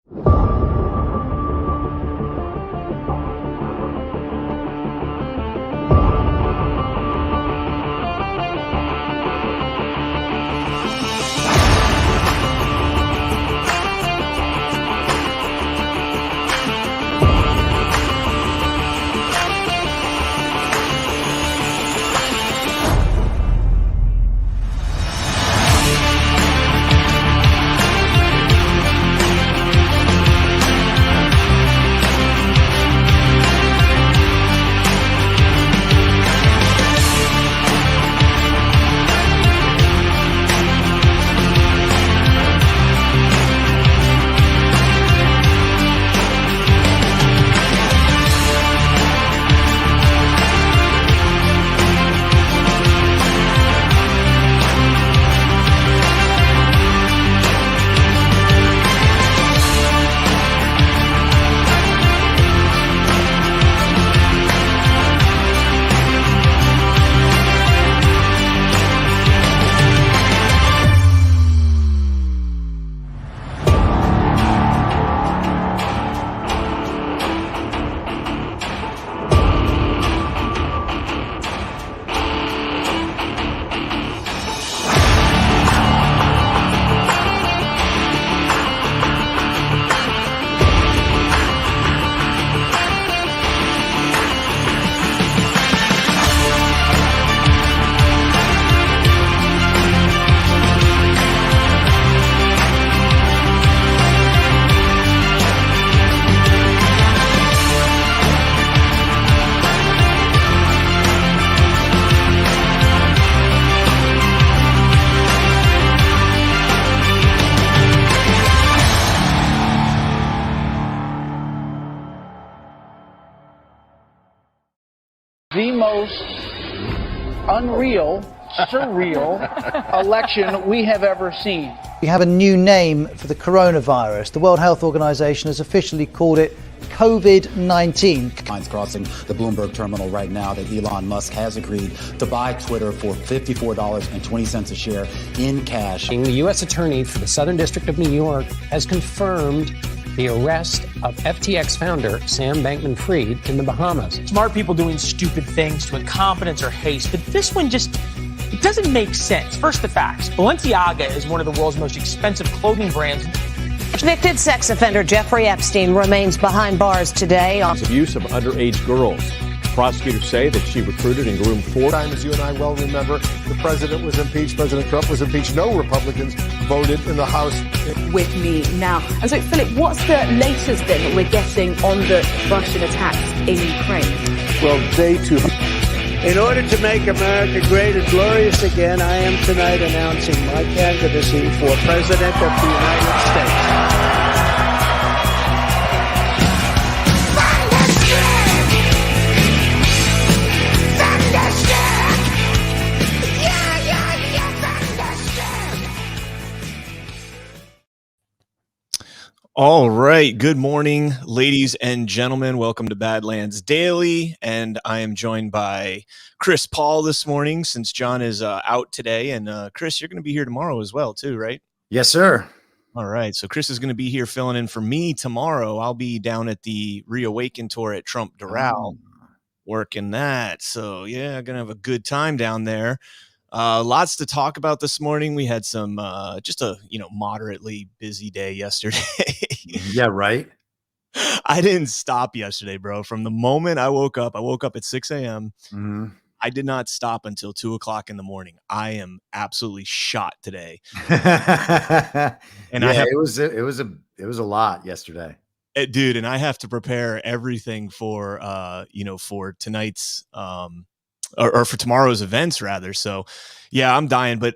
The most unreal, surreal election we have ever seen. We have a new name for the coronavirus. The World Health Organization has officially called it COVID-19. Lines crossing the Bloomberg terminal right now that Elon Musk has agreed to buy Twitter for $54.20 a share in cash. The U.S. Attorney for the Southern District of New York has confirmed the arrest of FTX founder Sam Bankman-Fried in the Bahamas. Smart people doing stupid things to incompetence or haste, but this one it doesn't make sense. First, the facts. Balenciaga is one of the world's most expensive clothing brands. Convicted sex offender Jeffrey Epstein remains behind bars today on abuse of underage girls. Prosecutors say that she recruited and groomed 4 times. As you and I well remember, the president was impeached, President Trump was impeached. No Republicans voted in the House. With me now. And so, Philip, what's the latest then that we're getting on the Russian attacks in Ukraine? Well, day 2. In order to make America great and glorious again, I am tonight announcing my candidacy for President of the United States. All right. Good morning, ladies and gentlemen. Welcome to Badlands Daily. And I am joined by Chris Paul this morning since John is out today. And Chris, you're going to be here tomorrow as well, too, right? Yes, sir. All right. So Chris is going to be here filling in for me tomorrow. I'll be down at the Reawaken tour at Trump Doral working that. So, yeah, going to have a good time down there. Lots to talk about this morning. We had some just a moderately busy day yesterday. Yeah, right. I didn't stop yesterday, bro. From the moment I woke up at 6 a.m. Mm-hmm. I did not stop until 2 o'clock in the morning. I am absolutely shot today. And it was a lot yesterday. Dude, and I have to prepare everything for for tonight's or for tomorrow's events rather. So yeah, I'm dying. But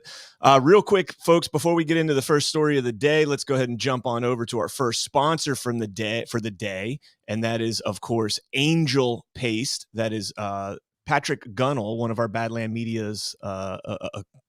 real quick, folks, before we get into the first story of the day, let's go ahead and jump on over to our first sponsor for the day. And that is, of course, Angel Paste. That is Patrick Gunnell, one of our Badland Media's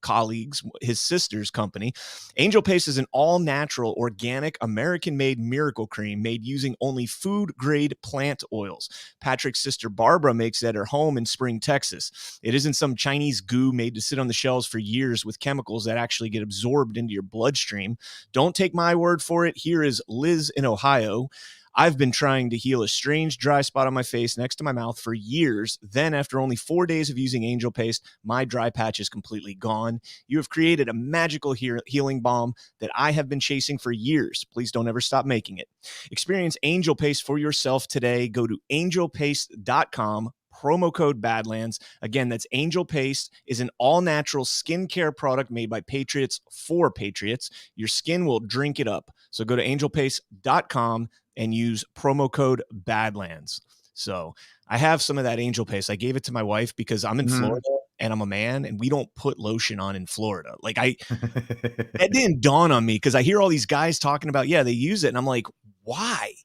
colleagues, his sister's company. Angel Paste is an all-natural, organic, American-made miracle cream made using only food-grade plant oils. Patrick's sister Barbara makes it at her home in Spring, Texas. It isn't some Chinese goo made to sit on the shelves for years with chemicals that actually get absorbed into your bloodstream. Don't take my word for it. Here is Liz in Ohio. I've been trying to heal a strange dry spot on my face next to my mouth for years. Then, after only 4 days of using Angel Paste, my dry patch is completely gone. You have created a magical healing balm that I have been chasing for years. Please don't ever stop making it. Experience Angel Paste for yourself today. Go to angelpaste.com. Promo code Badlands. Again, that's Angel Paste is an all-natural skincare product made by Patriots for Patriots. Your skin will drink it up. So go to angelpaste.com and use promo code Badlands. So I have some of that Angel Paste. I gave it to my wife because I'm in Florida and I'm a man and we don't put lotion on in Florida. Like that didn't dawn on me because I hear all these guys talking about, yeah, they use it. And I'm like, why?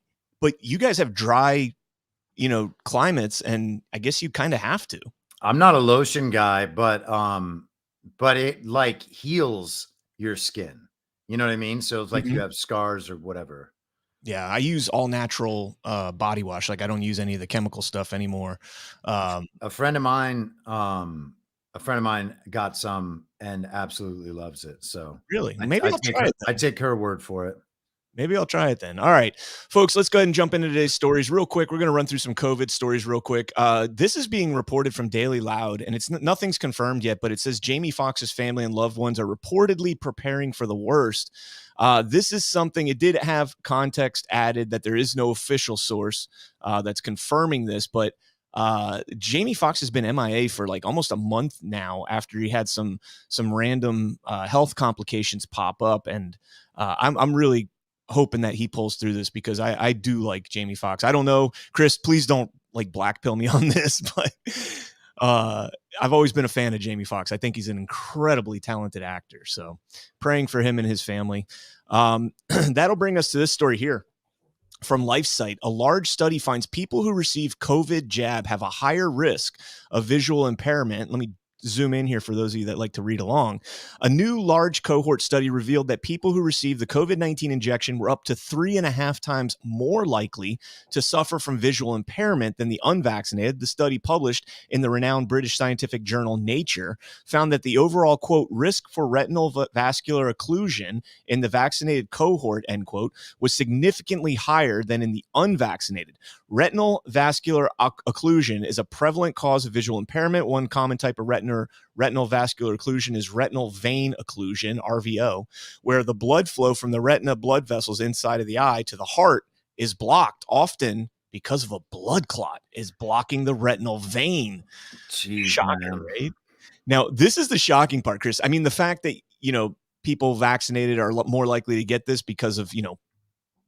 But you guys have dry, climates, and I guess you kind of have to. I'm not a lotion guy, but it like heals your skin. You know what I mean? So it's like you have scars or whatever. Yeah, I use all natural body wash. Like I don't use any of the chemical stuff anymore. A friend of mine got some and absolutely loves it. So really, maybe I'll try it. I take her word for it. Maybe I'll try it then. All right, folks, let's go ahead and jump into today's stories real quick. We're going to run through some COVID stories real quick. This is being reported from Daily Loud, and it's nothing's confirmed yet, but it says Jamie Foxx's family and loved ones are reportedly preparing for the worst. This is something, it did have context added that there is no official source that's confirming this, but Jamie Foxx has been MIA for like almost a month now after he had some random health complications pop up, and I'm really hoping that he pulls through this because I do like Jamie Foxx. I don't know, Chris, please don't like blackpill me on this, but I've always been a fan of Jamie Foxx. I think he's an incredibly talented actor. So praying for him and his family. That'll bring us to this story here. From LifeSite, a large study finds people who receive COVID jab have a higher risk of visual impairment. Let me zoom in here for those of you that like to read along. A new large cohort study revealed that people who received the COVID-19 injection were up to 3.5 times more likely to suffer from visual impairment than the unvaccinated. The study, published in the renowned British scientific journal Nature, found that the overall, quote, risk for retinal vascular occlusion in the vaccinated cohort, end quote, was significantly higher than in the unvaccinated. Retinal vascular occlusion is a prevalent cause of visual impairment. One common type of retinal vascular occlusion is retinal vein occlusion, RVO, where the blood flow from the retina blood vessels inside of the eye to the heart is blocked, often because of a blood clot is blocking the retinal vein. Jeez, shocking, man. right? Now, this is the shocking part, Chris. I mean, the fact that, people vaccinated are more likely to get this because of,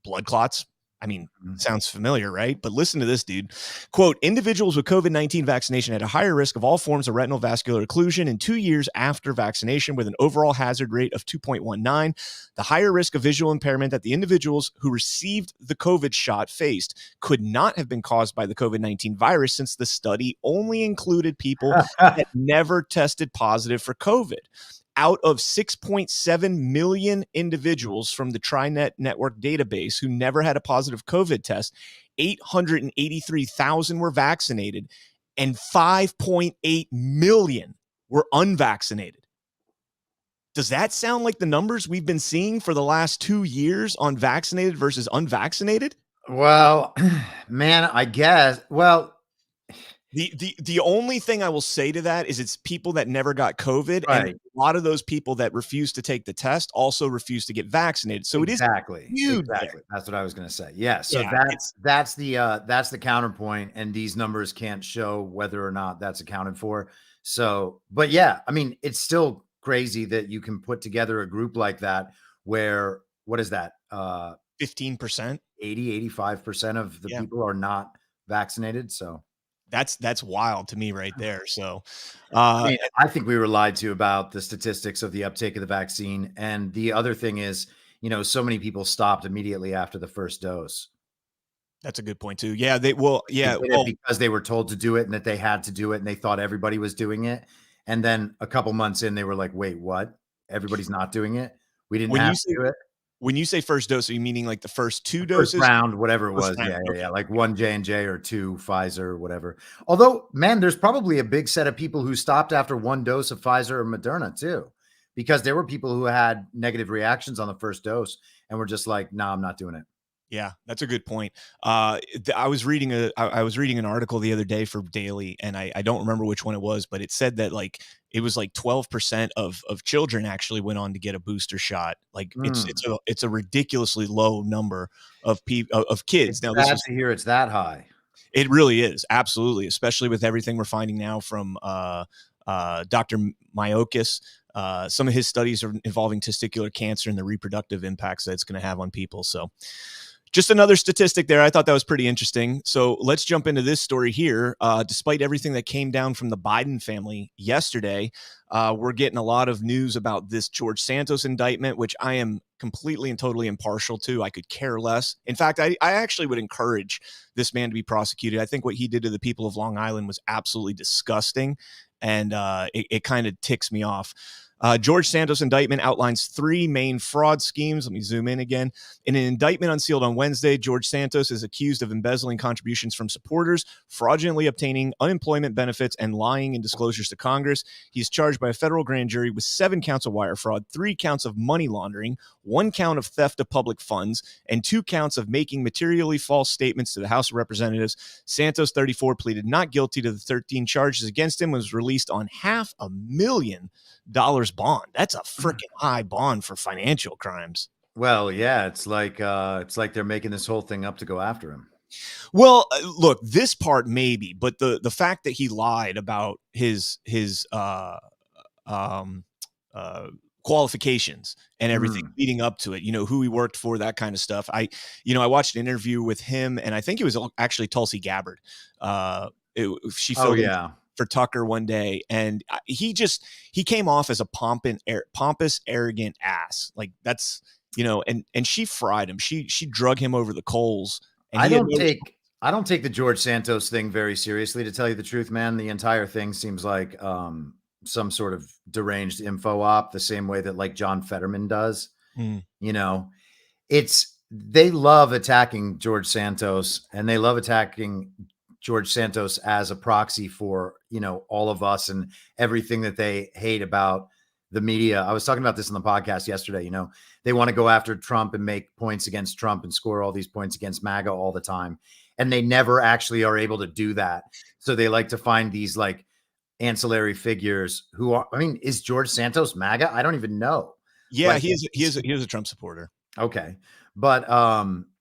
blood clots. I mean, sounds familiar, right? But listen to this, dude. Quote, individuals with COVID-19 vaccination had a higher risk of all forms of retinal vascular occlusion in 2 years after vaccination, with an overall hazard rate of 2.19. The higher risk of visual impairment that the individuals who received the COVID shot faced could not have been caused by the COVID-19 virus, since the study only included people that never tested positive for COVID. Out of 6.7 million individuals from the TriNet network database who never had a positive COVID test, 883,000 were vaccinated and 5.8 million were unvaccinated. Does that sound like the numbers we've been seeing for the last 2 years on vaccinated versus unvaccinated? Well, man, I guess. Well, The only thing I will say to that is it's people that never got COVID, right. and a lot of those people that refuse to take the test also refuse to get vaccinated. So exactly. It is huge. Exactly. That's what I was going to say. Yeah. So Yeah, that's the counterpoint, and these numbers can't show whether or not that's accounted for. So, but yeah, I mean, it's still crazy that you can put together a group like that where, what is that? 15%, 85% of the people are not vaccinated. So that's wild to me right there. So I think we were lied to about the statistics of the uptake of the vaccine. And the other thing is, so many people stopped immediately after the first dose. That's a good point too. Yeah, they will. Yeah, They did it because they were told to do it and that they had to do it and they thought everybody was doing it. And then a couple months in, they were like, wait, what? Everybody's not doing it. We didn't have to do it. When you say first dose, are you meaning like the first two First doses? round, whatever it was. Round, Yeah. Like 1 J&J or 2 Pfizer, whatever. Although, man, there's probably a big set of people who stopped after 1 dose of Pfizer or Moderna too, because there were people who had negative reactions on the first dose and were just like, no, I'm not doing it. Yeah, that's a good point. I was reading an article the other day for Daily, and I don't remember which one it was, but it said that like it was like 12% of children actually went on to get a booster shot. Like it's a ridiculously low number of people of kids. It's sad to hear it's that high. It really is, absolutely, especially with everything we're finding now from Dr. Mayorkas. Some of his studies are involving testicular cancer and the reproductive impacts that it's going to have on people. So just another statistic there. I thought that was pretty interesting. So let's jump into this story here. Despite everything that came down from the Biden family yesterday, we're getting a lot of news about this George Santos indictment, which I am completely and totally impartial to. I could care less. In fact, I actually would encourage this man to be prosecuted. I think what he did to the people of Long Island was absolutely disgusting, and it kind of ticks me off. George Santos' indictment outlines 3 main fraud schemes. Let me zoom in again. In an indictment unsealed on Wednesday, George Santos is accused of embezzling contributions from supporters, fraudulently obtaining unemployment benefits, and lying in disclosures to Congress. He's charged by a federal grand jury with 7 counts of wire fraud, 3 counts of money laundering, 1 count of theft of public funds, and 2 counts of making materially false statements to the House of Representatives. Santos, 34, pleaded not guilty to the 13 charges against him, was released on $500,000 bond. That's a freaking high bond for financial crimes. Well, yeah, it's like they're making this whole thing up to go after him. Well, look, this part maybe, but the fact that he lied about his qualifications and everything leading up to it, who he worked for, that kind of stuff. I watched an interview with him, and I think it was actually Tulsi Gabbard. She filled in for Tucker one day, and he came off as a pompous, arrogant ass. Like that's, and she fried him. She drug him over the coals. And I don't take the George Santos thing very seriously, to tell you the truth, man. The entire thing seems like some sort of deranged info op, the same way that like John Fetterman does. They love attacking George Santos, and they love attacking George Santos as a proxy for, all of us and everything that they hate about the media. I was talking about this on the podcast yesterday. They want to go after Trump and make points against Trump and score all these points against MAGA all the time. And they never actually are able to do that. So they like to find these like ancillary figures who are, is George Santos MAGA? I don't even know. Yeah, like, he is a Trump supporter. Okay. But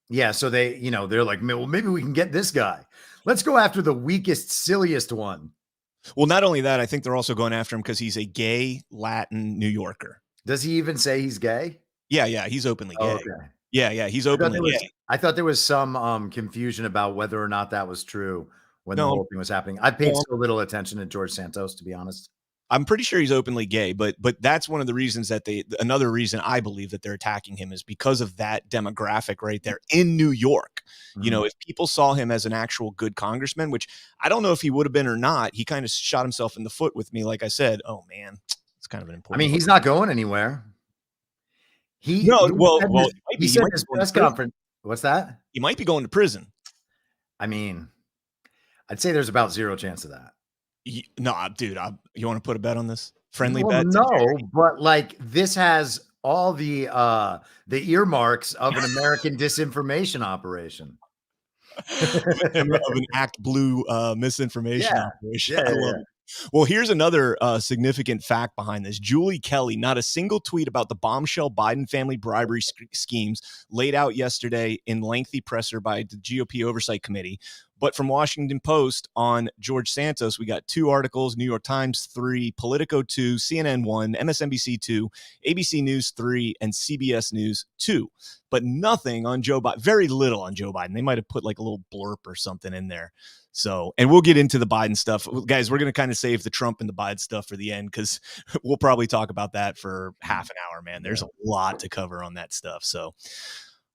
yeah, so they, they're like, well, maybe we can get this guy. Let's go after the weakest, silliest one. Well, not only that, I think they're also going after him because he's a gay Latin New Yorker. Does he even say he's gay? Yeah, he's openly gay. Okay. Yeah, he's openly gay. I thought there was some confusion about whether or not that was true when the whole thing was happening. I paid so little attention to George Santos, to be honest. I'm pretty sure he's openly gay, but that's one of the reasons that another reason I believe that they're attacking him is because of that demographic right there in New York. If people saw him as an actual good congressman, which I don't know if he would have been or not, he kind of shot himself in the foot with me. Like I said, oh man, it's kind of an important. He's not going anywhere. He said in his press conference. What's that? He might be going to prison. I'd say there's about 0 chance of that. No, dude, you want to put a bet on this? Friendly bet? No, but like this has all the earmarks of an American disinformation operation. Of an Act Blue misinformation operation. I love it. Well, here's another significant fact behind this. Julie Kelly, not a single tweet about the bombshell Biden family bribery schemes laid out yesterday in lengthy presser by the GOP Oversight Committee. But from Washington Post on George Santos, we got 2 articles, New York Times 3, Politico 2, CNN 1, MSNBC 2, ABC News 3, and CBS News 2. But nothing on Joe Biden, very little on Joe Biden. They might have put like a little blurb or something in there. So, and we'll get into the Biden stuff. Guys, we're going to kind of save the Trump and the Biden stuff for the end because we'll probably talk about that for half an hour, man. There's a lot to cover on that stuff. So,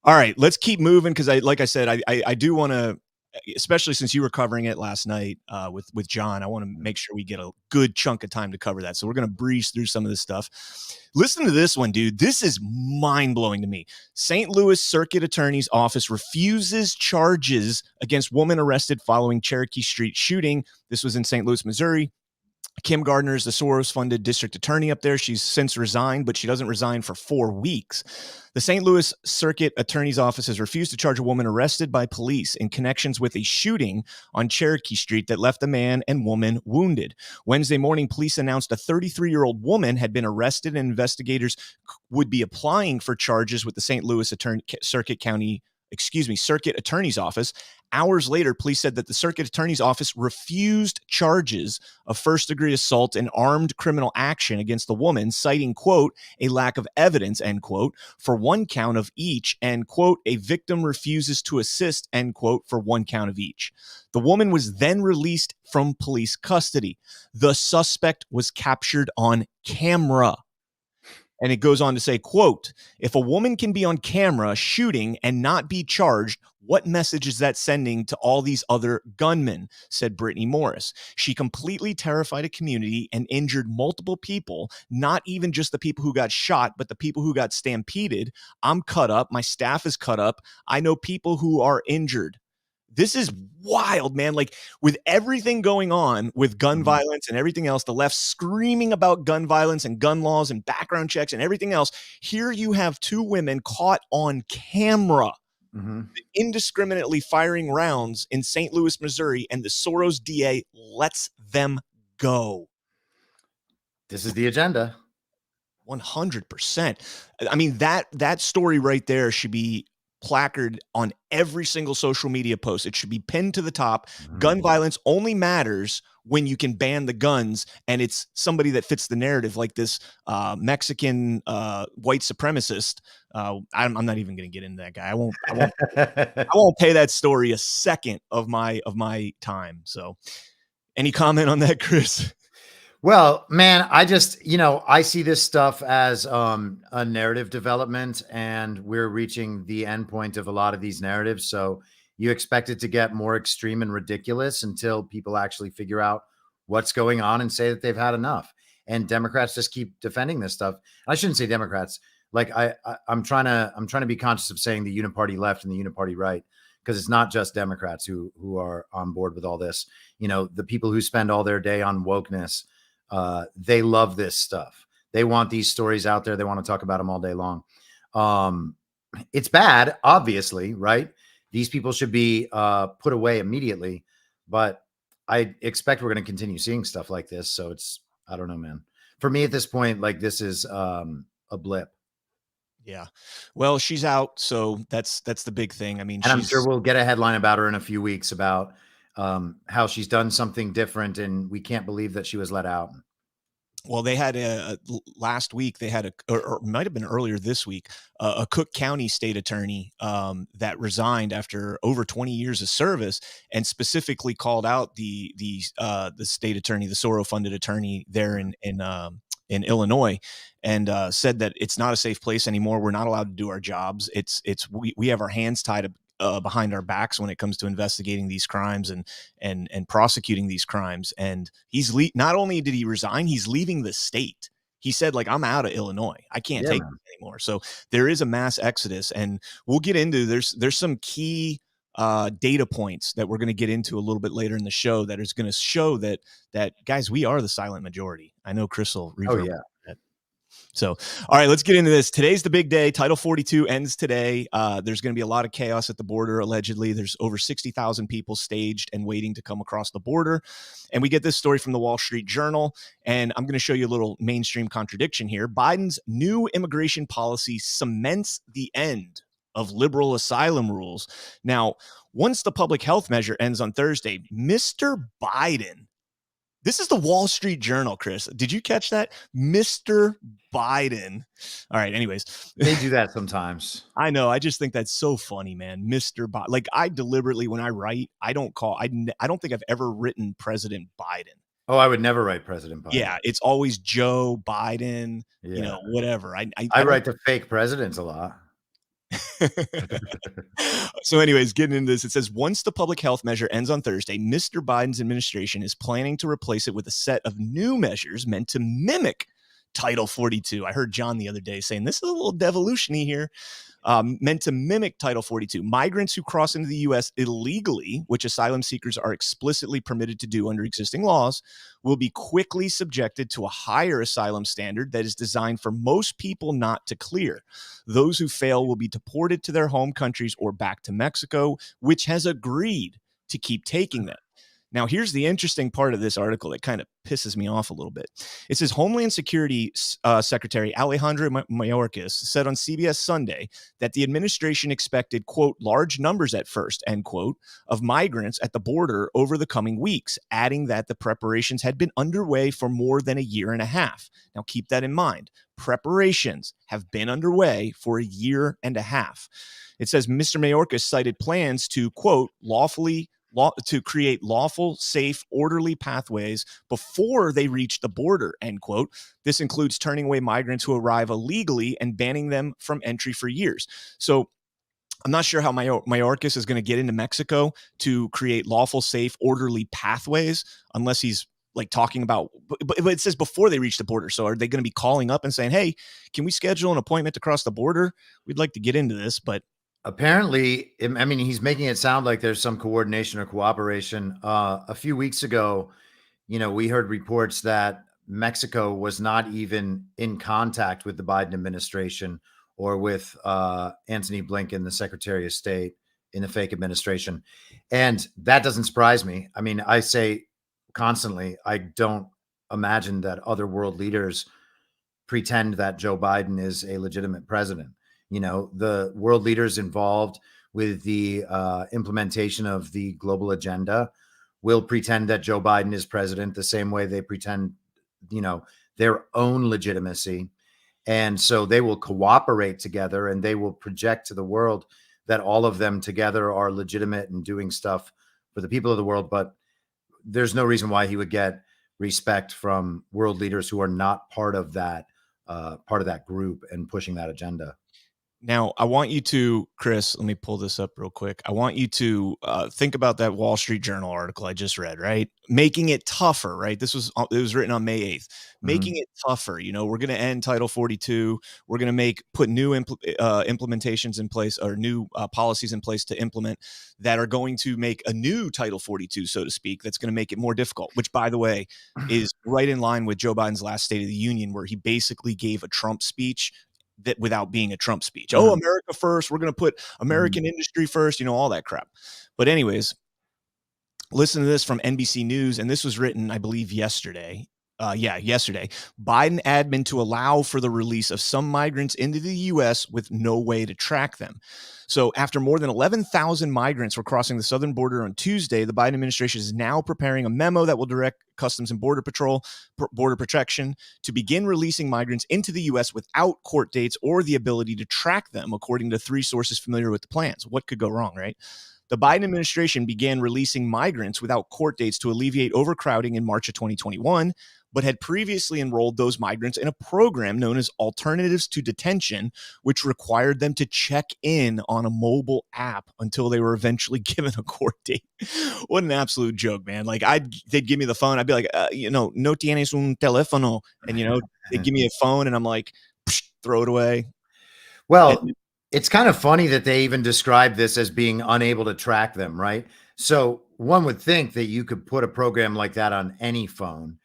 All right, let's keep moving because like I said, I do want to, especially since you were covering it last night with John, I want to make sure we get a good chunk of time to cover that. So we're going to breeze through some of this stuff. Listen to this one, dude. This is mind-blowing to me. St. Louis Circuit Attorney's Office refuses charges against woman arrested following Cherokee Street shooting. This was in St. Louis, Missouri. Kim Gardner is the Soros-funded district attorney up there. She's since resigned, but she doesn't resign for 4 weeks. The St. Louis Circuit Attorney's Office has refused to charge a woman arrested by police in connections with a shooting on Cherokee Street that left a man and woman wounded. Wednesday morning, police announced a 33-year-old woman had been arrested, and investigators would be applying for charges with the St. Louis Circuit Attorney's Office. Hours later, police said that the Circuit Attorney's Office refused charges of first-degree assault and armed criminal action against the woman, citing, quote, a lack of evidence, end quote, for 1 count of each, and, quote, a victim refuses to assist, end quote, for 1 count of each. The woman was then released from police custody. The suspect was captured on camera. And it goes on to say, quote, if a woman can be on camera shooting and not be charged, what message is that sending to all these other gunmen, said Brittany Morris. She completely terrified a community and injured multiple people, not even just the people who got shot, but the people who got stampeded. I'm cut up. My staff is cut up. I know people who are injured. This is wild, man. Like, with everything going on with gun violence and everything else, the left screaming about gun violence and gun laws and background checks and everything else. Here you have 2 women caught on camera indiscriminately firing rounds in St. Louis, Missouri, and the Soros DA lets them go. This is the agenda. 100%. I mean, that story right there should be placard on every single social media post. It should be pinned to the top. Gun violence only matters when you can ban the guns, and it's somebody that fits the narrative, like this Mexican white supremacist. I'm not even going to get into that guy. I won't pay that story a second of my time. So, any comment on that, Chris? Well, man, I just, I see this stuff as a narrative development, and we're reaching the end point of a lot of these narratives. So you expect it to get more extreme and ridiculous until people actually figure out what's going on and say that they've had enough. And Democrats just keep defending this stuff. I shouldn't say Democrats. Like I'm trying to be conscious of saying the uniparty left and the uniparty right, because it's not just Democrats who are on board with all this. The people who spend all their day on wokeness, they love this stuff. They want these stories out there. They want to talk about them all day long. It's bad, obviously, right? These people should be put away immediately, but I expect we're going to continue seeing stuff like this. So I don't know, man. For me at this point, like, this is a blip. Yeah. Well, she's out. So that's the big thing. I mean, and I'm sure we'll get a headline about her in a few weeks about how she's done something different, and we can't believe that she was let out. Well, they had last week, they had or might have been earlier this week, a Cook County state attorney that resigned after over 20 years of service, and specifically called out the state attorney, the Soros-funded attorney there in Illinois, and said that it's not a safe place anymore. We're not allowed to do our jobs. We have our hands tied behind our backs when it comes to investigating these crimes and prosecuting these crimes. And he's not only did he resign, he's leaving the state. He said, like, I'm out of Illinois. I can't take it anymore. So there is a mass exodus, and we'll get into, there's some key data points that we're going to get into a little bit later in the show that is going to show that guys, we are the silent majority. I know Chris will reverb that. So, all right, let's get into this. Today's the big day. Title 42 ends today. There's going to be a lot of chaos at the border, allegedly. There's over 60,000 people staged and waiting to come across the border. And we get this story from the Wall Street Journal, and I'm going to show you a little mainstream contradiction here. Biden's new immigration policy cements the end of liberal asylum rules. Now, once the public health measure ends on Thursday, Mr. Biden, this is the Wall Street Journal, Chris. Did you catch that? Mr. Biden. All right. Anyways, they do that sometimes. I know. I just think that's so funny, man. Mr. Biden. Like, I deliberately, when I write, I don't think I've ever written President Biden. Oh, I would never write President Biden. Yeah. It's always Joe Biden, whatever. I write the fake presidents a lot. So anyways, getting into this, it says once the public health measure ends on Thursday, Mr. Biden's administration is planning to replace it with a set of new measures meant to mimic Title 42. I heard John the other day saying this is a little devolution-y here. Meant to mimic Title 42. Migrants who cross into the U.S. illegally, which asylum seekers are explicitly permitted to do under existing laws, will be quickly subjected to a higher asylum standard that is designed for most people not to clear. Those who fail will be deported to their home countries or back to Mexico, which has agreed to keep taking them. Now, here's the interesting part of this article that kind of pisses me off a little bit. It says Homeland Security Secretary Alejandro Mayorkas said on CBS Sunday that the administration expected, quote, large numbers at first, end quote, of migrants at the border over the coming weeks, adding that the preparations had been underway for more than a year and a half. Now, keep that in mind. Preparations have been underway for a year and a half. It says Mr. Mayorkas cited plans to, quote, to create lawful, safe, orderly pathways before they reach the border, end quote. This includes turning away migrants who arrive illegally and banning them from entry for years. So I'm not sure how Mayorkas is going to get into Mexico to create lawful, safe, orderly pathways unless he's like talking about, but it says before they reach the border. So are they going to be calling up and saying, hey, can we schedule an appointment to cross the border? We'd like to get into this, but apparently, I mean, he's making it sound like there's some coordination or cooperation. A few weeks ago, we heard reports that Mexico was not even in contact with the Biden administration or with Antony Blinken, the Secretary of State in the fake administration. And that doesn't surprise me. I mean, I say constantly, I don't imagine that other world leaders pretend that Joe Biden is a legitimate president. The world leaders involved with the implementation of the global agenda will pretend that Joe Biden is president the same way they pretend, their own legitimacy. And so they will cooperate together and they will project to the world that all of them together are legitimate and doing stuff for the people of the world. But there's no reason why he would get respect from world leaders who are not part of that group and pushing that agenda. Now, I want you to, Chris, let me pull this up real quick. I want you to think about that Wall Street Journal article I just read, right? Making it tougher, right? It was written on May 8th. Making it tougher. We're going to end Title 42. We're going to put new implementations in place or new policies in place to implement that are going to make a new Title 42, so to speak, that's going to make it more difficult, which, by the way, is right in line with Joe Biden's last State of the Union, where he basically gave a Trump speech that without being a Trump speech. Oh, America first. We're going to put American industry first, all that crap. But anyways, listen to this from NBC News. And this was written, I believe, yesterday. Yesterday. Biden admin to allow for the release of some migrants into the U.S. with no way to track them. So after more than 11,000 migrants were crossing the southern border on Tuesday, the Biden administration is now preparing a memo that will direct Customs and Border Protection to begin releasing migrants into the U.S. without court dates or the ability to track them, according to 3 sources familiar with the plans. What could go wrong, right? The Biden administration began releasing migrants without court dates to alleviate overcrowding in March of 2021, but had previously enrolled those migrants in a program known as Alternatives to Detention, which required them to check in on a mobile app until they were eventually given a court date. What an absolute joke, man. Like they'd give me the phone. I'd be like, no tienes un teléfono. And, they'd give me a phone and I'm like, throw it away. Well, it's kind of funny that they even describe this as being unable to track them, right? So one would think that you could put a program like that on any phone.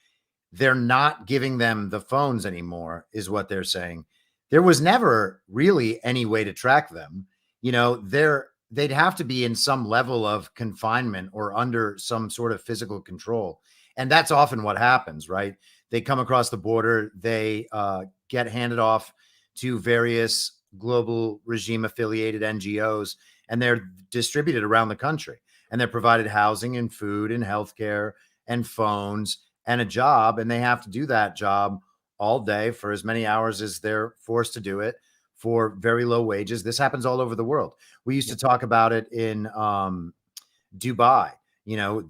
They're not giving them the phones anymore, is what they're saying. There was never really any way to track them. They'd have to be in some level of confinement or under some sort of physical control. And that's often what happens, right? They come across the border, they get handed off to various global regime affiliated NGOs, and they're distributed around the country. And they're provided housing and food and healthcare and phones and a job, and they have to do that job all day for as many hours as they're forced to do it for very low wages. This happens all over the world. We used to talk about it in Dubai.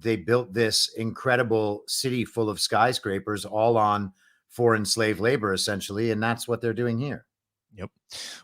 They built this incredible city full of skyscrapers all on foreign slave labor, essentially, and that's what they're doing here. Yep.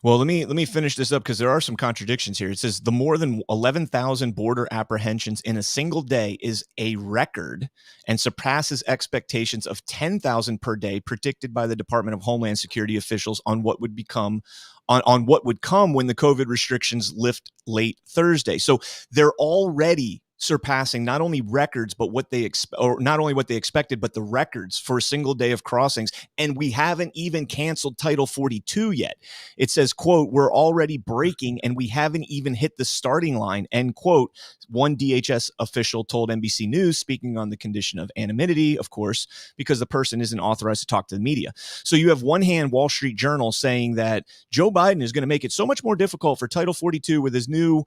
Well, let me finish this up because there are some contradictions here. It says the more than 11,000 border apprehensions in a single day is a record and surpasses expectations of 10,000 per day predicted by the Department of Homeland Security officials on what would become on what would come when the COVID restrictions lift late Thursday. So they're already surpassing not only records, but what they or not only what they expected, but the records for a single day of crossings. And we haven't even canceled Title 42 yet. It says, quote, we're already breaking and we haven't even hit the starting line, end quote. One DHS official told NBC News, speaking on the condition of anonymity, of course, because the person isn't authorized to talk to the media. So you have one hand Wall Street Journal saying that Joe Biden is going to make it so much more difficult for Title 42 with his new,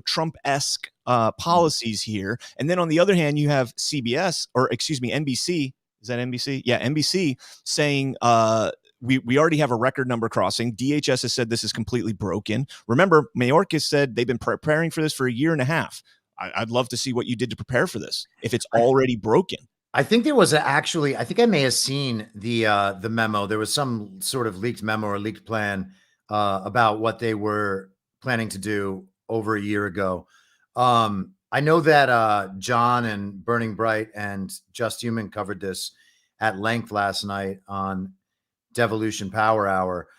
Trump-esque policies here. And then on the other hand, you have NBC. Is that NBC? Yeah, NBC saying we already have a record number crossing. DHS has said this is completely broken. Remember, Mayorkas said they've been preparing for this for a year and a half. I'd love to see what you did to prepare for this if it's already broken. I think there was I think I may have seen the memo. There was some sort of leaked memo or leaked plan about what they were planning to do over a year ago. I know that John and Burning Bright and Just Human covered this at length last night on Devolution Power Hour.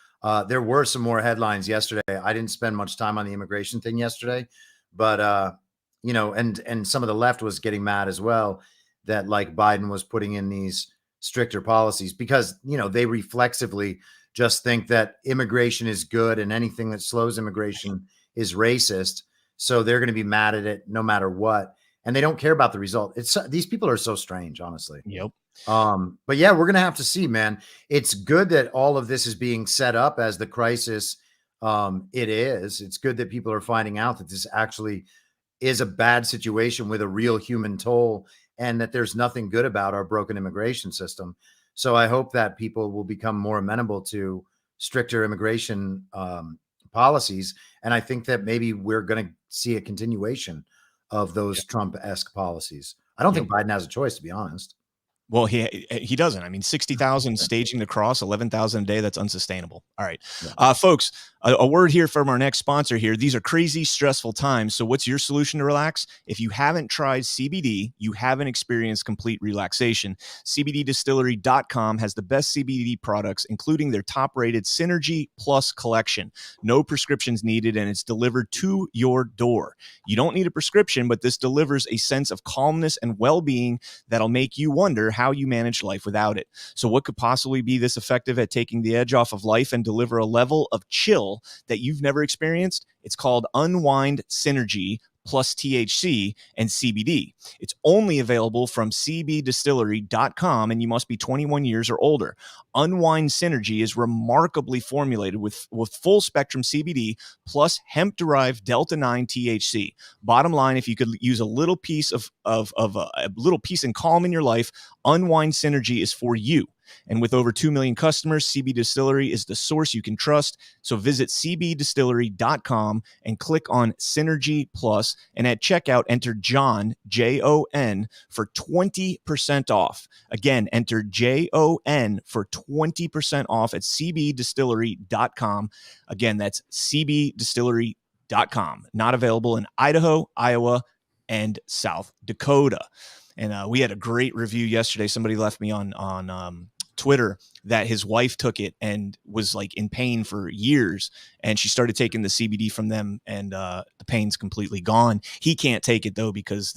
There were some more headlines yesterday. I didn't spend much time on the immigration thing yesterday, but and some of the left was getting mad as well that like Biden was putting in these stricter policies because, they reflexively just think that immigration is good and anything that slows immigration is racist. So they're going to be mad at it no matter what. And they don't care about the result. These people are so strange, honestly. Yep. But yeah, we're going to have to see, man. It's good that all of this is being set up as the crisis. It is. It's good that people are finding out that this actually is a bad situation with a real human toll and that there's nothing good about our broken immigration system. So I hope that people will become more amenable to stricter immigration policies. And I think that maybe we're going to see a continuation of those Trump-esque policies. I don't think Biden has a choice, to be honest. Well, he doesn't. I mean, 60,000 staging the cross, 11,000 a day. That's unsustainable. All right, folks, a word here from our next sponsor here. These are crazy, stressful times. So what's your solution to relax? If you haven't tried CBD, you haven't experienced complete relaxation. CBDdistillery.com has the best CBD products, including their top-rated Synergy Plus collection. No prescriptions needed, and it's delivered to your door. You don't need a prescription, but this delivers a sense of calmness and well-being that'll make you wonder how you manage life without it. So what could possibly be this effective at taking the edge off of life and deliver a level of chill that you've never experienced? It's called Unwind Synergy plus THC and CBD. It's only available from cbdistillery.com, and you must be 21 years or older. Unwind Synergy is remarkably formulated with full spectrum CBD plus hemp-derived Delta-9 THC. Bottom line, if you could use a little piece of a little peace and calm in your life, Unwind Synergy is for you. And with over 2 million customers, CB Distillery is the source you can trust. So visit cbdistillery.com and click on Synergy Plus. And at checkout, enter John, J-O-N, for 20% off. Again, enter J-O-N for 20% off at cbdistillery.com. Again, that's cbdistillery.com. Not available in Idaho, Iowa, and South Dakota. And we had a great review yesterday. Somebody left me on Twitter that his wife took it and was like in pain for years. And she started taking the CBD from them and the pain's completely gone. He can't take it though, because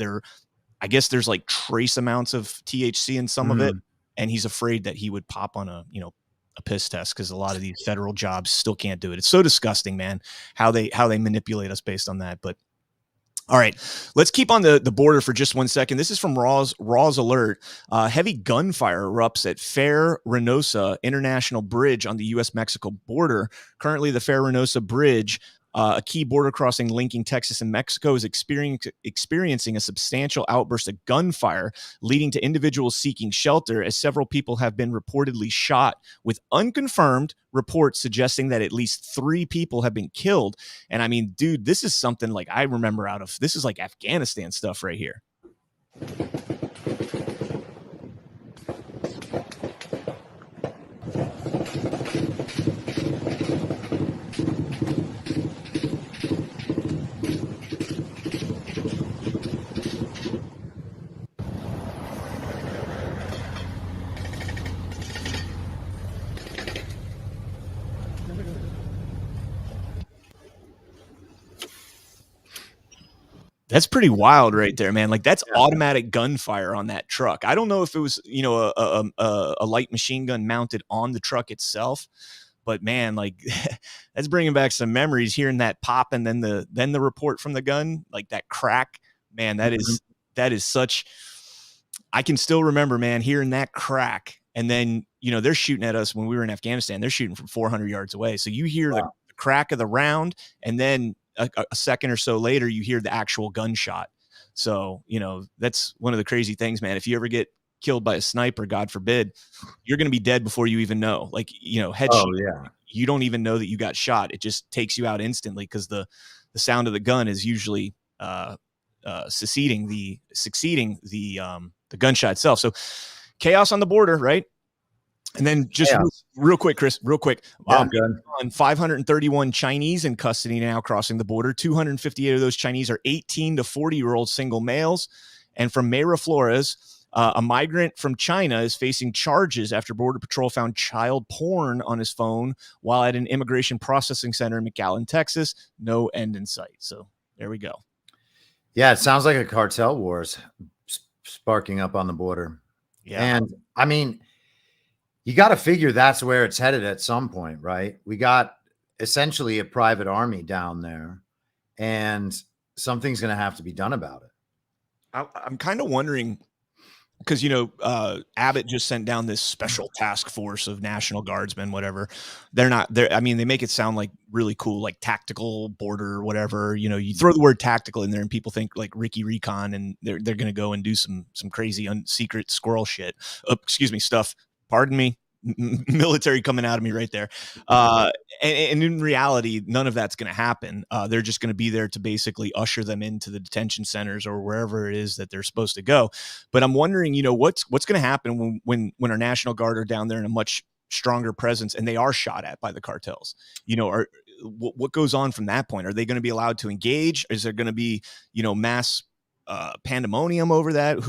I guess there's like trace amounts of THC in some of it. And he's afraid that he would pop on a piss test because a lot of these federal jobs still can't do it. It's so disgusting, man, how they manipulate us based on that. But all right, let's keep on the border for just 1 second. This is from Raw's Alert. Heavy gunfire erupts at Fair Reynosa International Bridge on the U.S.-Mexico border. Currently, the Fair Reynosa Bridge, a key border crossing linking Texas and Mexico, is experiencing a substantial outburst of gunfire, leading to individuals seeking shelter, as several people have been reportedly shot, with unconfirmed reports suggesting that at least 3 people have been killed. And I mean, dude, this is something like I remember this is like Afghanistan stuff right here. That's pretty wild right there, man. Like that's automatic gunfire on that truck. I don't know if it was, a light machine gun mounted on the truck itself, but man, like that's bringing back some memories, hearing that pop and then the report from the gun, like that crack, man, that is such, I can still remember, man, hearing that crack. And then, they're shooting at us when we were in Afghanistan, they're shooting from 400 yards away. So you hear the crack of the round, and then a second or so later, you hear the actual gunshot. So, that's one of the crazy things, man. If you ever get killed by a sniper, God forbid, you're going to be dead before you even know. Like, headshot, you don't even know that you got shot. It just takes you out instantly because the sound of the gun is usually succeeding the gunshot itself. So chaos on the border, right? And then just real quick, Chris, on 531 Chinese in custody now crossing the border. 258 of those Chinese are 18 to 40-year-old single males. And from Mayra Flores, a migrant from China is facing charges after Border Patrol found child porn on his phone while at an immigration processing center in McAllen, Texas. No end in sight. So there we go. Yeah, it sounds like a cartel wars sparking up on the border. Yeah. And I mean, you got to figure that's where it's headed at some point, right? We got essentially a private army down there, and something's going to have to be done about it. I'm kind of wondering, because, Abbott just sent down this special task force of National Guardsmen, whatever. They're not there. I mean, they make it sound like really cool, like tactical border, whatever. You throw the word tactical in there and people think like Ricky Recon, and they're going to go and do some crazy secret squirrel shit. Stuff. Pardon me. Military coming out of me right there. And in reality, none of that's going to happen. They're just going to be there to basically usher them into the detention centers or wherever it is that they're supposed to go. But I'm wondering, what's going to happen when our National Guard are down there in a much stronger presence and they are shot at by the cartels? What goes on from that point? Are they going to be allowed to engage? Is there going to be, mass pandemonium over that?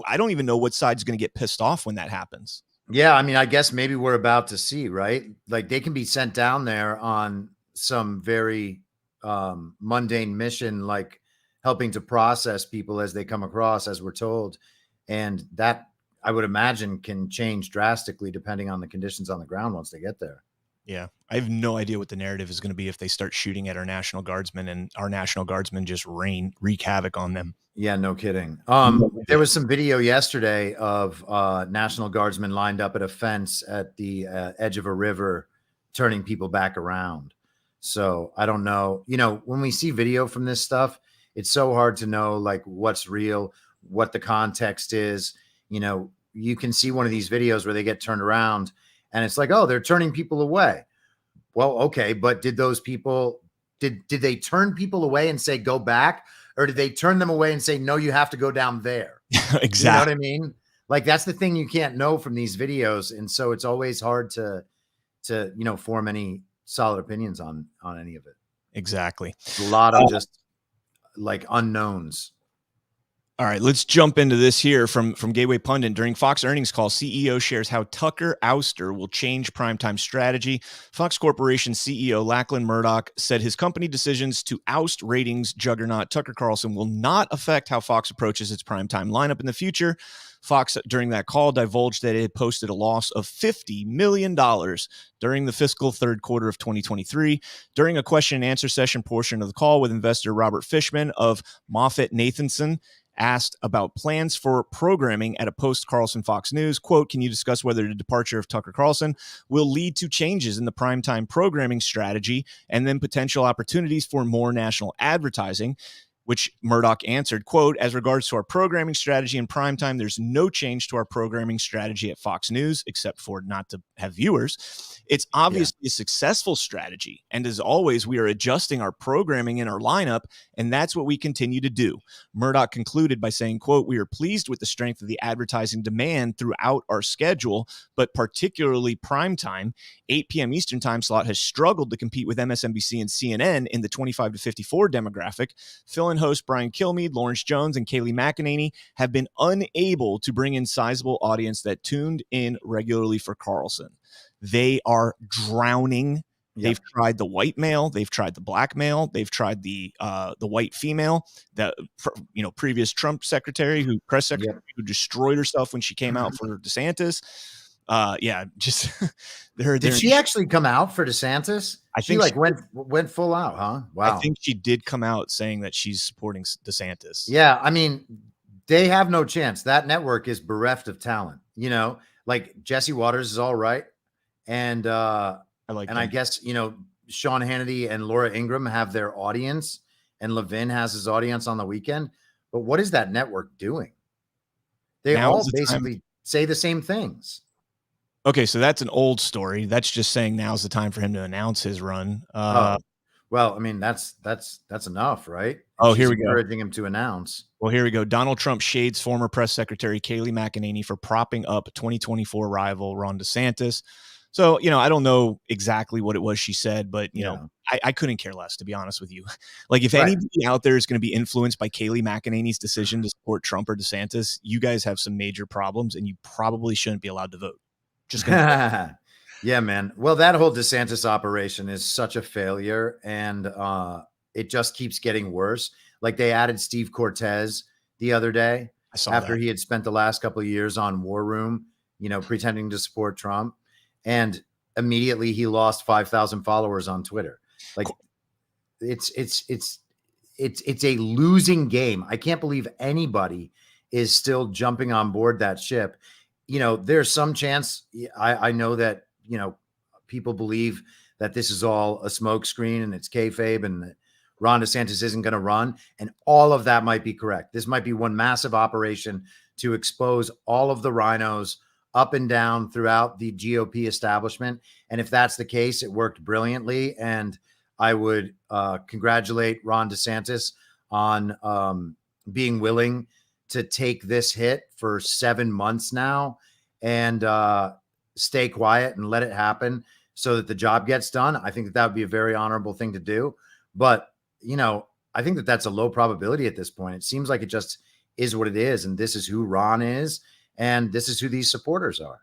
I don't even know what side's going to get pissed off when that happens. Yeah, I mean, I guess maybe we're about to see, right? Like they can be sent down there on some very mundane mission, like helping to process people as they come across, as we're told. And that, I would imagine, can change drastically depending on the conditions on the ground once they get there. Yeah, I have no idea what the narrative is going to be if they start shooting at our National Guardsmen and our National Guardsmen just wreak havoc on them. Yeah, no kidding. There was some video yesterday of National Guardsmen lined up at a fence at the edge of a river, turning people back around. So I don't know. When we see video from this stuff, it's so hard to know like what's real, what the context is. You can see one of these videos where they get turned around and it's like, oh, they're turning people away. Well, okay, but did those people, did they turn people away and say, go back? Or did they turn them away and say, no, you have to go down there? Exactly. You know what I mean? Like, that's the thing you can't know from these videos. And so it's always hard to form any solid opinions on any of it. Exactly. It's a lot of just like unknowns. All right, let's jump into this here from Gateway Pundit. During Fox earnings call, CEO shares how Tucker ouster will change primetime strategy. Fox Corporation CEO Lachlan Murdoch said his company decisions to oust ratings juggernaut Tucker Carlson will not affect how Fox approaches its primetime lineup in the future. Fox, during that call, divulged that it had posted a loss of $50 million during the fiscal third quarter of 2023. During a question and answer session portion of the call with investor Robert Fishman of MoffettNathanson, asked about plans for programming at a post-Carlson Fox News. Quote, can you discuss whether the departure of Tucker Carlson will lead to changes in the primetime programming strategy and then potential opportunities for more national advertising? Which Murdoch answered, quote, as regards to our programming strategy in primetime, there's no change to our programming strategy at Fox News, except for not to have viewers. It's obviously a successful strategy. And as always, we are adjusting our programming in our lineup, and that's what we continue to do. Murdoch concluded by saying, quote, we are pleased with the strength of the advertising demand throughout our schedule, but particularly primetime. 8 p.m. Eastern time slot has struggled to compete with MSNBC and CNN in the 25 to 54 demographic. Fill-in host Brian Kilmeade, Lawrence Jones, and Kayleigh McEnany have been unable to bring in sizable audience that tuned in regularly for Carlson. They are drowning They've tried the white male, they've tried the black male, they've tried the white female, the previous Trump secretary, press secretary, who destroyed herself when she came out for DeSantis. Just did she actually come out for DeSantis? I think she went full out, huh? Wow. I think she did come out saying that she's supporting DeSantis. Yeah, I mean, they have no chance. That network is bereft of talent. Like Jesse Waters is all right, and I guess Sean Hannity and Laura Ingraham have their audience, and Levin has his audience on the weekend. But what is that network doing? They all basically say the same things. Okay, so that's an old story. That's just saying now's the time for him to announce his run. Well, I mean, that's enough, right? Here we go. Encouraging him to announce. Well, here we go. Donald Trump shades former press secretary Kayleigh McEnany for propping up 2024 rival Ron DeSantis. So, I don't know exactly what it was she said, but, I couldn't care less, to be honest with you. Like, if anybody out there is going to be influenced by Kayleigh McEnany's decision to support Trump or DeSantis, you guys have some major problems, and you probably shouldn't be allowed to vote. Just gonna Yeah, man. Well, that whole DeSantis operation is such a failure, and it just keeps getting worse. Like, they added Steve Cortez the other day after he had spent the last couple of years on War Room, pretending to support Trump, and immediately he lost 5,000 followers on Twitter. Like, it's a losing game. I can't believe anybody is still jumping on board that ship. There's some chance. I know that, people believe that this is all a smokescreen and it's kayfabe and that Ron DeSantis isn't going to run. And all of that might be correct. This might be one massive operation to expose all of the rhinos up and down throughout the GOP establishment. And if that's the case, it worked brilliantly. And I would congratulate Ron DeSantis on being willing to take this hit for 7 months now and stay quiet and let it happen so that the job gets done. I think that would be a very honorable thing to do. But, I think that that's a low probability at this point. It seems like it just is what it is. And this is who Ron is. And this is who these supporters are.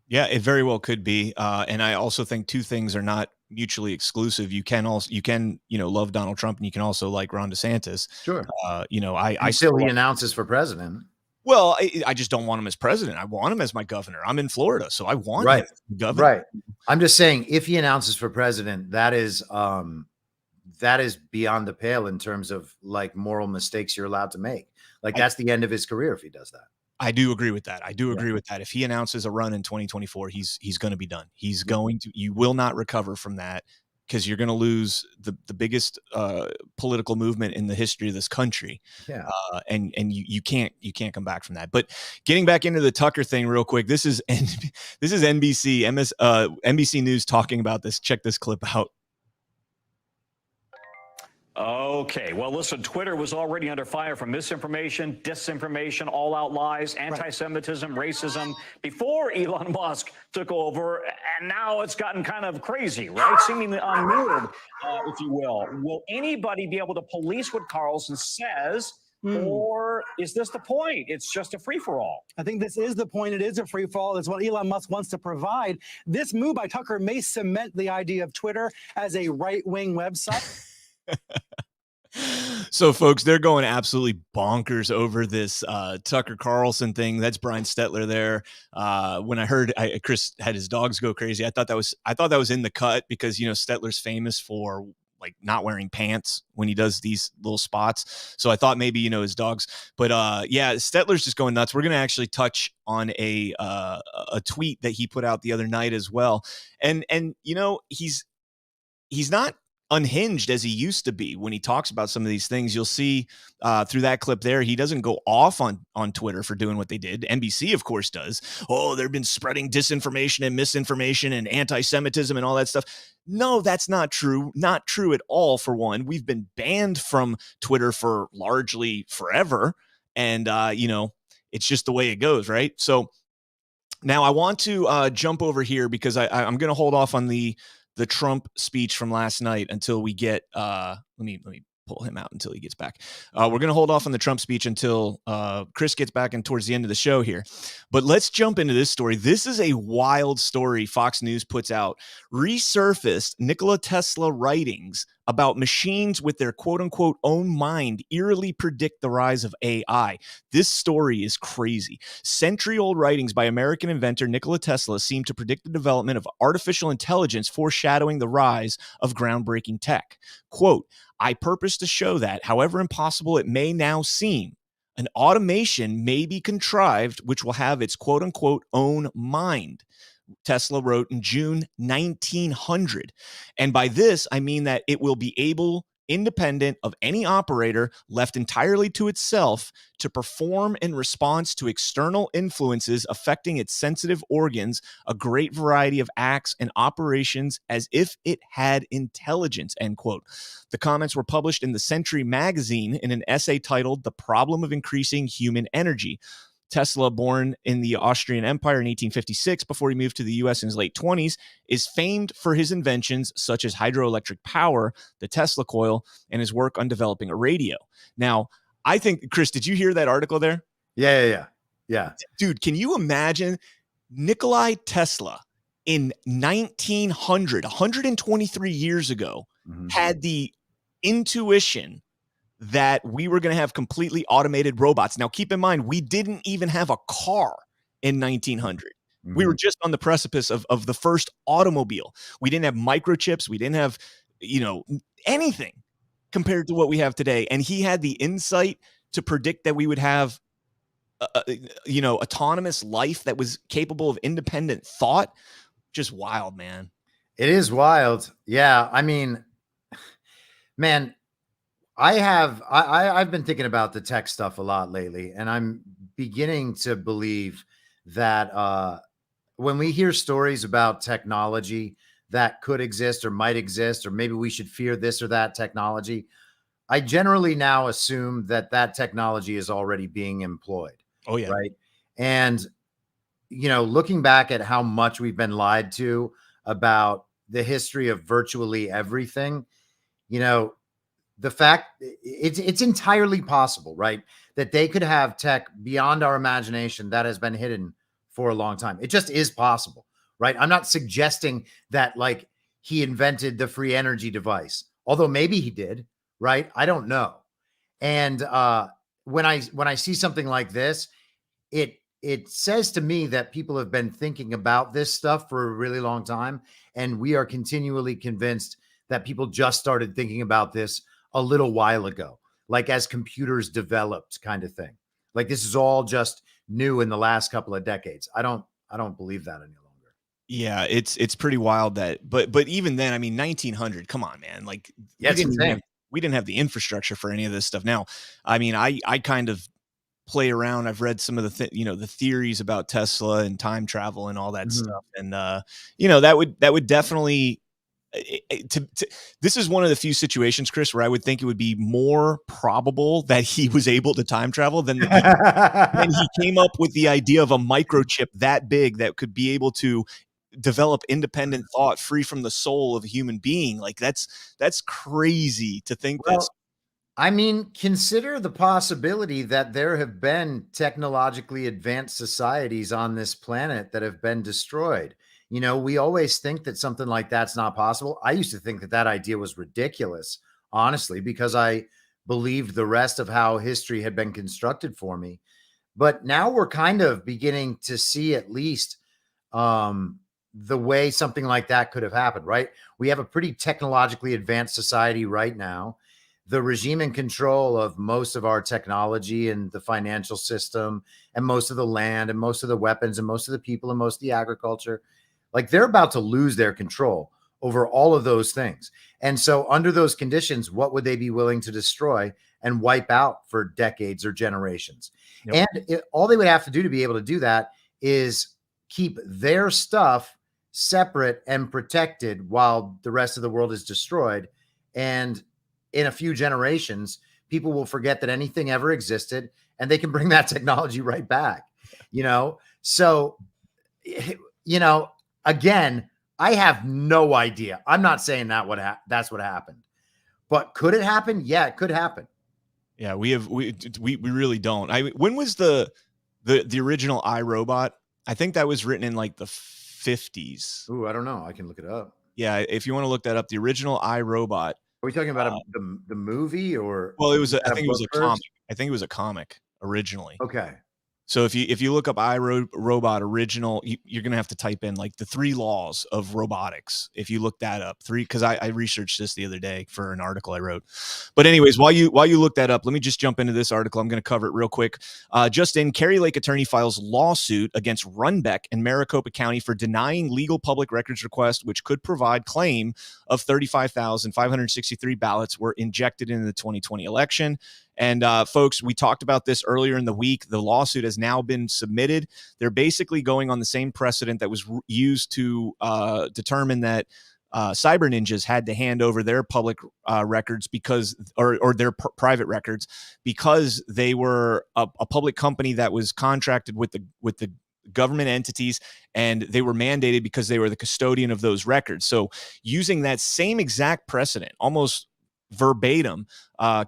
Yeah, it very well could be. And I also think two things are not mutually exclusive. You can love Donald Trump, and you can also like Ron DeSantis. Sure. I still he announces for president. Well, I just don't want him as president. I want him as my governor. I'm in Florida, so I want him as governor. Right. I'm just saying, if he announces for president, that is beyond the pale in terms of like moral mistakes you're allowed to make. Like, that's the end of his career if he does that. I do agree with that. Agree with that. If he announces a run in 2024, he's going to be done. He's going to. You will not recover from that, because you're going to lose the biggest political movement in the history of this country. Yeah. And you can't come back from that. But getting back into the Tucker thing real quick, this is NBC News talking about this. Check this clip out. Okay, well, listen, Twitter was already under fire from misinformation, disinformation, all-out lies, anti-Semitism, racism before Elon Musk took over, and now it's gotten kind of crazy, right? Seemingly unmirrored, if you will. Will anybody be able to police what Carlson says, or is this the point? It's just a free-for-all. I think this is the point. It is a free-for-all. It's what Elon Musk wants to provide. This move by Tucker may cement the idea of Twitter as a right-wing website. So, folks, they're going absolutely bonkers over this Tucker Carlson thing. That's Brian Stetler there. When I heard Chris had his dogs go crazy, I thought that was in the cut, because Stetler's famous for like not wearing pants when he does these little spots. So I thought maybe his dogs, but yeah, Stetler's just going nuts. We're gonna actually touch on a tweet that he put out the other night as well, and he's not unhinged as he used to be when he talks about some of these things. You'll see through that clip there, he doesn't go off on Twitter for doing what they did. NBC, of course, does. Oh, they've been spreading disinformation and misinformation and anti-Semitism and all that stuff. No, that's not true. Not true at all, for one. We've been banned from Twitter for largely forever. And, it's just the way it goes, right? So now I want to jump over here, because I'm going to hold off on the Trump speech from last night until we get let me pull him out until he gets back. We're going to hold off on the Trump speech until Chris gets back and towards the end of the show here. But let's jump into this story. This is a wild story Fox News puts out. Resurfaced Nikola Tesla writings about machines with their quote-unquote own mind eerily predict the rise of AI. This story is crazy. Century-old writings by American inventor Nikola Tesla seem to predict the development of artificial intelligence, foreshadowing the rise of groundbreaking tech. Quote, I purpose to show that, however impossible it may now seem, an automation may be contrived which will have its quote-unquote own mind, Tesla wrote in June 1900. And by this, I mean that it will be able, independent of any operator, left entirely to itself, to perform in response to external influences affecting its sensitive organs, a great variety of acts and operations as if it had intelligence, end quote. The comments were published in the Century magazine in an essay titled The Problem of Increasing Human Energy. Tesla, born in the Austrian Empire in 1856 before he moved to the U.S. in his late 20s, is famed for his inventions such as hydroelectric power, the Tesla coil, and his work on developing a radio. Now, I think, Chris, did you hear that article there? Yeah. Dude, can you imagine Nikolai Tesla in 1900, 123 years ago, had the intuition that we were going to have completely automated robots. Now, keep in mind, we didn't even have a car in 1900. We were just on the precipice of the first automobile. We didn't have microchips. We didn't have, anything compared to what we have today. And he had the insight to predict that we would have, autonomous life that was capable of independent thought. Just wild, man. It is wild. Yeah. I mean, man, I've been thinking about the tech stuff a lot lately, and I'm beginning to believe that when we hear stories about technology that could exist or might exist, or maybe we should fear this or that technology, I generally now assume that that technology is already being employed. Oh, yeah. Right. And, looking back at how much we've been lied to about the history of virtually everything, the fact it's entirely possible, right, that they could have tech beyond our imagination that has been hidden for a long time. It just is possible, right? I'm not suggesting that like he invented the free energy device, although maybe he did, right? I don't know. And when I see something like this, it says to me that people have been thinking about this stuff for a really long time, and we are continually convinced that people just started thinking about this a little while ago, like as computers developed, kind of thing. Like this is all just new in the last couple of decades. I don't believe that any longer. Yeah, it's pretty wild that, but even then, I mean, 1900, come on, man. Like, yeah, we didn't have the infrastructure for any of this stuff. Now, I mean, I kind of play around. I've read some of the the theories about Tesla and time travel and all that stuff. And, that would definitely, this is one of the few situations, Chris, where I would think it would be more probable that he was able to time travel than when he came up with the idea of a microchip that big that could be able to develop independent thought free from the soul of a human being. Like that's crazy to think. This. I mean, consider the possibility that there have been technologically advanced societies on this planet that have been destroyed. We always think that something like that's not possible. I used to think that idea was ridiculous, honestly, because I believed the rest of how history had been constructed for me. But now we're kind of beginning to see at least the way something like that could have happened, right? We have a pretty technologically advanced society right now. The regime in control of most of our technology and the financial system and most of the land and most of the weapons and most of the people and most of the agriculture, like they're about to lose their control over all of those things. And so under those conditions, what would they be willing to destroy and wipe out for decades or generations? Yep. And all they would have to do to be able to do that is keep their stuff separate and protected while the rest of the world is destroyed. And in a few generations, people will forget that anything ever existed and they can bring that technology right back, So, again, I have no idea. I'm not saying that's what happened, But could it happen? Yeah, it could happen. Yeah, we really don't. When was the original iRobot? I think that was written in like the 50s. Ooh, I don't know. I can look it up. Yeah, if you want to look that up, the original iRobot. Are we talking about the movie or? Well, I think it was a first? comic. I think it was a comic originally. Okay. So if you look up iRobot original, you're gonna have to type in like the 3 laws of robotics. If you look that up, because I researched this the other day for an article I wrote. But anyways, while you look that up, let me just jump into this article. I'm gonna cover it real quick. Just in, Kari Lake attorney files lawsuit against Runbeck and Maricopa County for denying legal public records request, which could provide claim of 35,563 ballots were injected into the 2020 election. And folks, we talked about this earlier in the week. The lawsuit has now been submitted. They're basically going on the same precedent that was used to determine that cyber ninjas had to hand over their public records because, or their private records, because they were a public company that was contracted with the government entities, and they were mandated because they were the custodian of those records. So using that same exact precedent, almost verbatim,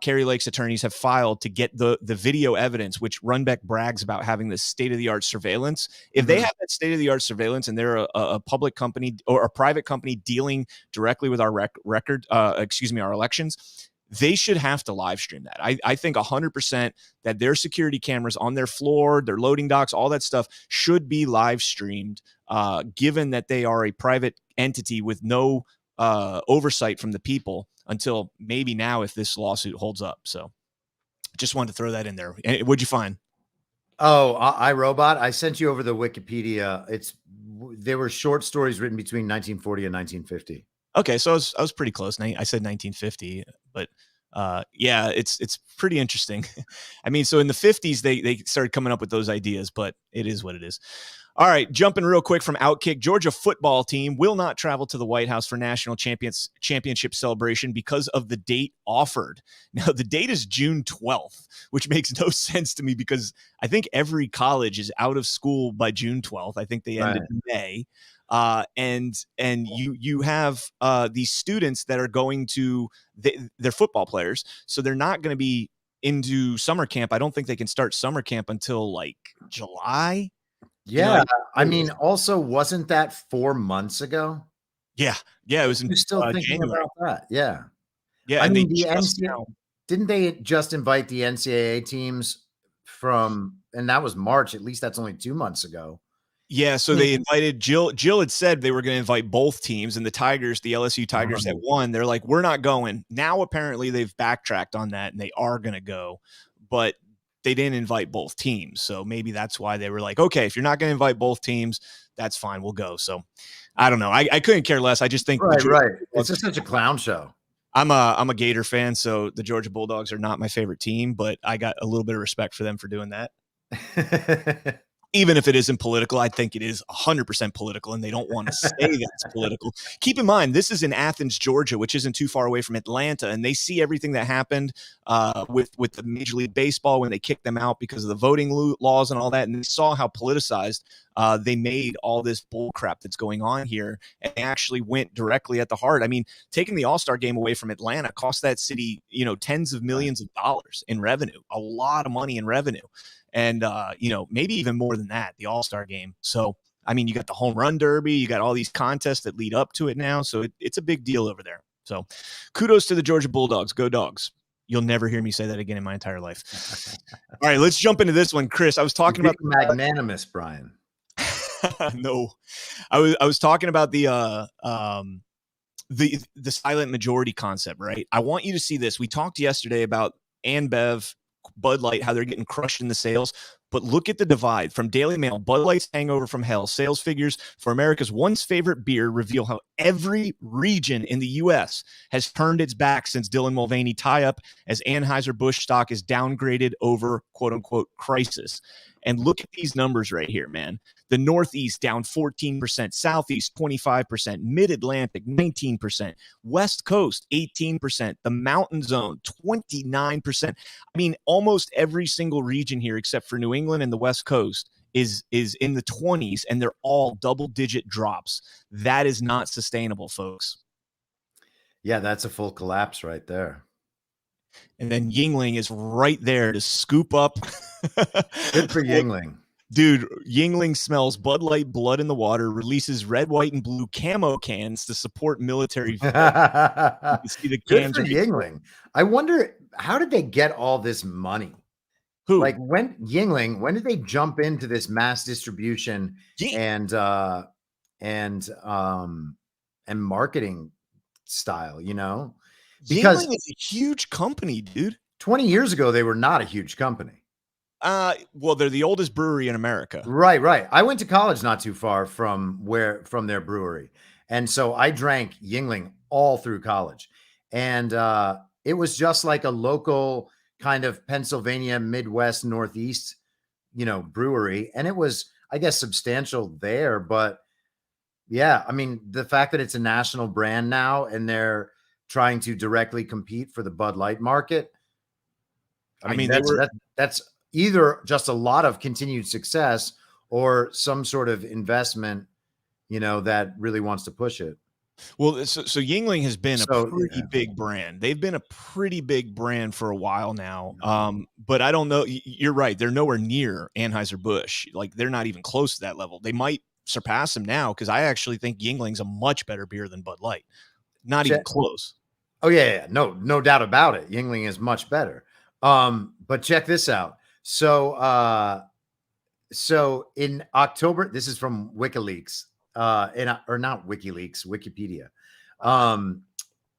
Kari Lake's attorneys have filed to get the video evidence, which Runbeck brags about having this state-of-the-art surveillance. If they have that state-of-the-art surveillance and they're a public company or a private company dealing directly with our our elections, they should have to live stream that. I think 100% that their security cameras on their floor, their loading docks, all that stuff should be live streamed, given that they are a private entity with no oversight from the people until maybe now if this lawsuit holds up. So just wanted to throw that in there. What'd you find? Oh, iRobot. I sent you over the Wikipedia. They were short stories written between 1940 and 1950. Okay, so I was pretty close. I said 1950, but yeah, it's pretty interesting. I mean, so in the 50s they started coming up with those ideas, but it is what it is. All right, jumping real quick from Outkick, Georgia football team will not travel to the White House for national championship celebration because of the date offered. Now, the date is June 12th, which makes no sense to me because I think every college is out of school by June 12th. I think they ended in May. And you have these students that are going to they're football players, so they're not going to be into summer camp. I don't think they can start summer camp until like July. Yeah, I mean, also, wasn't that 4 months ago? Yeah, it was. You're still thinking January. about that? Yeah, yeah. I And mean, the NCAA didn't they just invite the NCAA teams from, and that was March. At least that's only 2 months ago. Yeah, so they invited Jill. Jill had said they were going to invite both teams, and the Tigers, the LSU Tigers that won, they're like, we're not going. Now, apparently, they've backtracked on that, and they are going to go, but they didn't invite both teams. So maybe that's why they were like, okay, if you're not going to invite both teams, that's fine. We'll go. So I don't know. I couldn't care less. I just think right. It's just such a clown show. I'm a Gator fan, so the Georgia Bulldogs are not my favorite team, but I got a little bit of respect for them for doing that. Even if it isn't political, I think it is 100% political, and they don't want to say that's political. Keep in mind, this is in Athens, Georgia, which isn't too far away from Atlanta, and they see everything that happened with the Major League Baseball when they kicked them out because of the voting laws and all that, and they saw how politicized they made all this bull crap that's going on here, and they actually went directly at the heart. I mean, taking the All-Star game away from Atlanta cost that city, tens of millions of dollars in revenue, a lot of money in revenue. And, maybe even more than that, the All-Star game. So, I mean, you got the home run derby, you got all these contests that lead up to it now. So it's a big deal over there. So kudos to the Georgia Bulldogs. Go Dogs. You'll never hear me say that again in my entire life. All right, let's jump into this one. Chris, I was talking about magnanimous, Brian. No, I was talking about the silent majority concept, right? I want you to see this. We talked yesterday about AnBev, Bud Light, how they're getting crushed in the sales. But look at the divide from Daily Mail. Bud Light's hangover from hell. Sales figures for America's once favorite beer reveal how every region in the U.S. has turned its back since Dylan Mulvaney tie-up, as Anheuser-Busch stock is downgraded over quote-unquote crisis. And look at these numbers right here, man. The Northeast down 14%, Southeast 25%, Mid-Atlantic 19%, West Coast 18%, the Mountain Zone 29%. I mean, almost every single region here except for New England and the West Coast is in the 20s, and they're all double-digit drops. That is not sustainable, folks. Yeah, that's a full collapse right there. And then Yingling is right there to scoop up. Good for Yingling. Dude, Yingling smells Bud Light blood in the water, releases red, white, and blue camo cans to support military. You see the Good cans for are Yingling. I wonder, how did they get all this money? Who? Like when did they jump into this mass distribution and marketing style, you know? Because Yingling is a huge company, dude. 20 years ago, they were not a huge company. Well, they're the oldest brewery in America. Right. I went to college not too far from their brewery. And so I drank Yingling all through college. And it was just like a local kind of Pennsylvania, Midwest, Northeast, brewery. And it was, I guess, substantial there. But yeah, I mean, the fact that it's a national brand now and they're trying to directly compete for the Bud Light market. I mean, that's either just a lot of continued success or some sort of investment, that really wants to push it. Well, so Yingling has been a pretty big brand. They've been a pretty big brand for a while now. But I don't know. You're right. They're nowhere near Anheuser-Busch. Like, they're not even close to that level. They might surpass them now because I actually think Yingling's a much better beer than Bud Light. Not even close. Oh, yeah. No doubt about it. Yingling is much better. But check this out. So in October, this is from WikiLeaks, or not WikiLeaks, Wikipedia.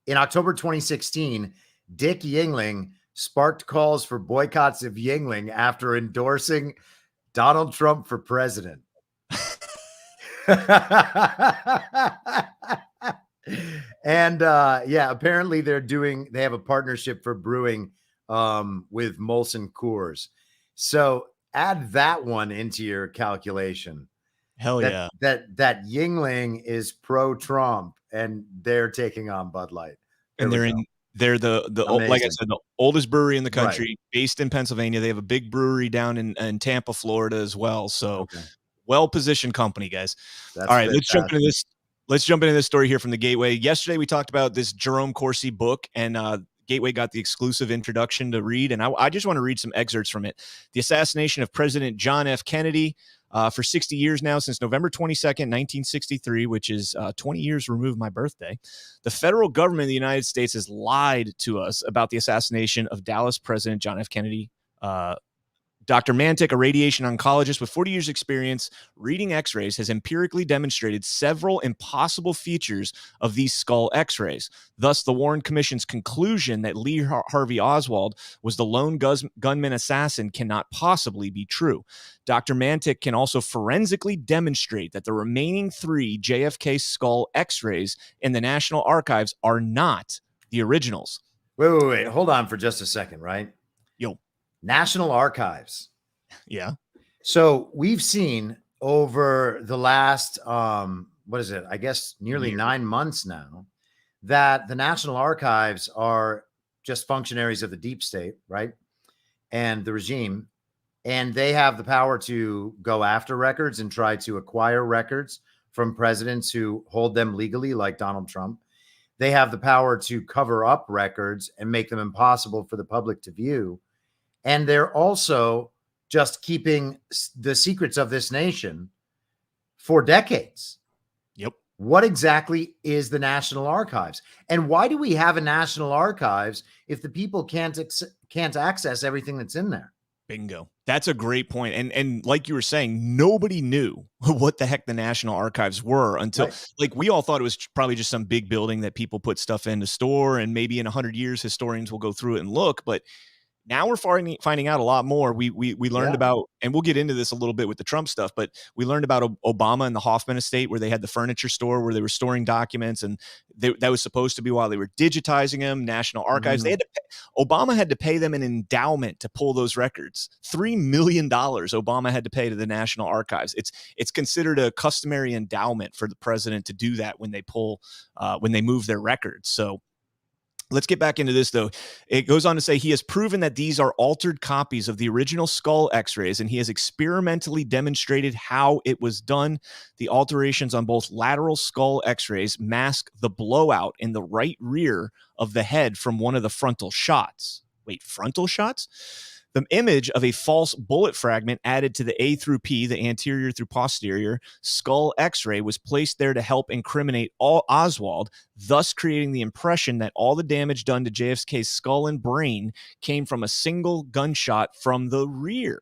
In October 2016, Dick Yingling sparked calls for boycotts of Yingling after endorsing Donald Trump for president. And apparently they have a partnership for brewing with Molson Coors. So add that one into your calculation. Hell yeah. That Yingling is pro-Trump and they're taking on Bud Light. And they're the like I said, the oldest brewery in the country, based in Pennsylvania. They have a big brewery down in Tampa, Florida as well. So well-positioned company, guys. That's all right, fantastic. let's jump into this story here from the Gateway. Yesterday we talked about this Jerome Corsi book, and Gateway got the exclusive introduction to read, and I just want to read some excerpts from it. The assassination of President John F. Kennedy, for 60 years now, since November 22nd, 1963, which is 20 years removed my birthday. The federal government of the United States has lied to us about the assassination of Dallas President John F. Kennedy. Dr. Mantic, a radiation oncologist with 40 years experience reading x-rays, has empirically demonstrated several impossible features of these skull x-rays. Thus, the Warren Commission's conclusion that Lee Harvey Oswald was the lone gunman assassin cannot possibly be true. Dr. Mantic can also forensically demonstrate that the remaining 3 JFK skull x-rays in the National Archives are not the originals. Wait. Hold on for just a second, right? Yo. National Archives. Yeah. So we've seen over the last, what is it? I guess nearly 9 months now, that the National Archives are just functionaries of the deep state, right? And the regime. And they have the power to go after records and try to acquire records from presidents who hold them legally, like Donald Trump. They have the power to cover up records and make them impossible for the public to view. And they're also just keeping the secrets of this nation for decades. Yep. What exactly is the National Archives? And why do we have a National Archives if the people can't access everything that's in there? Bingo. That's a great point. And like you were saying, nobody knew what the heck the National Archives were until like we all thought it was probably just some big building that people put stuff in to store. And maybe in 100 years, historians will go through it and look. But now we're finding out a lot more. We learned about, and we'll get into this a little bit with the Trump stuff, but we learned about Obama and the Hoffman estate, where they had the furniture store where they were storing documents, and that was supposed to be while they were digitizing them. National Archives, Obama had to pay them an endowment to pull those records. $3 million Obama had to pay to the National Archives. It's considered a customary endowment for the president to do that when they move their records. So Let's get back into this, though. It goes on to say he has proven that these are altered copies of the original skull x-rays, and he has experimentally demonstrated how it was done. The alterations on both lateral skull x-rays mask the blowout in the right rear of the head from one of the frontal shots. Wait, frontal shots? The image of a false bullet fragment added to the A through P, the anterior through posterior, skull x-ray was placed there to help incriminate Oswald, thus creating the impression that all the damage done to JFK's skull and brain came from a single gunshot from the rear.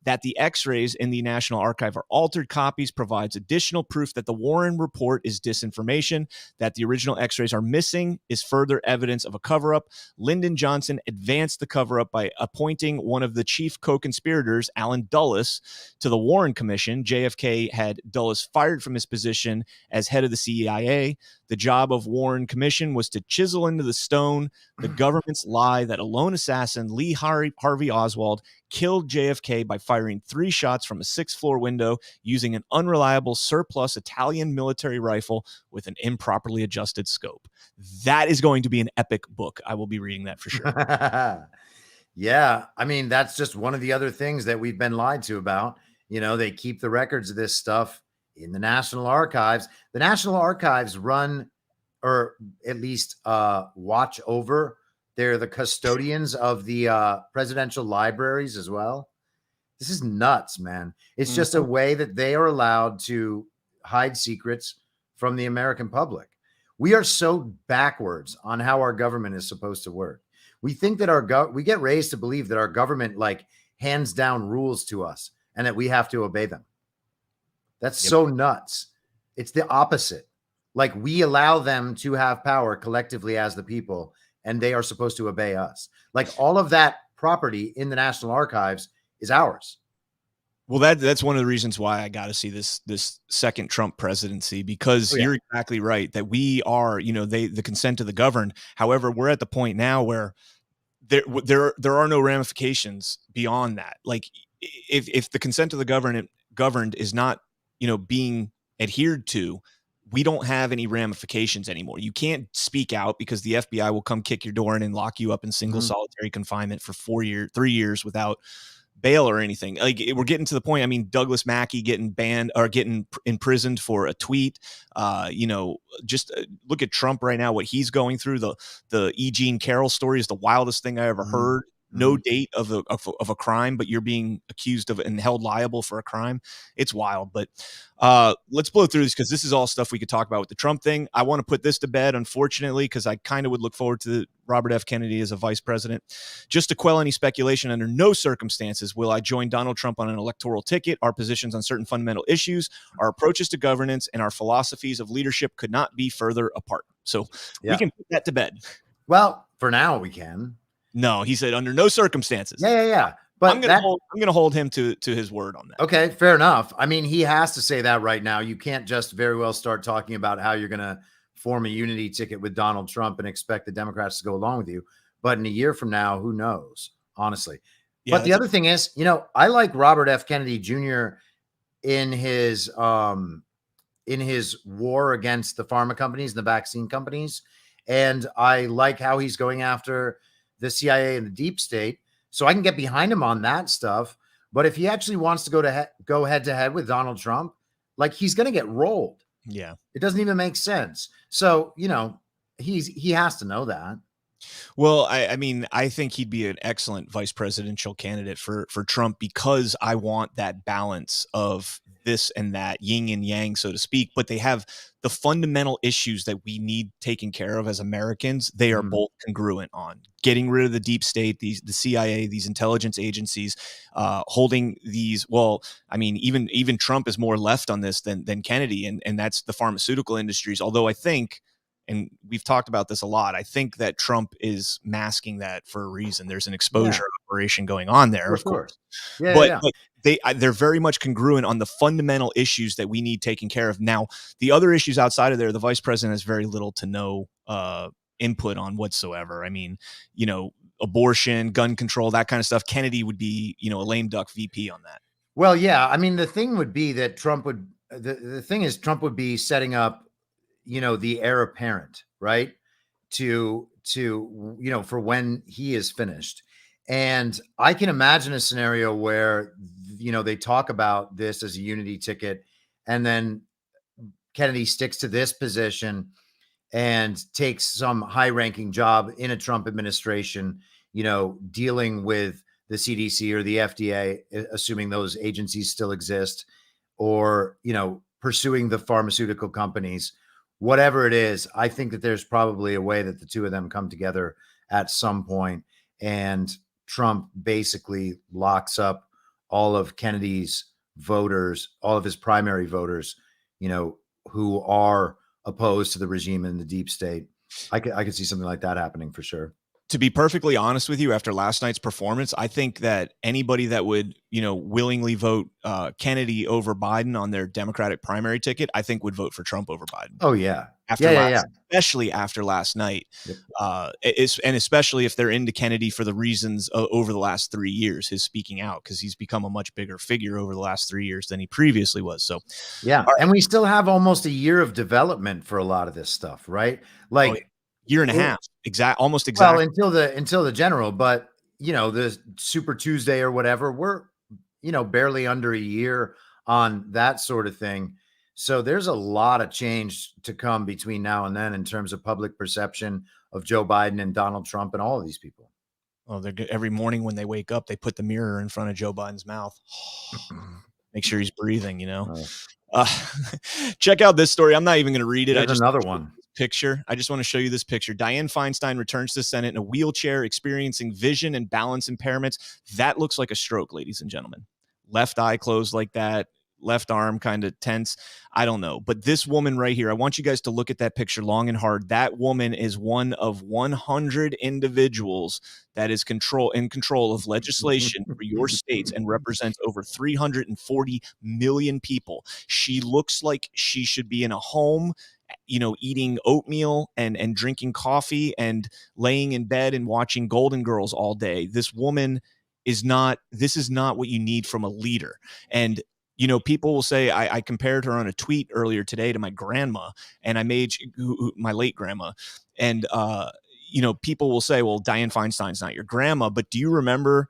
That the x-rays in the National Archive are altered copies provides additional proof that the Warren report is disinformation. That the original x-rays are missing is further evidence of a cover-up. Lyndon Johnson advanced the cover-up by appointing one of the chief co-conspirators, Alan Dulles, to the Warren Commission. JFK had Dulles fired from his position as head of the CIA. The job of Warren Commission was to chisel into the stone the government's lie that a lone assassin, Lee Harvey Oswald, killed JFK by firing 3 shots from a 6th-floor window using an unreliable surplus Italian military rifle with an improperly adjusted scope. That is going to be an epic book. I will be reading that for sure. Yeah. I mean, that's just one of the other things that we've been lied to about. You know, they keep the records of this stuff in the National Archives. The National Archives run, or at least watch over, they're the custodians of the presidential libraries as well. This is nuts, man. It's just a way that they are allowed to hide secrets from the American public. We are so backwards on how our government is supposed to work. We think that we get raised to believe that our government like hands down rules to us and that we have to obey them. That's so nuts. It's the opposite. Like we allow them to have power collectively as the people, and they are supposed to obey us. Like all of that property in the National Archives is ours. Well, that's one of the reasons why I got to see this second Trump presidency, because you're exactly right that we are, you know, the consent of the governed. However, we're at the point now where there are no ramifications beyond that. Like if the consent of the governed is not, you know, being adhered to, we don't have any ramifications anymore. You can't speak out because the FBI will come kick your door in and lock you up in single solitary confinement for 3 years without bail or anything. Like we're getting to the point. I mean, Douglas Mackey getting banned or getting imprisoned for a tweet. You know, just look at Trump right now, what he's going through. The E. Jean Carroll story is the wildest thing I ever heard. No date of a crime, but you're being accused of and held liable for a crime. It's wild. But let's blow through this because this is all stuff we could talk about with the Trump thing. I want to put this to bed, unfortunately, because I kind of would look forward to Robert F. Kennedy as a vice president. Just to quell any speculation, under no circumstances will I join Donald Trump on an electoral ticket. Our positions on certain fundamental issues, our approaches to governance, and our philosophies of leadership could not be further apart. So we can put that to bed. Well, for now we can. No, he said under no circumstances. Yeah. But I'm gonna hold him to his word on that. Okay, fair enough. I mean, he has to say that right now. You can't just very well start talking about how you're gonna form a unity ticket with Donald Trump and expect the Democrats to go along with you. But in a year from now, who knows? Honestly. Yeah, but the other thing is, you know, I like Robert F. Kennedy Jr. in his war against the pharma companies and the vaccine companies, and I like how he's going after the CIA and the deep state. So I can get behind him on that stuff. But if he actually wants to go head to head with Donald Trump, like he's going to get rolled. Yeah. It doesn't even make sense. So, you know, he has to know that. Well, I mean, I think he'd be an excellent vice presidential candidate for Trump because I want that balance of this and that, yin and yang, so to speak. But they have the fundamental issues that we need taken care of as Americans. They are both congruent on getting rid of the deep state, the CIA, these intelligence agencies, holding these. Well, I mean, even Trump is more left on this than Kennedy, and that's the pharmaceutical industries. Although I think, and we've talked about this a lot, I think that Trump is masking that for a reason. There's an exposure operation going on there, of course. But they're very much congruent on the fundamental issues that we need taken care of. Now, the other issues outside of there, the vice president has very little to no input on whatsoever. I mean, you know, abortion, gun control, that kind of stuff. Kennedy would be, you know, a lame duck VP on that. Well, yeah. I mean, the thing would be that Trump would be setting up, you know, the heir apparent, right? To to, for when he is finished. And I can imagine a scenario where, they talk about this as a unity ticket, and then Kennedy sticks to this position and takes some high-ranking job in a Trump administration, dealing with the CDC or the FDA, assuming those agencies still exist, or, pursuing the pharmaceutical companies. Whatever it is, I think that there's probably a way that the two of them come together at some point, and Trump basically locks up all of Kennedy's voters, all of his primary voters, who are opposed to the regime and the deep state. I could see something like that happening for sure. To be perfectly honest with you, after last night's performance, I think that anybody that would, willingly vote Kennedy over Biden on their Democratic primary ticket, I think would vote for Trump over Biden. Oh yeah. Especially after last night. Yep. And especially if they're into Kennedy for the reasons over the last 3 years, his speaking out, because he's become a much bigger figure over the last 3 years than he previously was. So, yeah. Right. And we still have almost a year of development for a lot of this stuff, right? Like, year and a half, almost exactly. Well, until the general, but the Super Tuesday or whatever, we're barely under a year on that sort of thing. So there's a lot of change to come between now and then in terms of public perception of Joe Biden and Donald Trump and all of these people. Well, every morning when they wake up, they put the mirror in front of Joe Biden's mouth. Make sure he's breathing, Check out this story. I'm not even going to read it. There's another one. Picture. I just want to show you this picture. Dianne Feinstein returns to the Senate in a wheelchair, experiencing vision and balance impairments. That looks like a stroke, ladies and gentlemen. Left eye closed like that, left arm kind of tense. I don't know. But this woman right here, I want you guys to look at that picture long and hard. That woman is one of 100 individuals that is in control of legislation for your states and represents over 340 million people. She looks like she should be in a home, eating oatmeal and drinking coffee and laying in bed and watching Golden Girls all day. This woman this is not what you need from a leader. And, people will say, I compared her on a tweet earlier today to my grandma, and I made my late grandma. And, people will say, well, Dianne Feinstein's not your grandma, but do you remember,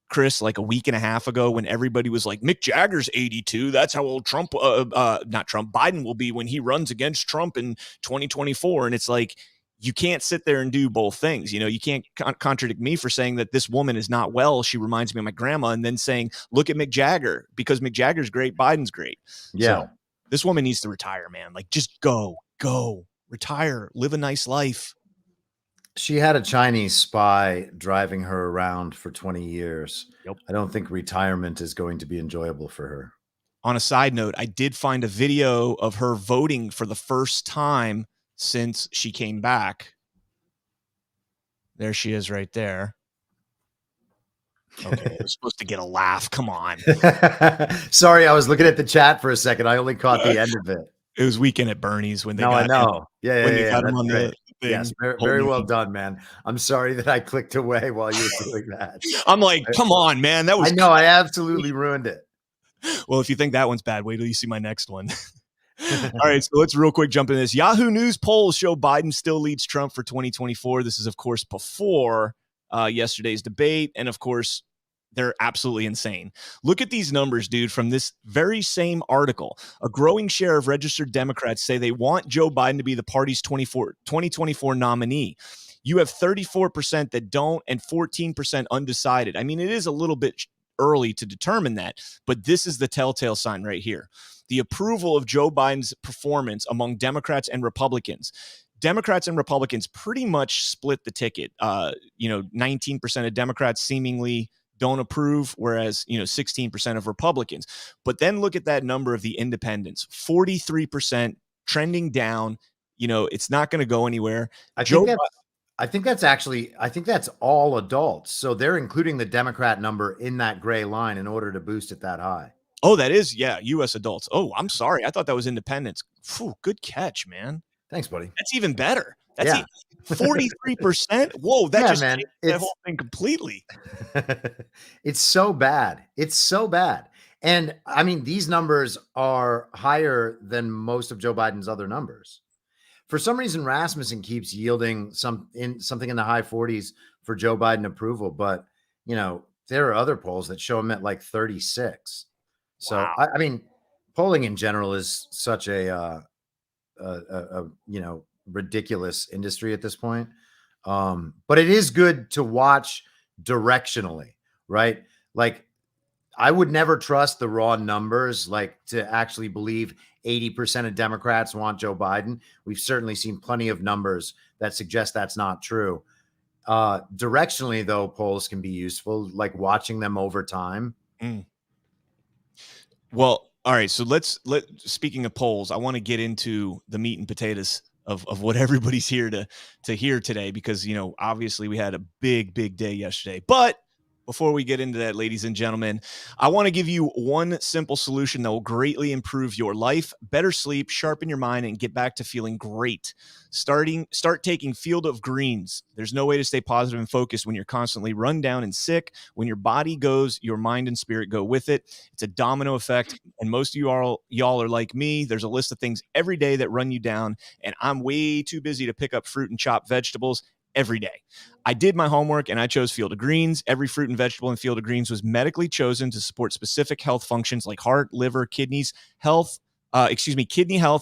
Chris, like a week and a half ago when everybody was like, Mick Jagger's 82. That's how old Biden will be when he runs against Trump in 2024. And it's like, you can't sit there and do both things. You can't contradict me for saying that this woman is not well. She reminds me of my grandma, and then saying, look at Mick Jagger, because Mick Jagger's great. Biden's great. Yeah. So this woman needs to retire, man. Like, just go, retire, live a nice life. She had a Chinese spy driving her around for 20 years. Yep. I don't think retirement is going to be enjoyable for her. On a side note, I did find a video of her voting for the first time since she came back. There she is right there. Okay, I was supposed to get a laugh. Come on. Sorry, I was looking at the chat for a second. I only caught the end of it. It was Weekend at Bernie's when they I know. Him, yeah. Got him on the thing. Yes, very well done, man. I'm sorry that I clicked away while you were doing that. I'm like, come on, man. That was. I know. I absolutely ruined it. Well, if you think that one's bad, wait till you see my next one. All right, so let's real quick jump into this. Yahoo News polls show Biden still leads Trump for 2024. This is, of course, before yesterday's debate. And, of course, they're absolutely insane. Look at these numbers, dude, from this very same article. A growing share of registered Democrats say they want Joe Biden to be the party's 2024 nominee. You have 34% that don't and 14% undecided. I mean, it is a little bit early to determine that, but this is the telltale sign right here. The approval of Joe Biden's performance among Democrats and Republicans. Democrats and Republicans pretty much split the ticket. 19% of Democrats seemingly don't approve, whereas 16% of Republicans. But then look at that number of the independents, 43% trending down. It's not going to go anywhere. I think that's all adults. So they're including the Democrat number in that gray line in order to boost it that high. Oh, that is, U.S. adults. Oh, I'm sorry. I thought that was independents. Phew, good catch, man. Thanks, buddy. That's even better. That's 43%. Whoa, that just changed that whole thing completely. It's so bad. It's so bad. And I mean, these numbers are higher than most of Joe Biden's other numbers. For some reason, Rasmussen keeps yielding something in the high 40s for Joe Biden approval. But, there are other polls that show him at like 36. So, Wow. I mean, polling in general is such a ridiculous industry at this point. But it is good to watch directionally, right? Like, I would never trust the raw numbers, like to actually believe 80% of Democrats want Joe Biden. We've certainly seen plenty of numbers that suggest that's not true. Directionally, though, polls can be useful, like watching them over time. Well, all right. So speaking of polls, I want to get into the meat and potatoes of what everybody's here to hear today, because, obviously we had a big day yesterday. But before we get into that, ladies and gentlemen, I want to give you one simple solution that will greatly improve your life, better sleep, sharpen your mind, and get back to feeling great. Start taking Field of Greens. There's no way to stay positive and focused when you're constantly run down and sick. When your body goes, your mind and spirit go with it. It's a domino effect, and most of y'all are like me. There's a list of things every day that run you down, and I'm way too busy to pick up fruit and chop vegetables every day. I did my homework and I chose Field of Greens. Every fruit and vegetable in Field of Greens was medically chosen to support specific health functions like heart, liver, kidney health,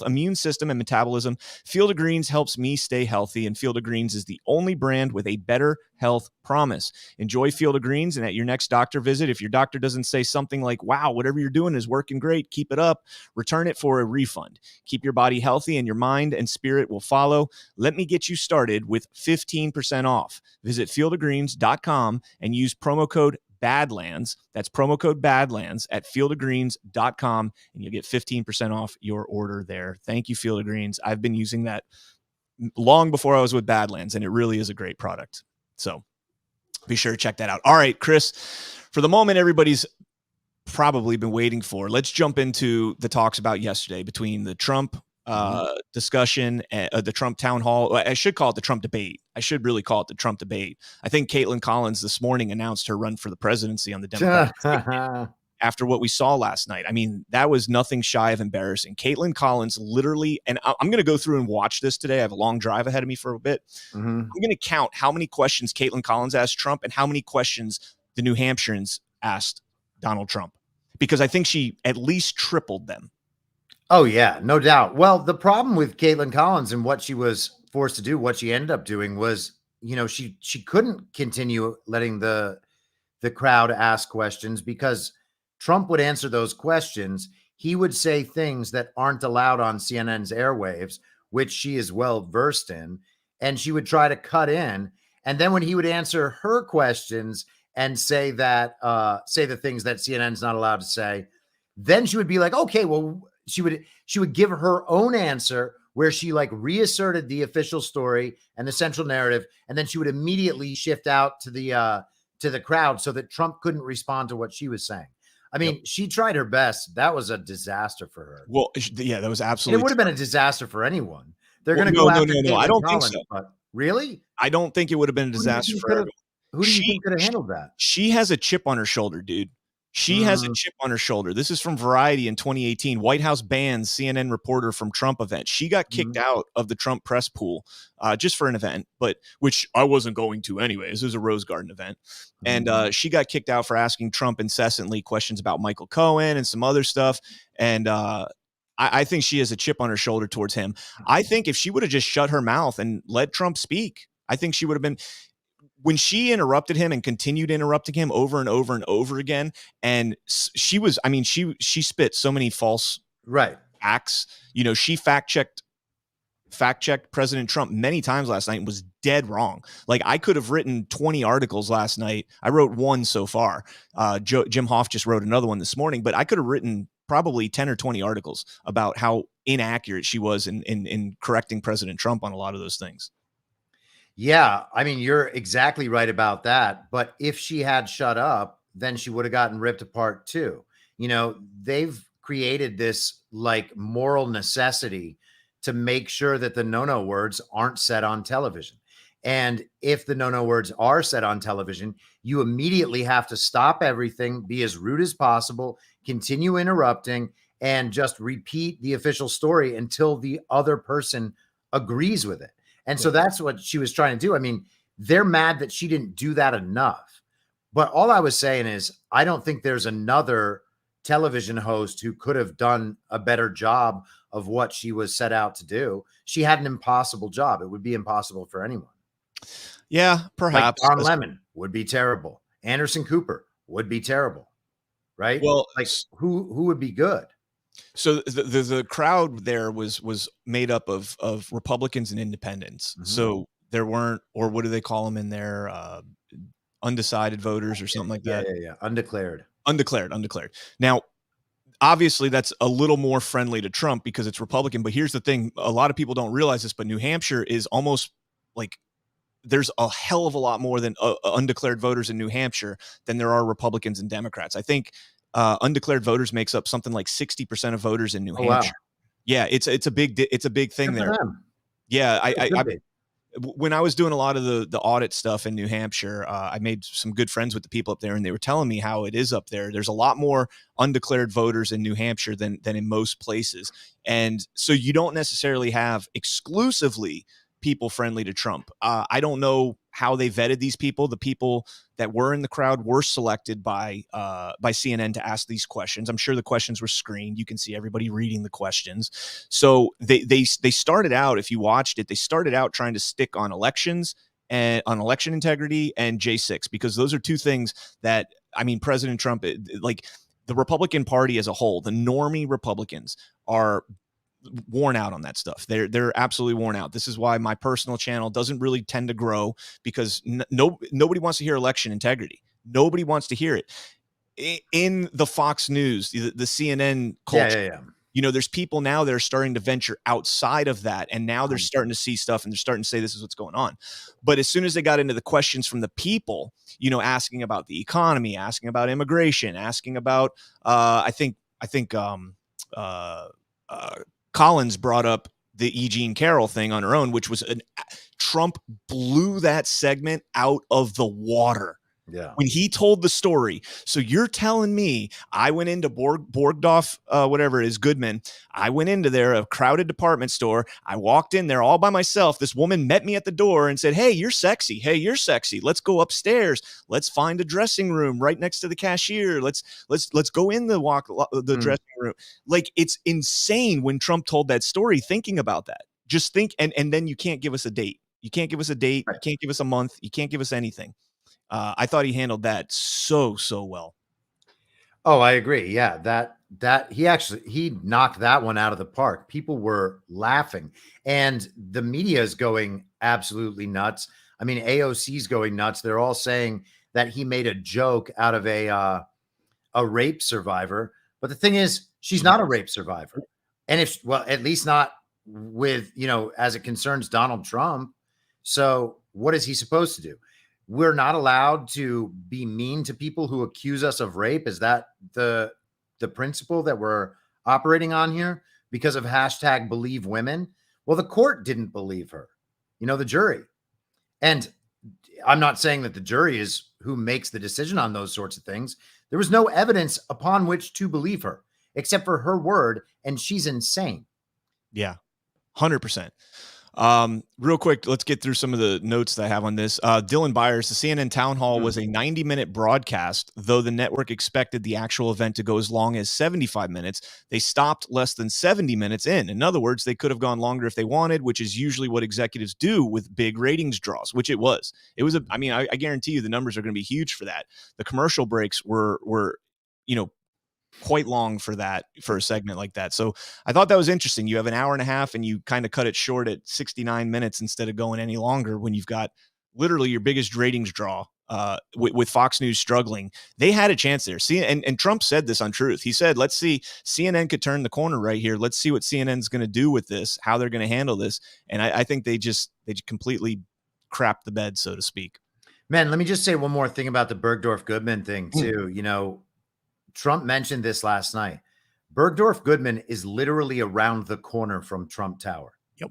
immune system, and metabolism. Field of Greens helps me stay healthy, and Field of Greens is the only brand with a better health promise. Enjoy Field of Greens, and at your next doctor visit, if your doctor doesn't say something like, wow, whatever you're doing is working great, keep it up, return it for a refund. Keep your body healthy and your mind and spirit will follow. Let me get you started with 15% off. Visit fieldofgreens.com and use promo code Badlands. That's promo code Badlands at fieldofgreens.com, and you'll get 15% off your order there. Thank you, Field of Greens. I've been using that long before I was with Badlands, and it really is a great product. So be sure to check that out. All right, Chris, for the moment everybody's probably been waiting for, let's jump into the talks about yesterday between the Trump discussion, the Trump town hall. I should call it the Trump debate. I should really call it the Trump debate. I think Caitlin Collins this morning announced her run for the presidency on the Democratic ticket after what we saw last night. I mean, that was nothing shy of embarrassing. Caitlin Collins literally, and I'm going to go through and watch this today. I have a long drive ahead of me for a bit. I'm going to count how many questions Caitlin Collins asked Trump and how many questions the New Hampshireans asked Donald Trump, because I think she at least tripled them. Oh, yeah, no doubt. Well, the problem with Caitlin Collins and what she was forced to do, what she ended up doing was, she couldn't continue letting the crowd ask questions, because Trump would answer those questions. He would say things that aren't allowed on CNN's airwaves, which she is well versed in, and she would try to cut in. And then when he would answer her questions and say the things that CNN's not allowed to say, then she would be like, okay, well, she would give her own answer where she like reasserted the official story and the central narrative, and then she would immediately shift out to the crowd so that Trump couldn't respond to what she was saying. I mean, she tried her best. That was a disaster for her. Well, yeah, that was absolutely. It would have been a disaster for anyone. They're going to go after Caitlin I don't Collins, think so. But really? I don't think it would have been a disaster for her. Who do you think could have handled that? She has a chip on her shoulder, dude. She has a chip on her shoulder. This is from Variety in 2018. White House bans CNN reporter from Trump event. She got kicked out of the Trump press pool just for an event, but which I wasn't going to anyways. It was a Rose Garden event. And she got kicked out for asking Trump incessantly questions about Michael Cohen and some other stuff. And I think she has a chip on her shoulder towards him. I think if she would have just shut her mouth and let Trump speak, I think she would have been... When she interrupted him and continued interrupting him over and over and over again, and she spit so many false facts. She fact checked President Trump many times last night and was dead wrong. Like, I could have written 20 articles last night. I wrote one so far. Jim Hoff just wrote another one this morning, but I could have written probably 10 or 20 articles about how inaccurate she was in correcting President Trump on a lot of those things. Yeah, I mean, you're exactly right about that. But if she had shut up, then she would have gotten ripped apart too. They've created this like moral necessity to make sure that the no-no words aren't said on television. And if the no-no words are said on television, you immediately have to stop everything, be as rude as possible, continue interrupting, and just repeat the official story until the other person agrees with it. And so that's what she was trying to do. I mean, they're mad that she didn't do that enough. But all I was saying is, I don't think there's another television host who could have done a better job of what she was set out to do. She had an impossible job. It would be impossible for anyone. Yeah, perhaps. Like Don Lemon would be terrible. Anderson Cooper would be terrible, right? Well, like who would be good? So the crowd there was made up of Republicans and independents. Mm-hmm. So there weren't, or what do they call them in there? Undecided voters or something like that. Yeah. Undeclared. Now, obviously that's a little more friendly to Trump because it's Republican, but here's the thing. A lot of people don't realize this, but New Hampshire is almost like there's a hell of a lot more than undeclared voters in New Hampshire than there are Republicans and Democrats. I think undeclared voters makes up something like 60% of voters in New Hampshire. Wow. Yeah, it's a big thing Good there. for them. Yeah, I when I was doing a lot of the audit stuff in New Hampshire, I made some good friends with the people up there, and they were telling me how it is up there. There's a lot more undeclared voters in New Hampshire than in most places. And so you don't necessarily have exclusively people friendly to Trump. I don't know how they vetted these people. The people that were in the crowd were selected by CNN to ask these questions. I'm sure the questions were screened. You can see everybody reading the questions. So they started out, if you watched it, they started out trying to stick on elections and on election integrity and J6, because those are two things that, I mean, President Trump, like the Republican Party as a whole, the normie Republicans are worn out on that stuff. They're absolutely worn out. This is why my personal channel doesn't really tend to grow, because nobody wants to hear election integrity. Nobody wants to hear it. In the Fox News, the CNN culture, you know, there's people now that are starting to venture outside of that, and now they're starting to see stuff and they're starting to say this is what's going on. But as soon as they got into the questions from the people, you know, asking about the economy, asking about immigration, asking about I think Collins brought up the E. Jean Carroll thing on her own, which was Trump blew that segment out of the water. Yeah. When he told the story. So you're telling me I went into Borgdorf, whatever it is, Goodman. I went into there, a crowded department store. I walked in there all by myself. This woman met me at the door and said, "Hey, you're sexy. Hey, you're sexy. Let's go upstairs. Let's find a dressing room right next to the cashier. Let's go in the dressing room." Like, it's insane when Trump told that story, thinking about that. Just think, and then you can't give us a date. You can't give us a date. You can't give us a month. You can't give us anything. I thought he handled that so well. Oh, I agree. Yeah, that he knocked that one out of the park. People were laughing, and the media is going absolutely nuts. I mean, AOC's going nuts. They're all saying that he made a joke out of a rape survivor. But the thing is, she's not a rape survivor, and at least not with, you know, as it concerns Donald Trump. So what is he supposed to do? We're not allowed to be mean to people who accuse us of rape. Is that the principle that we're operating on here because of #BelieveWomen? Well, the court didn't believe her, you know, the jury. And I'm not saying that the jury is who makes the decision on those sorts of things. There was no evidence upon which to believe her except for her word, and she's insane. Yeah, 100%. Real quick, let's get through some of the notes that I have on this. Dylan Byers, the CNN town hall was a 90-minute broadcast, though the network expected the actual event to go as long as 75 minutes. They stopped less than 70 minutes in. In other words, they could have gone longer if they wanted, which is usually what executives do with big ratings draws, which it was. It was I guarantee you the numbers are going to be huge for that. The commercial breaks were, you know, quite long for a segment like that. So I thought that was interesting. You have an hour and a half and you kind of cut it short at 69 minutes instead of going any longer when you've got literally your biggest ratings draw with Fox News struggling. They had a chance there. See, and Trump said this on Truth. He said, let's see, CNN could turn the corner right here. Let's see what CNN's going to do with this, how they're going to handle this. And I think they just completely crapped the bed, so to speak. Man, let me just say one more thing about the Bergdorf Goodman thing too. You know, Trump mentioned this last night. Bergdorf Goodman is literally around the corner from Trump Tower. Yep.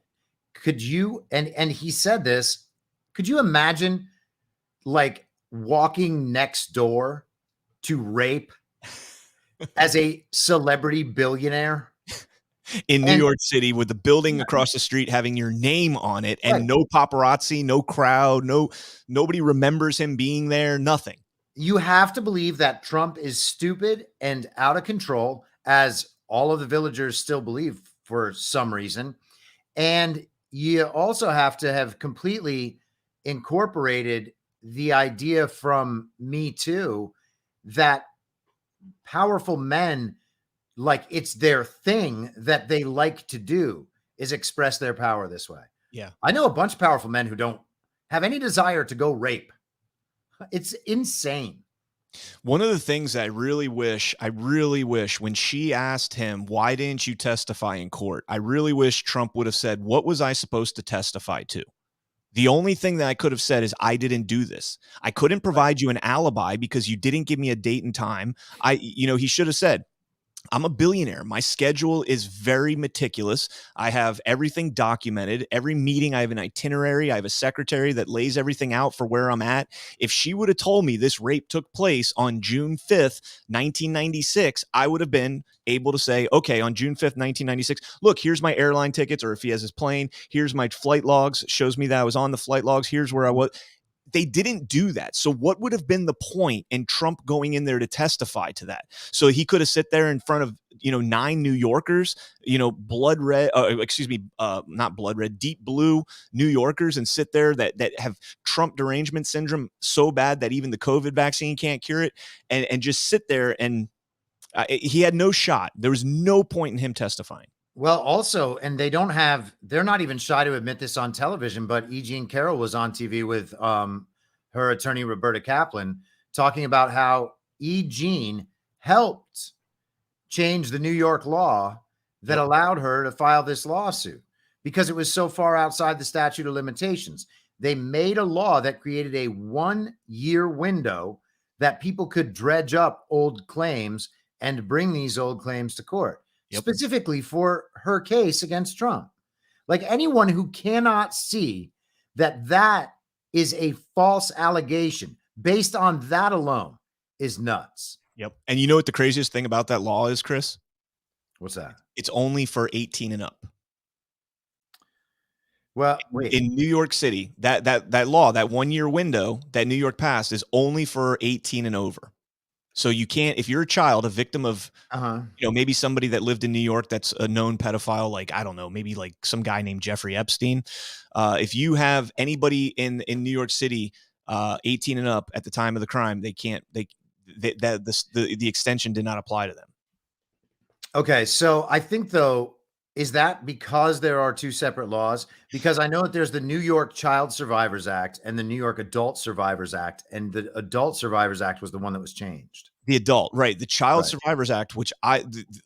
Could you, and he said this, could you imagine like walking next door to rape as a celebrity billionaire? in New York City with the building across the street having your name on it and no paparazzi, no crowd, nobody remembers him being there, nothing. You have to believe that Trump is stupid and out of control, as all of the villagers still believe for some reason. And you also have to have completely incorporated the idea from Me Too that powerful men, like it's their thing that they like to do, is express their power this way. Yeah. I know a bunch of powerful men who don't have any desire to go rape. It's insane. One of the things I really wish when she asked him, why didn't you testify in court? I really wish Trump would have said, what was I supposed to testify to? The only thing that I could have said is I didn't do this. I couldn't provide you an alibi because you didn't give me a date and time. He should have said, I'm a billionaire. My schedule is very meticulous. I have everything documented. Every meeting, I have an itinerary. I have a secretary that lays everything out for where I'm at. If she would have told me this rape took place on June 5th, 1996, I would have been able to say, okay, on June 5th, 1996, look, here's my airline tickets, or if he has his plane, here's my flight logs, shows me that I was on the flight logs. Here's where I was. They didn't do that. So what would have been the point in Trump going in there to testify to that? So he could have sit there in front of, 9 New Yorkers, not blood red, deep blue New Yorkers, and sit there that have Trump derangement syndrome so bad that even the COVID vaccine can't cure it, and just sit there. And he had no shot. There was no point in him testifying. Well, also, and they're not even shy to admit this on television, but E. Jean Carroll was on TV with her attorney, Roberta Kaplan, talking about how E. Jean helped change the New York law that allowed her to file this lawsuit because it was so far outside the statute of limitations. They made a law that created a 1-year window that people could dredge up old claims and bring these old claims to court. Specifically for her case against Trump. Like, anyone who cannot see that is a false allegation based on that alone is nuts. Yep. And you know what the craziest thing about that law is, Chris? What's that? It's only for 18 and up. Well, wait. In New York City, that law, that 1-year window that New York passed, is only for 18 and over. So you can't, if you're a child, a victim of, maybe somebody that lived in New York that's a known pedophile, like, I don't know, maybe like some guy named Jeffrey Epstein. If you have anybody in New York City, 18 and up at the time of the crime, the extension did not apply to them. Okay. So I think, though, is that because there are two separate laws? Because I know that there's the New York Child Survivors Act and the New York Adult Survivors Act, and the Adult Survivors Act was the one that was changed. The adult, right? The Child Survivors Act, which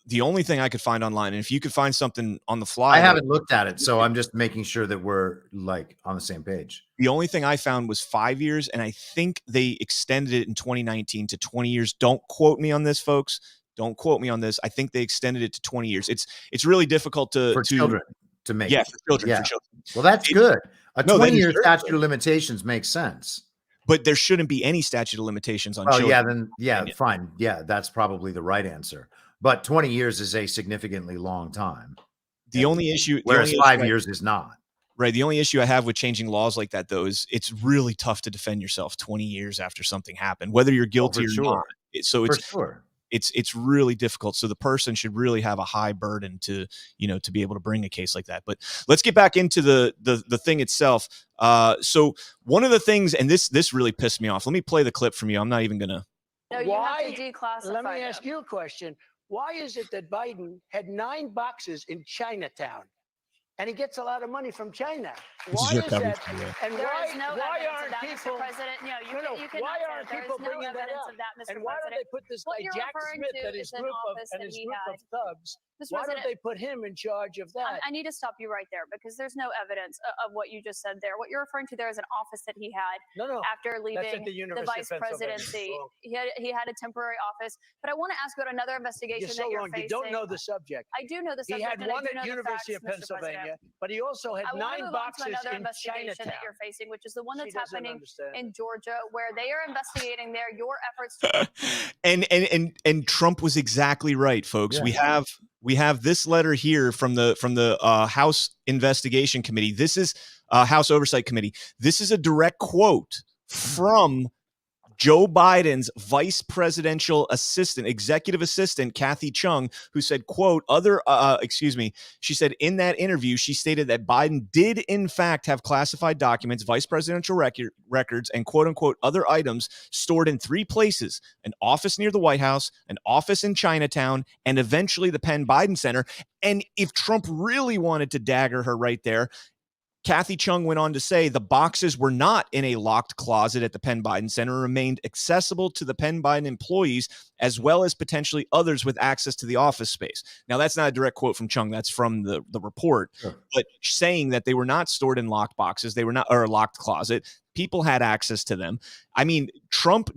the only thing I could find online, and if you could find something on the fly, I haven't looked at it, so I'm just making sure that we're like on the same page. The only thing I found was 5 years, and I think they extended it in 2019 to 20 years. Don't quote me on this, folks. Don't quote me on this. I think they extended it to 20 years. It's really difficult for children to make. Yeah, for children. Yeah. For children. Well, that's good. A 20-year statute of limitations makes sense. But there shouldn't be any statute of limitations on children. Fine. Yeah, that's probably the right answer. But 20 years is a significantly long time. The only issue, whereas 5 years is not. Right. The only issue I have with changing laws like that, though, is it's really tough to defend yourself 20 years after something happened, whether you're guilty or not. It's really difficult. So the person should really have a high burden to be able to bring a case like that. But let's get back into the thing itself. So one of the things, and this really pissed me off. Let me play the clip from you. I'm not even gonna. No, you have to declassify. Let me ask you a question. Why is it that Biden had 9 boxes in Chinatown? And he gets a lot of money from China. Why is that? And why aren't people? Why aren't people bringing that up? And why don't they put this guy Jack Smith and his group of thugs? Why don't they put him in charge of that? I need to stop you right there because there's no evidence of what you just said there. What you're referring to there is an office that he had after leaving the vice presidency. He had a temporary office. But I want to ask about another investigation that you're facing. You don't know the subject. I do know the subject. He had one at University of Pennsylvania. But he also had 9 boxes in Chinatown that you're facing, which is the one that's happening in Georgia, where they are investigating your efforts to and Trump was exactly right, folks. We have we have this letter here from the House Investigation Committee. This is House Oversight Committee. This is a direct quote from Joe Biden's vice presidential assistant, executive assistant, Kathy Chung, who said, quote, she said in that interview, she stated that Biden did in fact have classified documents, vice presidential records, and quote unquote other items stored in 3 places: an office near the White House, an office in Chinatown, and eventually the Penn Biden Center. And if Trump really wanted to dagger her right there, Kathy Chung went on to say the boxes were not in a locked closet at the Penn Biden Center, remained accessible to the Penn Biden employees, as well as potentially others with access to the office space. Now, that's not a direct quote from Chung. That's from the report. Sure. But saying that they were not stored in locked boxes, they were not, or a locked closet. People had access to them. I mean, Trump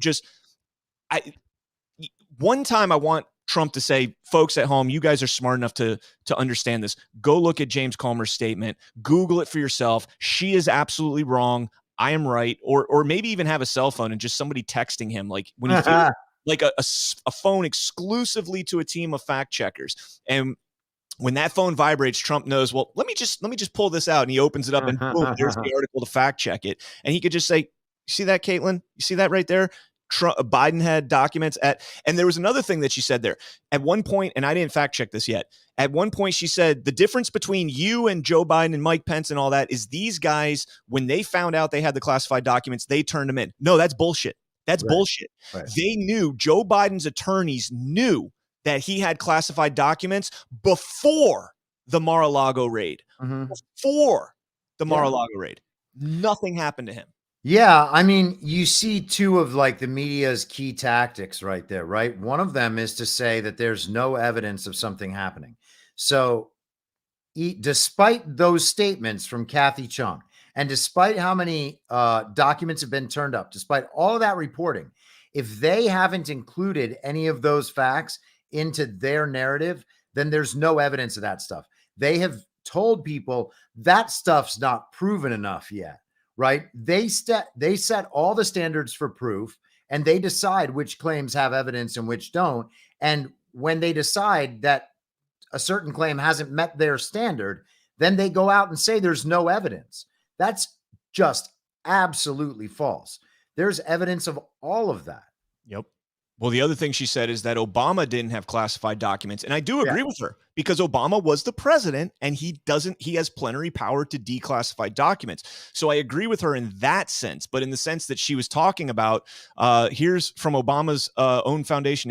one time I want Trump to say, folks at home, you guys are smart enough to understand this. Go look at James Comer's statement. Google it for yourself. She is absolutely wrong. I am right. Or maybe even have a cell phone and just somebody texting him, like when he feels like a phone exclusively to a team of fact checkers. And when that phone vibrates, Trump knows, well, let me just pull this out. And he opens it up and boom, there's the article to fact check it. And he could just say, you see that, Caitlin? You see that right there? Biden had documents and there was another thing that she said there at one point, and I didn't fact check this yet. At one point, she said the difference between you and Joe Biden and Mike Pence and all that is these guys, when they found out they had the classified documents, they turned them in. No, that's bullshit. That's bullshit. Right. They knew, Joe Biden's attorneys knew that he had classified documents before the Mar-a-Lago raid. Before the Mar-a-Lago raid. Nothing happened to him. Yeah, I mean, you see 2 of like the media's key tactics right there, right? One of them is to say that there's no evidence of something happening. So despite those statements from Kathy Chung, and despite how many documents have been turned up, despite all of that reporting, if they haven't included any of those facts into their narrative, then there's no evidence of that stuff. They have told people that stuff's not proven enough yet. Right? They set all the standards for proof, and they decide which claims have evidence and which don't. And when they decide that a certain claim hasn't met their standard, then they go out and say there's no evidence. That's just absolutely false. There's evidence of all of that. Yep. Well, the other thing she said is that Obama didn't have classified documents. And I do agree with her, because Obama was the president and he has plenary power to declassify documents. So I agree with her in that sense. But in the sense that she was talking about, here's from Obama's own foundation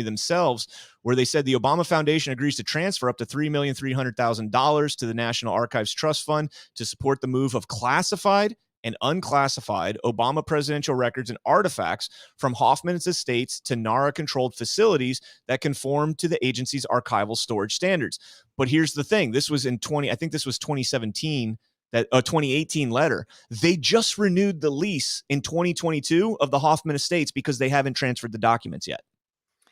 themselves, where they said the Obama Foundation agrees to transfer up to $3,300,000 to the National Archives Trust Fund to support the move of classified and unclassified Obama presidential records and artifacts from Hoffman's estates to NARA-controlled facilities that conform to the agency's archival storage standards. But here's the thing. This was in 2017, that 2018 letter. They just renewed the lease in 2022 of the Hoffman estates because they haven't transferred the documents yet.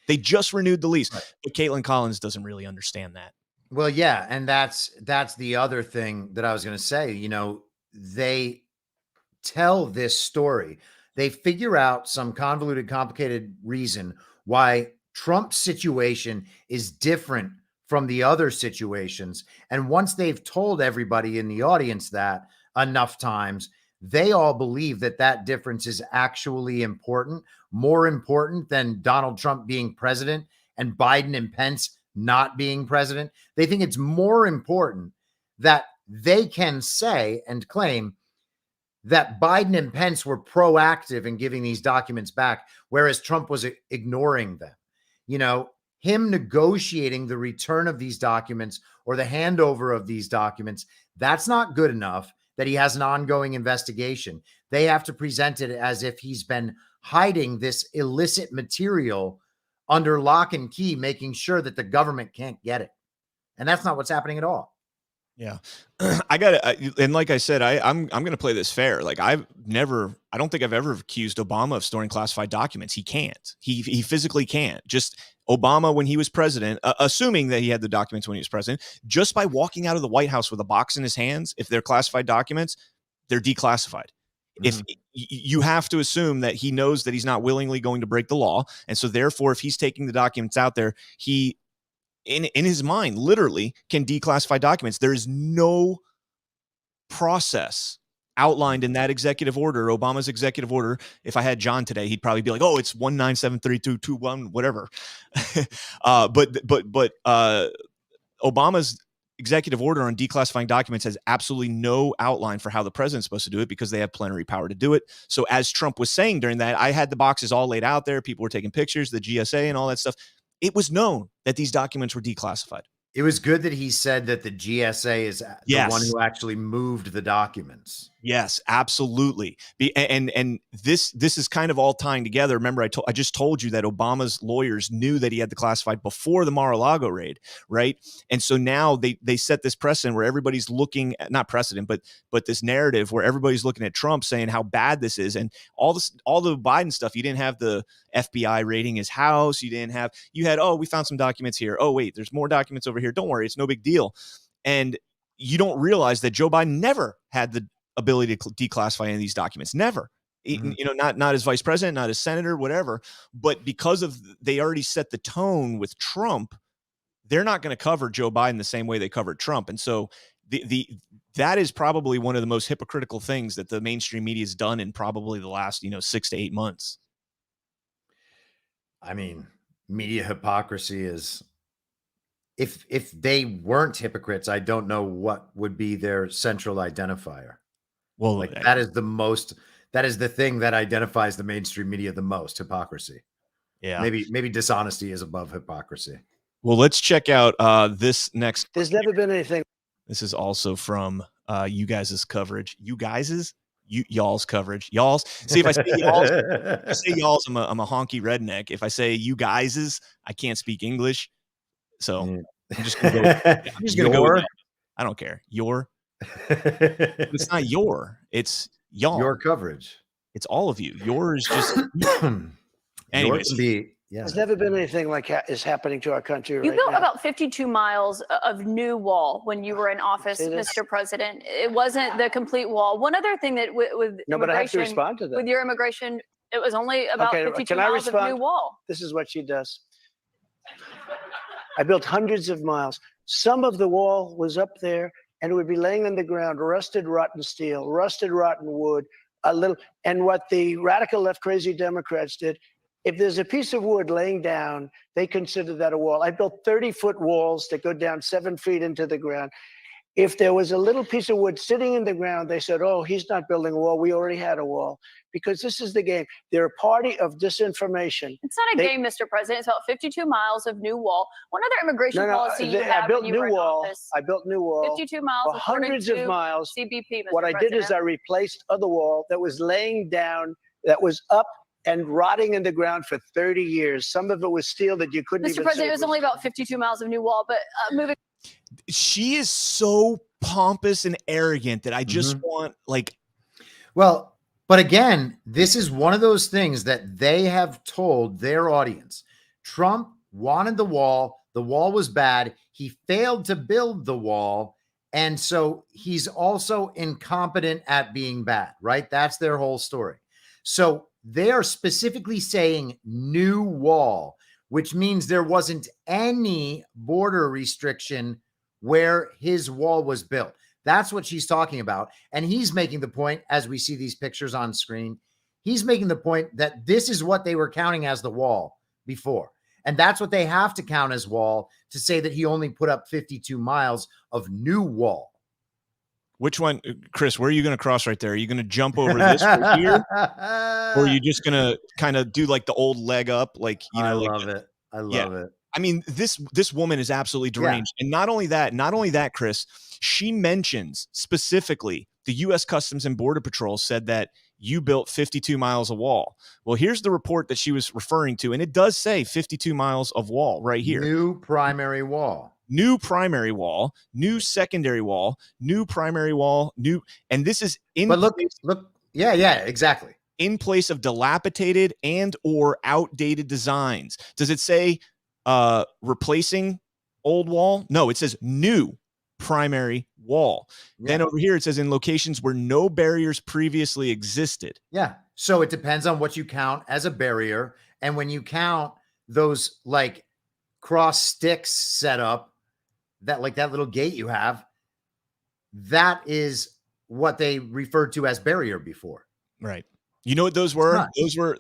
They just renewed the lease. Right. But Caitlin Collins doesn't really understand that. Well, yeah. And that's the other thing that I was going to say. You know, they tell this story. They figure out some convoluted, complicated reason why Trump's situation is different from the other situations. And once they've told everybody in the audience that enough times, they all believe that that difference is actually important, more important than Donald Trump being president and Biden and Pence not being president. They think it's more important that they can say and claim that Biden and Pence were proactive in giving these documents back, whereas Trump was ignoring them. You know, him negotiating the return of these documents or the handover of these documents, that's not good enough that he has an ongoing investigation. They have to present it as if he's been hiding this illicit material under lock and key, making sure that the government can't get it. And that's not what's happening at all. Yeah. And like I said, I'm going to play this fair. Like I don't think I've ever accused Obama of storing classified documents. He can't. He physically can't. Just Obama, when he was president, assuming that he had the documents when he was president, just by walking out of the White House with a box in his hands, if they're classified documents, they're declassified. If you have to assume that he knows that he's not willingly going to break the law. And so therefore, if he's taking the documents out there, he in his mind, literally can declassify documents. There is no process outlined in that executive order, Obama's executive order. If I had John today, he'd probably be like, "Oh, it's 1973221, whatever." But Obama's executive order on declassifying documents has absolutely no outline for how the president's supposed to do it, because they have plenary power to do it. So as Trump was saying during that, I had the boxes all laid out there. People were taking pictures, the GSA and all that stuff. It was known that these documents were declassified. It was good that he said that the GSA is the one who actually moved the documents. Yes, absolutely. And this is kind of all tying together. Remember, I just told you that Obama's lawyers knew that he had the classified before the Mar-a-Lago raid, right? And so now they set this precedent where everybody's looking at, not precedent, but this narrative where everybody's looking at Trump saying how bad this is, and all the Biden stuff. You didn't have the FBI raiding his house. You had, oh, we found some documents here. Oh, wait, there's more documents over here. Don't worry, it's no big deal. And you don't realize that Joe Biden never had the ability to declassify any of these documents. Never. You know, not as vice president, not as senator, whatever. But because of they already set the tone with Trump, they're not going to cover Joe Biden the same way they covered Trump. And so that is probably one of the most hypocritical things that the mainstream media has done in probably the last 6 to 8 months. I mean, media hypocrisy is, if they weren't hypocrites, I don't know what would be their central identifier. Well, like that is the thing that identifies the mainstream media the most: hypocrisy. Yeah. Maybe dishonesty is above hypocrisy. Well, let's check out this next. There's never been anything. This is also from you guys' coverage. Y'all's coverage. Y'all's. See, if I say y'all's, I'm a honky redneck. If I say you guys's, I can't speak English. So I'm just gonna go with that. I don't care. It's not it's y'all. Your coverage. It's all of you. Yours just anyways. There's never been anything like is happening to our country right now. You built about 52 miles of new wall when you were in office, Mr. President. It wasn't the complete wall. One other thing that with but I have to respond to that. With your immigration, it was only about 52 miles of new wall. This is what she does. I built hundreds of miles. Some of the wall was up there, and it would be laying on the ground, rusted, rotten steel, rusted, rotten wood, and what the radical left crazy Democrats did, if there's a piece of wood laying down, they consider that a wall. I built 30-foot walls that go down 7 feet into the ground. If there was a little piece of wood sitting in the ground, they said, oh, he's not building a wall. We already had a wall. Because this is the game. They're a party of disinformation. It's not a game, Mr. President. It's about 52 miles of new wall. One other immigration policy you had when you were in office. I built new wall. 52 miles. Hundreds of miles. CBP, Mr. What I did is I replaced other wall that was laying down, that was up and rotting in the ground for 30 years. Some of it was steel that you couldn't even Mr. President, it was only about 52 miles of new wall, but moving. She is so pompous and arrogant that I just want well, but again, this is one of those things that they have told their audience. Trump wanted the wall. The wall was bad. He failed to build the wall. And so he's also incompetent at being bad, right? That's their whole story. So they are specifically saying new wall, which means there wasn't any border restriction where his wall was built. That's what she's talking about. And he's making the point, as we see these pictures on screen, he's making the point that this is what they were counting as the wall before. And that's what they have to count as wall to say that he only put up 52 miles of new wall. Which one, Chris, where are you going to cross right there? Are you going to jump over this right here? Or are you just going to kind of do like the old leg up? I love it. I love it. I mean, this woman is absolutely deranged. Yeah. And not only that, Chris, she mentions specifically the U.S. Customs and Border Patrol said that you built 52 miles of wall. Well, here's the report that she was referring to, and it does say 52 miles of wall right here. New primary wall. New primary wall, new secondary wall, new primary wall, and this is in. But look, yeah, exactly. In place of dilapidated and or outdated designs. Does it say replacing old wall? No, it says new primary wall. Yeah. Then over here it says in locations where no barriers previously existed. Yeah. So it depends on what you count as a barrier, and when you count those cross sticks set up, that like that little gate you have, that is what they referred to as barrier before. Right. You know what those were?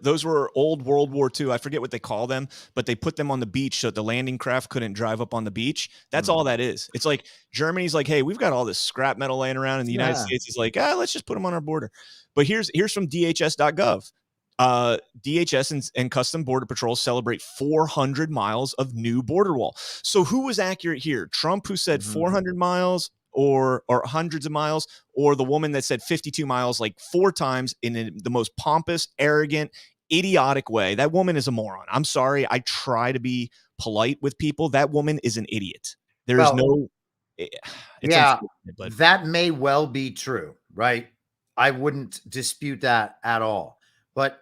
Those were old World War II. I forget what they call them, but they put them on the beach so that the landing craft couldn't drive up on the beach. That's all that is. It's like Germany's like, hey, we've got all this scrap metal laying around, and the United States is like, let's just put them on our border. But here's from DHS.gov. DHS and Custom Border Patrol celebrate 400 miles of new border wall. So who was accurate here? Trump, who said 400 miles or hundreds of miles, or the woman that said 52 miles like 4 times in the most pompous, arrogant, idiotic way? That woman is a moron. I'm sorry. I try to be polite with people. That woman is an idiot. There's but that may well be true, right? I wouldn't dispute that at all. But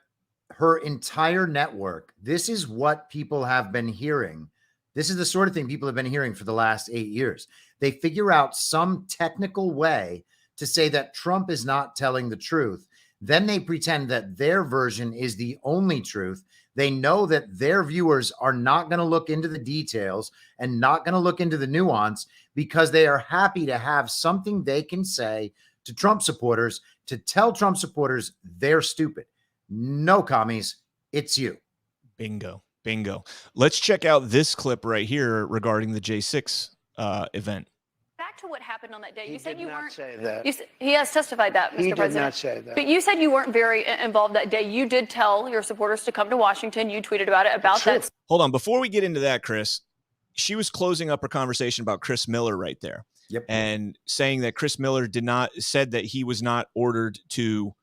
her entire network, this is what people have been hearing. This is the sort of thing people have been hearing for the last 8 years. They figure out some technical way to say that Trump is not telling the truth. Then they pretend that their version is the only truth. They know that their viewers are not going to look into the details and not going to look into the nuance, because they are happy to have something they can say to Trump supporters to tell Trump supporters they're stupid. No, commies, it's you. Bingo. Let's check out this clip right here regarding the J6 event. Back to what happened on that day. You said you weren't. Say that. He has testified that, Mr. President. He did not say that. But you said you weren't very involved that day. You did tell your supporters to come to Washington. You tweeted about that. Hold on. Before we get into that, Chris, she was closing up her conversation about Chris Miller right there. Yep. And saying that Chris Miller said that he was not ordered to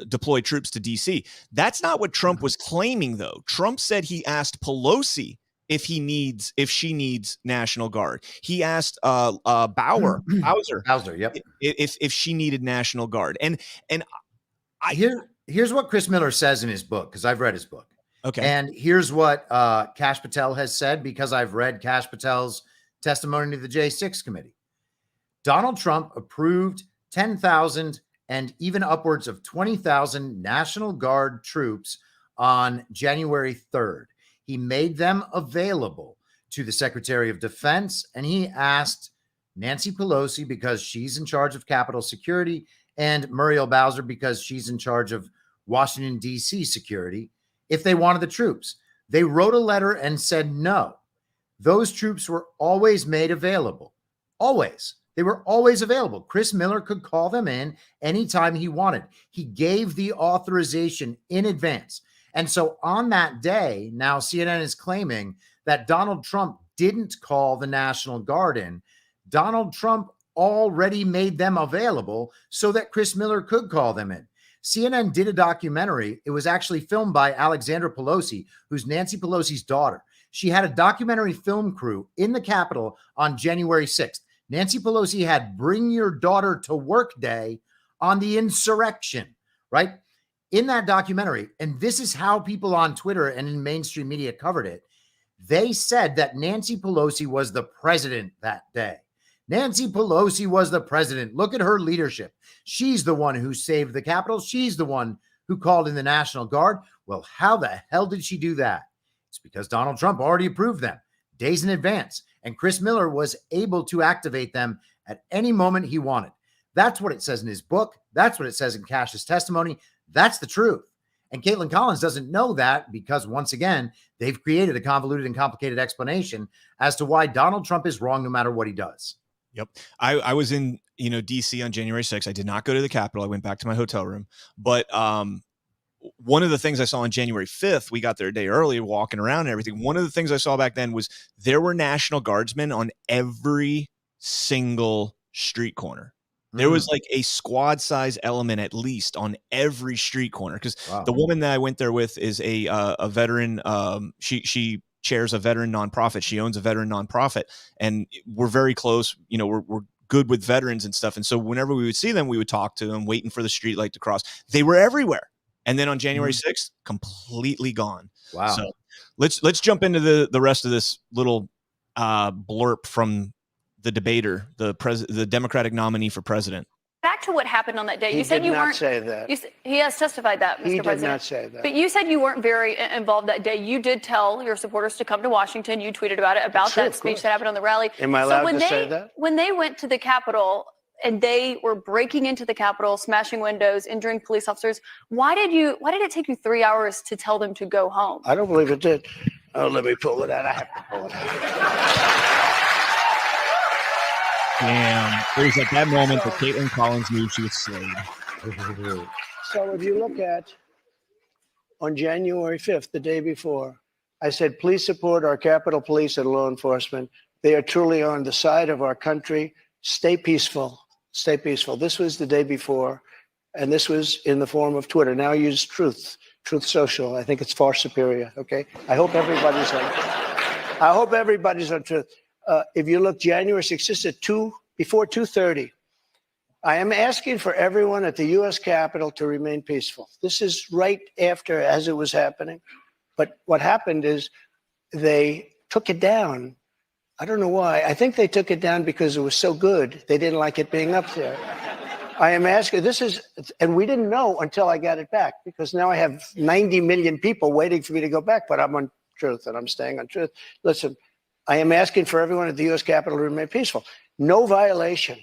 deploy troops to DC. That's not what Trump was claiming, though. Trump said he asked Pelosi if she needs National Guard. He asked Bowser, yep, if she needed National Guard. And here's what Chris Miller says in his book, because I've read his book. Okay. And here's what Kash Patel has said, because I've read Kash Patel's testimony to the J6 committee. Donald Trump approved 10,000 and even upwards of 20,000 National Guard troops on January 3rd. He made them available to the Secretary of Defense, and he asked Nancy Pelosi, because she's in charge of Capitol security, and Muriel Bowser, because she's in charge of Washington, D.C. security, if they wanted the troops. They wrote a letter and said no. Those troops were always made available. Always. They were always available. Chris Miller could call them in anytime he wanted. He gave the authorization in advance. And so on that day, now CNN is claiming that Donald Trump didn't call the National Guard in. Donald Trump already made them available so that Chris Miller could call them in. CNN did a documentary. It was actually filmed by Alexandra Pelosi, who's Nancy Pelosi's daughter. She had a documentary film crew in the Capitol on January 6th. Nancy Pelosi had Bring Your Daughter to Work Day on the insurrection, right? In that documentary, and this is how people on Twitter and in mainstream media covered it, they said that Nancy Pelosi was the president that day. Nancy Pelosi was the president. Look at her leadership. She's the one who saved the Capitol. She's the one who called in the National Guard. Well, how the hell did she do that? It's because Donald Trump already approved them days in advance, and Chris Miller was able to activate them at any moment he wanted. That's what it says in his book. That's what it says in Kash's testimony. That's the truth. And Caitlin Collins doesn't know that because, once again, they've created a convoluted and complicated explanation as to why Donald Trump is wrong no matter what he does. Yep. I was in, DC on January 6th. I did not go to the Capitol. I went back to my hotel room. But one of the things I saw on January 5th, we got there a day early, walking around and everything. One of the things I saw back then was there were National Guardsmen on every single street corner. There was like a squad size element at least on every street corner, because the woman that I went there with is a veteran. She chairs a veteran nonprofit. She owns a veteran nonprofit, and we're very close. We're good with veterans and stuff. And so whenever we would see them, we would talk to them, waiting for the street light to cross. They were everywhere. And then on January 6th, completely gone. Wow. So let's jump into the rest of this little blurb from the debater, the Democratic nominee for president. back to what happened on that day. He You said did you not weren't. say that. He has testified that, Mr. He did President. not say that. But you said you weren't very involved that day. You did tell your supporters to come to Washington. You tweeted about it, about that speech that happened on the rally. Am I allowed to say that? When they went to the Capitol and they were breaking into the Capitol, smashing windows, injuring police officers, why did it take you 3 hours to tell them to go home? I don't believe it did. Oh, let me pull it out. I have to pull it out. Damn. It was at that moment that Caitlin Collins knew she was slayed. So if you look at on January 5th, the day before, I said, please support our Capitol Police and law enforcement. They are truly on the side of our country. Stay peaceful. Stay peaceful. This was the day before, and this was in the form of Twitter. Now use Truth Social. I think it's far superior, okay? I hope everybody's on Truth. If you look January 6th, this is before 2:30. I am asking for everyone at the U.S. Capitol to remain peaceful. This is right after, as it was happening. But what happened is they took it down. I don't know why. I think they took it down because it was so good. They didn't like it being up there. I am asking, and we didn't know until I got it back, because now I have 90 million people waiting for me to go back, but I'm on Truth and I'm staying on Truth. Listen, I am asking for everyone at the U.S. Capitol to remain peaceful. No violation.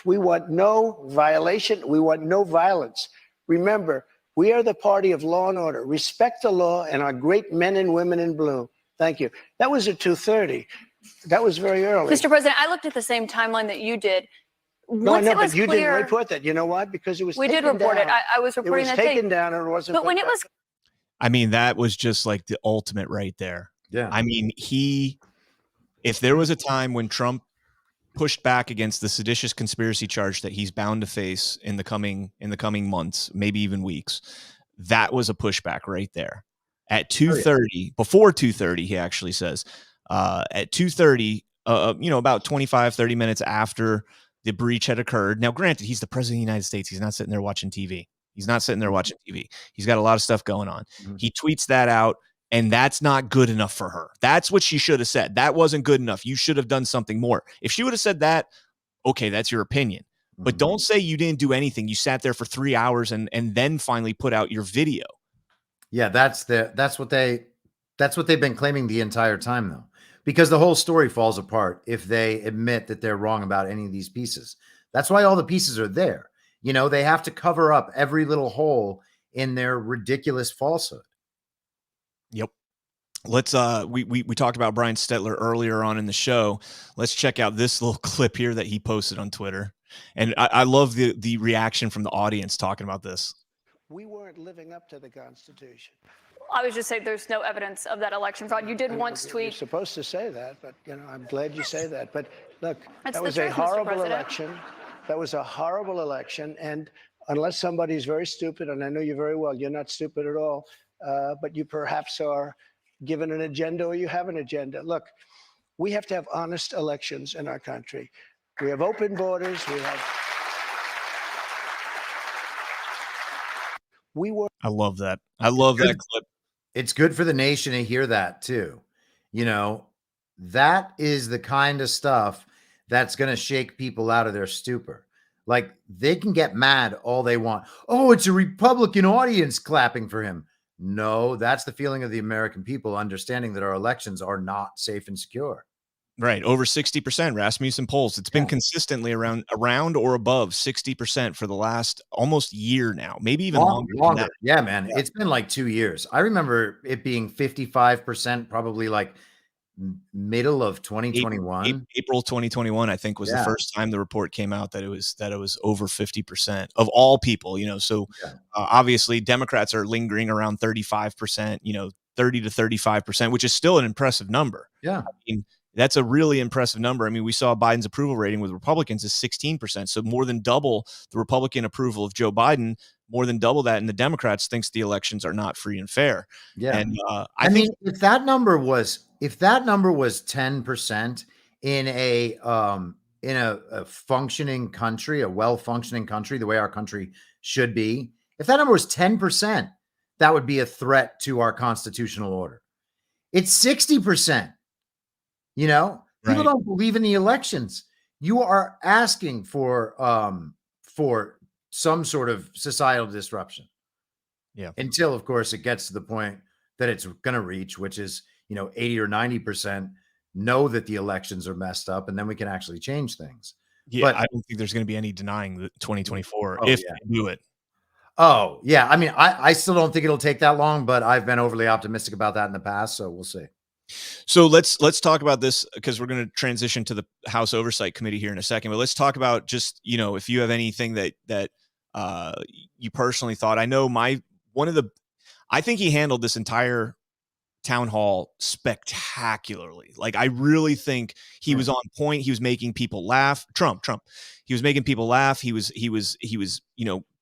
We want no violation. We want no violence. Remember, we are the party of law and order. Respect the law and our great men and women in blue. Thank you. That was at 2:30. That was very early. Mr. President, I looked at the same timeline that you did. No, but you didn't report that. You know why? Because it was we did report down. it. I was reporting that it was taken down and it wasn't. But when it was, I mean, that was just like the ultimate right there. Yeah. I mean, if there was a time when Trump pushed back against the seditious conspiracy charge that he's bound to face in the coming months, maybe even weeks, that was a pushback right there. At 2:30, before 2:30, he actually says, at 2:30, about 25, 30 minutes after the breach had occurred. Now, granted, he's the president of the United States. He's not sitting there watching TV. He's got a lot of stuff going on. Mm-hmm. He tweets that out. And that's not good enough for her. That's what she should have said. That wasn't good enough. You should have done something more. If she would have said that, okay, that's your opinion. Mm-hmm. But don't say you didn't do anything. You sat there for 3 hours and then finally put out your video. Yeah, that's what they've been claiming the entire time, though, because the whole story falls apart if they admit that they're wrong about any of these pieces. That's why all the pieces are there. They have to cover up every little hole in their ridiculous falsehood. Yep. Let's we talked about Brian Stetler earlier on in the show. Let's check out this little clip here that he posted on Twitter. And I love the reaction from the audience talking about this. We weren't living up to the Constitution. I was just saying there's no evidence of that election fraud. You did once tweet. You're supposed to say that, but I'm glad you say that. But look, that was a horrible election. That was a horrible election. And unless somebody's very stupid, and I know you very well, you're not stupid at all. But you perhaps are given an agenda or you have an agenda. Look, we have to have honest elections in our country. We have open borders. I love that. I love that clip. It's good for the nation to hear that too. That is the kind of stuff that's going to shake people out of their stupor. Like, they can get mad all they want. Oh, it's a Republican audience clapping for him. No, that's the feeling of the American people, understanding that our elections are not safe and secure. Right. Over 60%, Rasmussen polls. It's been consistently around or above 60% for the last almost year now, maybe even longer. Yeah, man. Yeah. It's been like 2 years. I remember it being 55%, probably like middle of 2021. April 2021, I think, was the first time the report came out that it was over 50% of all people, so obviously Democrats are lingering around 35%, 30 to 35%, which is still an impressive number. Yeah. I mean, that's a really impressive number. I mean, we saw Biden's approval rating with Republicans is 16%. So more than double the Republican approval of Joe Biden, more than double that. And the Democrats thinks the elections are not free and fair. Yeah. And I mean, if that number was 10% in a functioning country, a well-functioning country, the way our country should be, if that number was 10%, that would be a threat to our constitutional order. It's 60%. People don't believe in the elections. You are asking for for some sort of societal disruption. Yeah. Until, of course, it gets to the point that it's going to reach, which is, 80 or 90% know that the elections are messed up, and then we can actually change things. Yeah, But I don't think there's going to be any denying the 2024 Oh, if yeah. they do it. Oh, yeah. I mean, I still don't think it'll take that long, but I've been overly optimistic about that in the past, so we'll see. So let's talk about this, because we're going to transition to the House Oversight Committee here in a second. But let's talk about just, if you have anything that you personally thought. I know I think he handled this entire town hall spectacularly. Like, I really think he was on point. He was making people laugh. Trump. He was making people laugh. He was,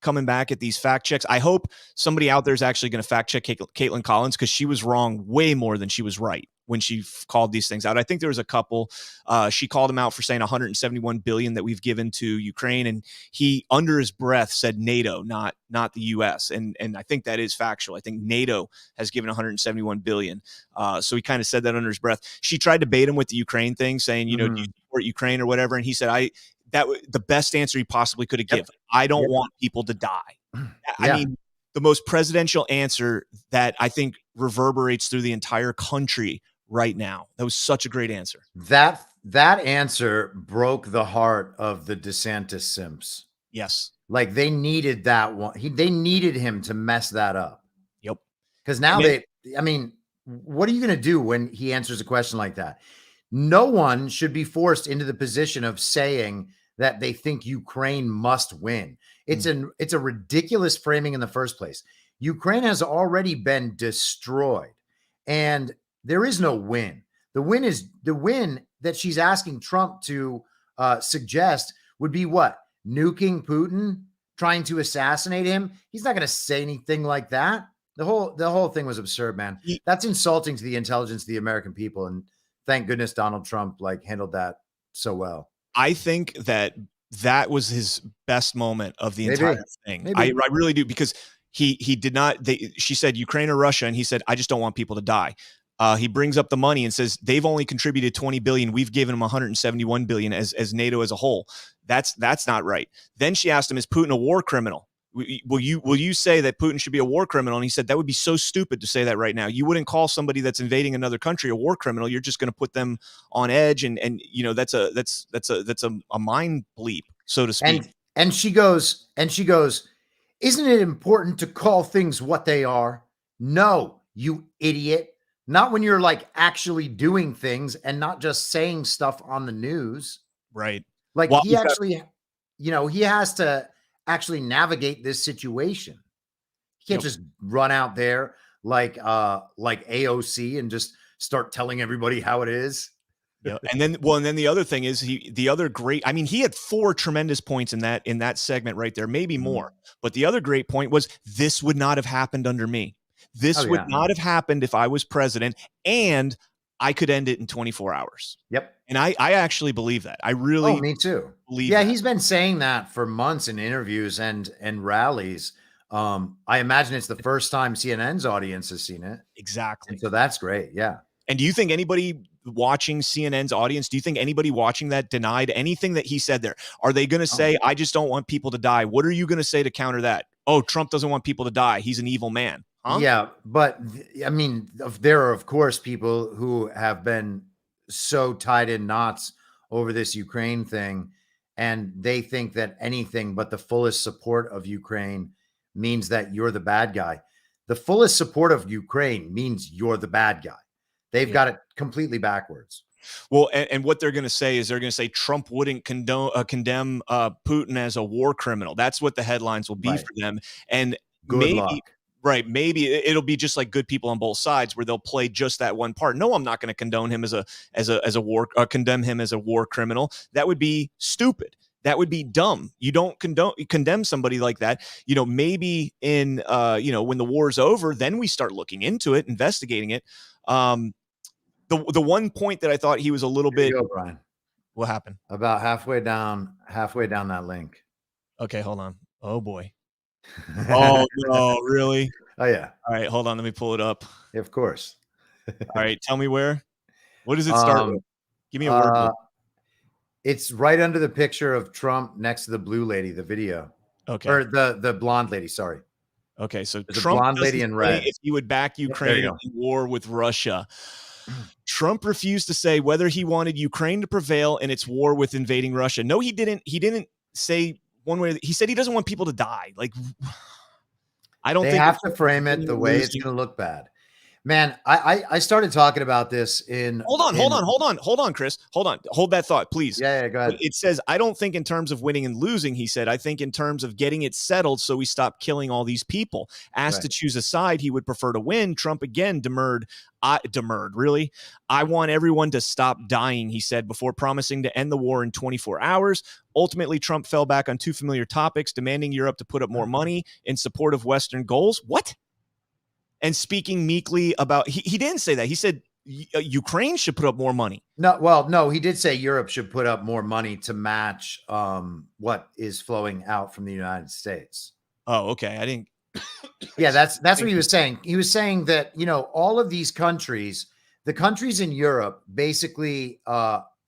coming back at these fact checks. I hope somebody out there is actually going to fact check Caitlin Collins, because she was wrong way more than she was right when she called these things out. I think there was a couple. She called him out for saying 171 billion that we've given to Ukraine, and he, under his breath, said NATO, not the U.S. And I think that is factual. I think NATO has given 171 billion. So he kind of said that under his breath. She tried to bait him with the Ukraine thing, saying, do you support Ukraine or whatever? And he said, the best answer he possibly could have given. I don't want people to die. I mean, the most presidential answer that I think reverberates through the entire country right now. That was such a great answer. That answer broke the heart of the DeSantis simps. Yes. Like, they needed that one. They needed him to mess that up. Yep. Because now what are you going to do when he answers a question like that? No one should be forced into the position of saying that they think Ukraine must win. It's a ridiculous framing in the first place. Ukraine has already been destroyed, and there is no win. The win that she's asking Trump to suggest would be what? Nuking Putin, trying to assassinate him. He's not going to say anything like that. The whole thing was absurd, man. That's insulting to the intelligence of the American people. And thank goodness Donald Trump handled that so well. I think that was his best moment of the entire thing. I really do, because he did not. She said Ukraine or Russia, and he said, I just don't want people to die. He brings up the money and says they've only contributed 20 billion. We've given them 171 billion as NATO as a whole. That's not right. Then she asked him, is Putin a war criminal? Will you say that Putin should be a war criminal? And he said that would be so stupid to say that right now. You wouldn't call somebody that's invading another country a war criminal. You're just going to put them on edge, and that's a mind bleep, so to speak. And she goes, isn't it important to call things what they are? No, you idiot. Not when you're actually doing things and not just saying stuff on the news. Right. He actually, he has to actually navigate this situation. He can't just run out there like AOC and just start telling everybody how it is. Yeah. And then the other thing is he had 4 tremendous points in that segment right there, maybe more. But the other great point was, this would not have happened under me. This would not have happened if I was president, and I could end it in 24 hours. Yep. And I actually believe that. I really me too. believe that. He's been saying that for months in interviews and rallies. I imagine it's the first time CNN's audience has seen it. Exactly. And so that's great. Yeah. And do you think anybody watching CNN's audience, do you think anybody watching that denied anything that he said there? Are they going to say, I just don't want people to die? What are you going to say to counter that? Oh, Trump doesn't want people to die. He's an evil man. Huh? Yeah, but there are, of course, people who have been so tied in knots over this Ukraine thing, and they think that anything but the fullest support of Ukraine means that you're the bad guy. The fullest support of Ukraine means you're the bad guy. They've got it completely backwards. Well, and what they're going to say is Trump wouldn't condemn Putin as a war criminal. That's what the headlines will be for them. And Good luck. Right. Maybe it'll be just like Good People on Both Sides, where they'll play just that one part. No, I'm not going to condone him condemn him as a war criminal. That would be stupid. That would be dumb. You don't condemn somebody like that. Maybe in when the war's over, then we start looking into it, investigating it. The one point that I thought he was a little bit. Go, Brian. What happened? About halfway down that link. Okay, hold on. Oh boy. Oh no, really? Oh yeah. All right, hold on. Let me pull it up. Of course. All right, tell me where. What does it start with? Give me a word. It's right under the picture of Trump next to the blue lady, the video. Okay. Or the blonde lady, sorry. Okay, so There's a Trump blonde lady doesn't in say red. if he would back There Ukraine you in go. war with Russia. Trump refused to say whether he wanted Ukraine to prevail in its war with invading Russia. No, he didn't. He didn't say one way. He said he doesn't want people to die. Like, I don't They think have to frame it the way it's going to look bad. Man, I started talking about this in. Hold on, Chris. Hold that thought, please. Yeah, go ahead. It says, I don't think in terms of winning and losing, he said. I think in terms of getting it settled so we stop killing all these people. Asked to choose a side he would prefer to win, Trump again demurred. Really? I want everyone to stop dying, he said, before promising to end the war in 24 hours. Ultimately, Trump fell back on two familiar topics, demanding Europe to put up more money in support of Western goals. What? And speaking meekly about, he didn't say that. He said Ukraine should put up more money. No, he did say Europe should put up more money to match what is flowing out from the United States. Oh, okay. I didn't. Yeah, that's what he was saying. He was saying that, all of these countries, the countries in Europe basically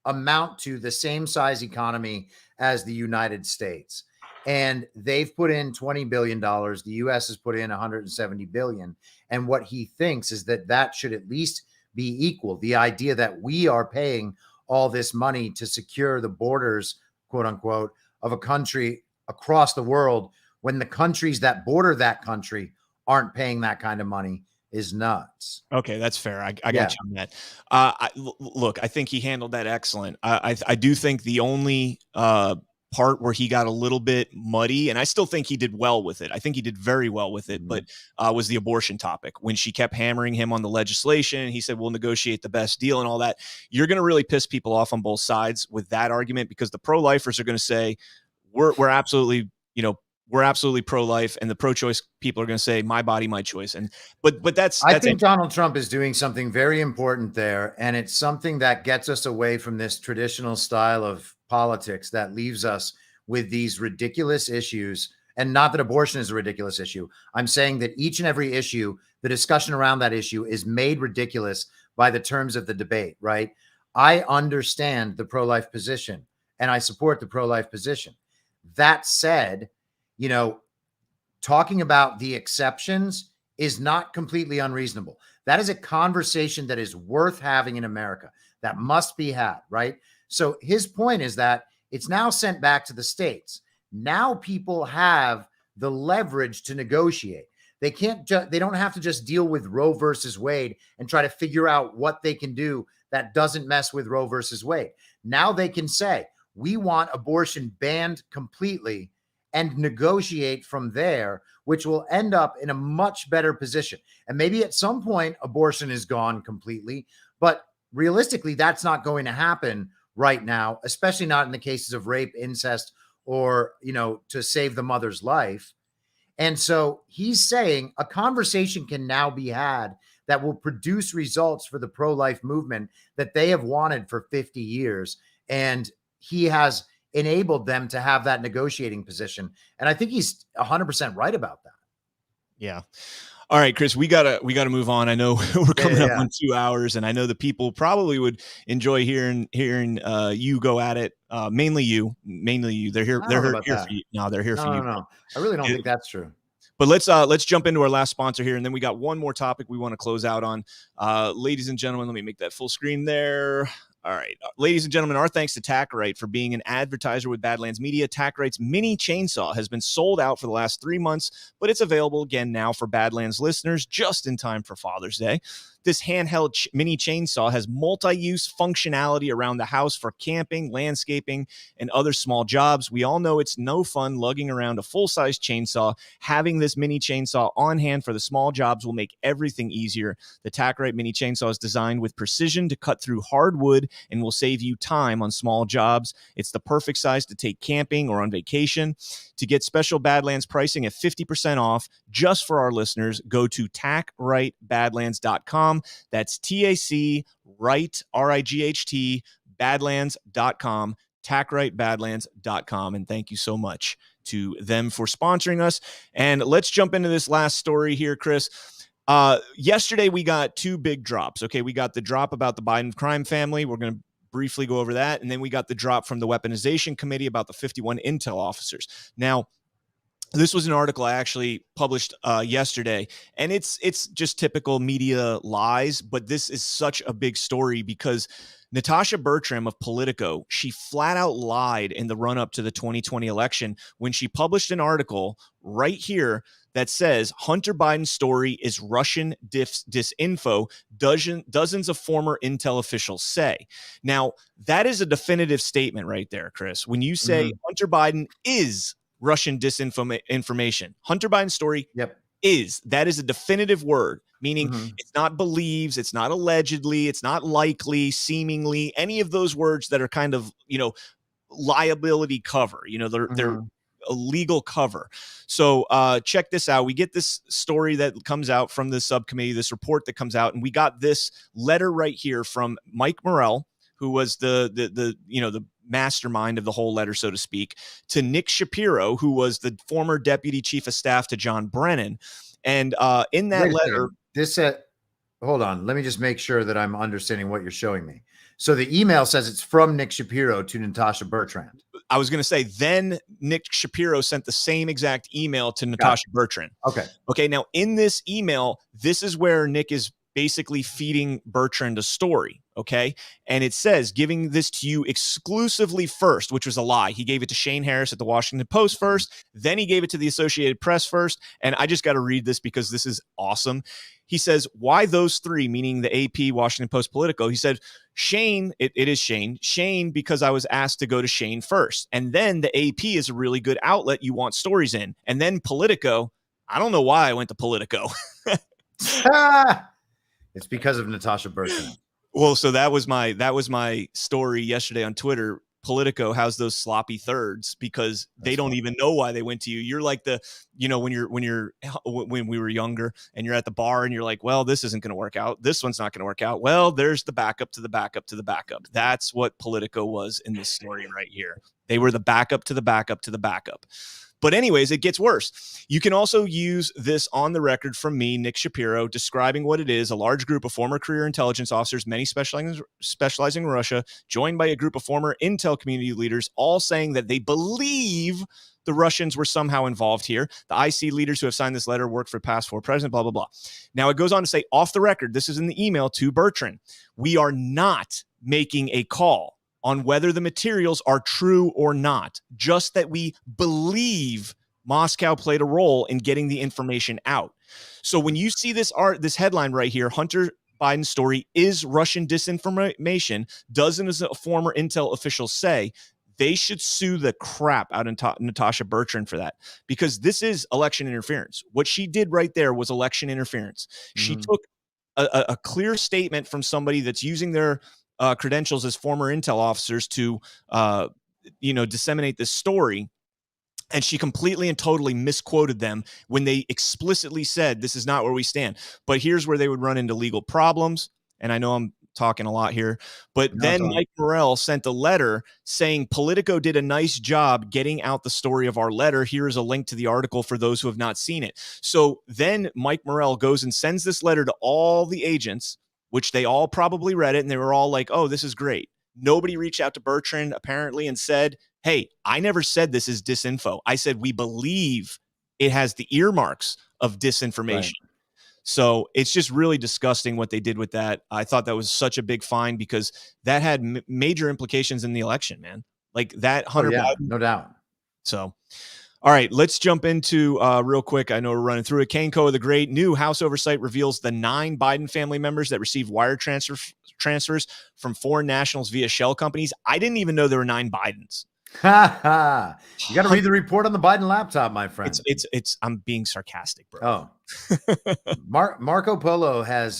amount to the same size economy as the United States. And they've put in $20 billion. The U.S. has put in $170 billion. And what he thinks is that should at least be equal. The idea that we are paying all this money to secure the borders, quote unquote, of a country across the world when the countries that border that country aren't paying that kind of money is nuts. Okay, that's fair. I got you on that. Look, I think he handled that excellent. I do think the only part where he got a little bit muddy, and I still think he did well with it. I think he did very well with it, but was the abortion topic. When she kept hammering him on the legislation, he said, we'll negotiate the best deal and all that. You're going to really piss people off on both sides with that argument, because the pro-lifers are going to say, we're absolutely, we're absolutely pro-life, and the pro-choice people are going to say, my body, my choice. And but that's I think Donald Trump is doing something very important there, and it's something that gets us away from this traditional style of politics that leaves us with these ridiculous issues. And not that abortion is a ridiculous issue. I'm saying that each and every issue, the discussion around that issue is made ridiculous by the terms of the debate, right? I understand the pro-life position and I support the pro-life position. That said, talking about the exceptions is not completely unreasonable. That is a conversation that is worth having in America, that must be had, right? So his point is that it's now sent back to the states. Now people have the leverage to negotiate. They don't have to just deal with Roe versus Wade and try to figure out what they can do that doesn't mess with Roe versus Wade. Now they can say, we want abortion banned completely, and negotiate from there, which will end up in a much better position. And maybe at some point abortion is gone completely, but realistically, that's not going to happen right now, especially not in the cases of rape, incest, or, to save the mother's life. And so he's saying a conversation can now be had that will produce results for the pro-life movement that they have wanted for 50 years. And he has enabled them to have that negotiating position. And I think he's 100% right about that. Yeah. All right, Chris, we gotta move on. I know we're coming up on 2 hours, and I know the people probably would enjoy hearing you go at it. Mainly you. They're here. They're here for you. No, they're here for you. No. I really don't think that's true. But let's jump into our last sponsor here, and then we got one more topic we want to close out on. Ladies and gentlemen, let me make that full screen there. All right. Ladies and gentlemen, our thanks to TackRite for being an advertiser with Badlands Media. TackRite's mini chainsaw has been sold out for the last 3 months, but it's available again now for Badlands listeners just in time for Father's Day. This handheld mini chainsaw has multi-use functionality around the house for camping, landscaping, and other small jobs. We all know it's no fun lugging around a full-size chainsaw. Having this mini chainsaw on hand for the small jobs will make everything easier. The TackRite mini chainsaw is designed with precision to cut through hard wood and will save you time on small jobs. It's the perfect size to take camping or on vacation. To get special Badlands pricing at 50% off just for our listeners, go to TackRightBadlands.com. That's TAC right, RIGHT, Badlands.com, TackRightBadlands.com. And thank you so much to them for sponsoring us. And let's jump into this last story here, Chris. Yesterday, we got two big drops. Okay, we got the drop about the Biden crime family. We're going to briefly go over that. And then we got the drop from the Weaponization Committee about the 51 intel officers. Now, this was an article I actually published yesterday, and it's just typical media lies, but this is such a big story because Natasha Bertram of Politico, she flat out lied in the run-up to the 2020 election when she published an article right here that says Hunter Biden's story is Russian disinfo, dozens of former intel officials say. Now, that is a definitive statement right there, Chris. When you say Hunter Biden is Russian disinformation, Hunter Biden's story that is a definitive word, meaning it's not believes, it's not allegedly, it's not likely, seemingly, any of those words that are kind of, liability cover, they're a legal cover. So check this out. We get this story that comes out from the subcommittee, this report that comes out, and we got this letter right here from Mike Morell, who was the mastermind of the whole letter, so to speak, to Nick Shapiro, who was the former deputy chief of staff to John Brennan. And in that letter, this hold on, let me just make sure that I'm understanding what you're showing me. So the email says it's from Nick Shapiro to Natasha Bertrand. I was going to say, then Nick Shapiro sent the same exact email to Natasha Bertrand. Okay. Now in this email, this is where Nick is basically feeding Bertrand a story. Okay. And it says, giving this to you exclusively first, which was a lie. He gave it to Shane Harris at the Washington Post first. Then he gave it to the Associated Press first. And I just got to read this because this is awesome. He says, why those three, meaning the AP, Washington Post, Politico? He said, Shane, it is Shane, because I was asked to go to Shane first. And then the AP is a really good outlet you want stories in. And then Politico, I don't know why I went to Politico. It's because of Natasha Bertrand. Well, so that was my story yesterday on Twitter. Politico has those sloppy thirds because they don't even know why they went to you. You're like when we were younger and you're at the bar and you're like, well, this isn't going to work out. This one's not going to work out. Well, there's the backup to the backup to the backup. That's what Politico was in this story right here. They were the backup to the backup to the backup. But anyways, it gets worse. You can also use this on the record from me, Nick Shapiro, describing what it is: a large group of former career intelligence officers, many specializing in Russia, joined by a group of former intel community leaders, all saying that they believe the Russians were somehow involved here. The IC leaders who have signed this letter worked for past four president, blah, blah, blah. Now it goes on to say, off the record, this is in the email to Bertrand, we are not making a call on whether the materials are true or not, just that we believe Moscow played a role in getting the information out. So when you see this headline right here, Hunter Biden's story is Russian disinformation, dozens of former intel officials say, they should sue the crap out of Natasha Bertrand for that, because this is election interference. What she did right there was election interference. She took a clear statement from somebody that's using their credentials as former intel officers to, disseminate this story. And she completely and totally misquoted them when they explicitly said, this is not where we stand. But here's where they would run into legal problems. And I know I'm talking a lot here, but then Mike Morell sent a letter saying Politico did a nice job getting out the story of our letter. Here's a link to the article for those who have not seen it. So then Mike Morell goes and sends this letter to all the agents, which they all probably read it, and they were all like, oh, this is great. Nobody reached out to Bertrand apparently and said, hey, I never said this is disinfo. I said we believe it has the earmarks of disinformation. Right. So it's just really disgusting what they did with that. I thought that was such a big fine because that had major implications in the election, man. Like that Hunter Biden. No doubt. So, all right, let's jump into real quick. I know we're running through it. Kane Koa the Great, new House oversight reveals the 9 Biden family members that received wire transfers from foreign nationals via shell companies. I didn't even know there were 9 Bidens. You got to read the report on the Biden laptop, my friend. It's I'm being sarcastic, bro. Oh, Marco Polo has,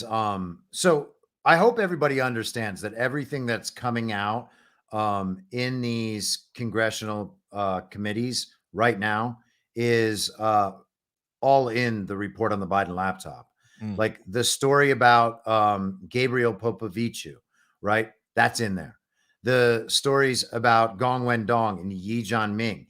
so I hope everybody understands that everything that's coming out in these congressional committees right now is all in the report on the Biden laptop. Like the story about Gabriel Popoviciu, right? That's in there. The stories about Gong Wendong and Yi Jianming,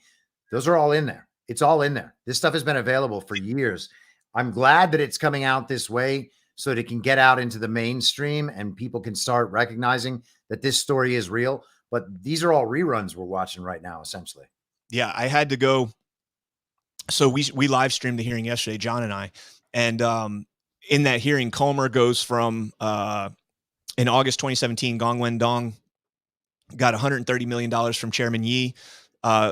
those are all in there. It's all in there. This stuff has been available for years. I'm glad that it's coming out this way so that it can get out into the mainstream and people can start recognizing that this story is real. But these are all reruns we're watching right now, essentially. Yeah, I had to go. So we live streamed the hearing yesterday, John and I, and in that hearing, Comer goes from in August 2017, Gong Wendong got $130 million from Chairman Yi.